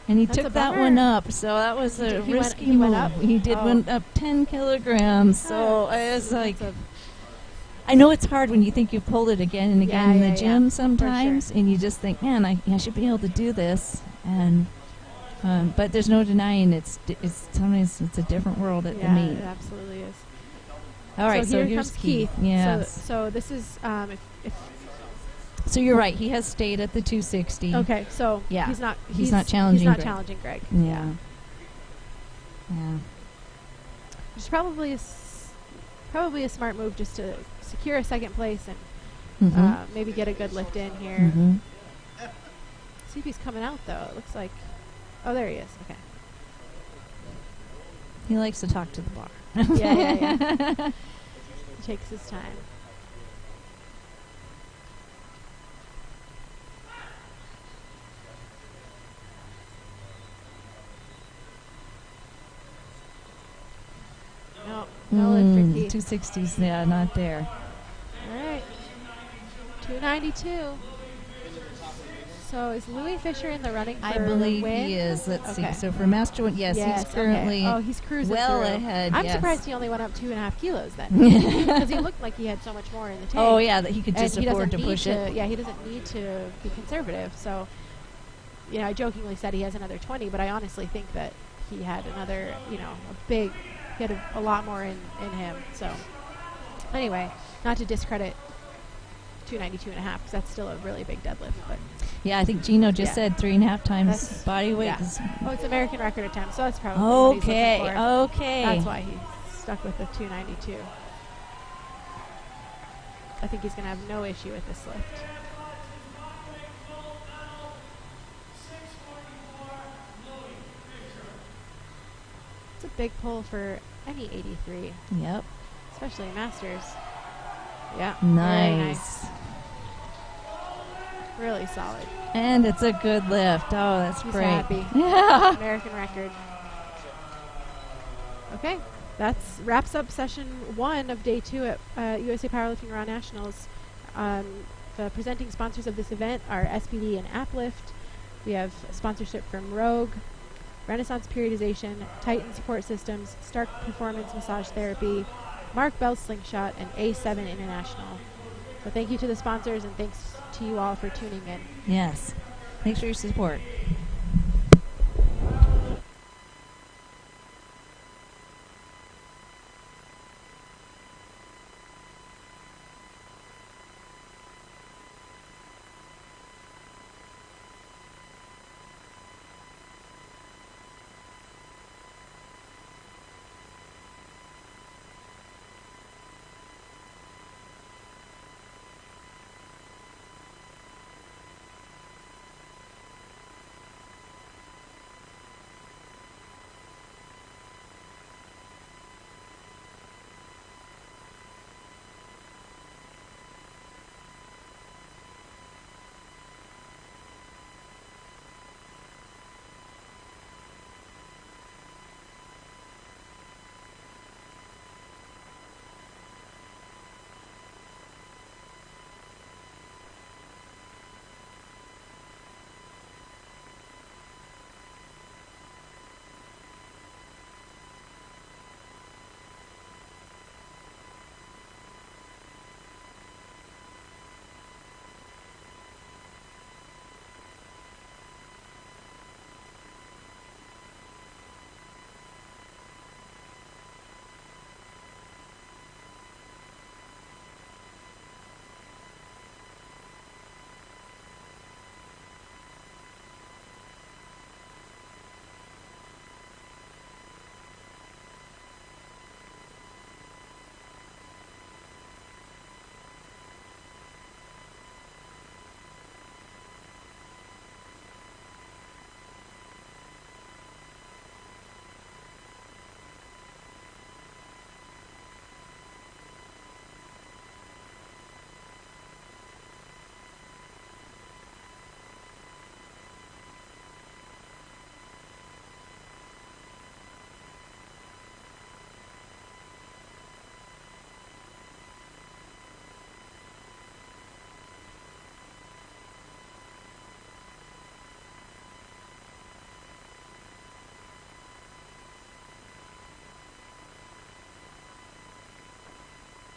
And he That's took a that bummer. one up, so that was a risky he move. went up? He did went up 10 kilograms, so I was like, That's I know it's hard when you think you pulled it again and again in the gym for sometimes, sure. and you just think, man, I should be able to do this, and but there's no denying it's sometimes it's a different world at the meet. It absolutely is. All right, so here here's comes Keith. Yes. So this is if So you're right. He has stayed at the 260. okay. So Yeah. he's not challenging He's not Greg. challenging Greg. Yeah. Yeah. Which is probably a smart move, just to secure a second place and maybe get a good lift in here. Mm-hmm. See if he's coming out though. It looks like. Oh, there he is. Okay. He likes to talk to the bar. Yeah. He takes his time. No lift for Keith. 260s, yeah, not there. All right. 292. So is Louis Fisher in the running for I believe win? he is. Let's Okay. see. So for Master One, yes, he's currently okay. Oh, he's cruising well through. ahead. I'm yes. surprised he only went up 2.5 kilos then, because he looked like he had so much more in the tank. Oh yeah, that he could And just he afford doesn't to need push it. Yeah, he doesn't need to be conservative. So you know, I jokingly said he has another 20, but I honestly think that he had another, you know, he had a lot more in him. So anyway, not to discredit 292.5, because that's still a really big deadlift. But Yeah, I think Gino just said 3.5 times That's- body weight. yeah. Is Oh, it's American record attempt, so that's probably what he's okay. looking for. Okay. That's why he stuck with the 292. I think he's going to have no issue with this lift. It's a big pull for any 83, Yep. especially Masters. Yeah. Nice. Very nice. Really solid. And it's a good lift. Oh, that's He's great. happy. Yeah. American record. Okay, that's wraps up session 1 of day 2 at USA Powerlifting Raw Nationals. The presenting sponsors of this event are SPD and Aplift. We have sponsorship from Rogue, Renaissance Periodization, Titan Support Systems, Stark Performance Massage Therapy, Mark Bell's Slingshot, and A7 International. So thank you to the sponsors, and thanks to you all for tuning in. Yes. Thanks for your support.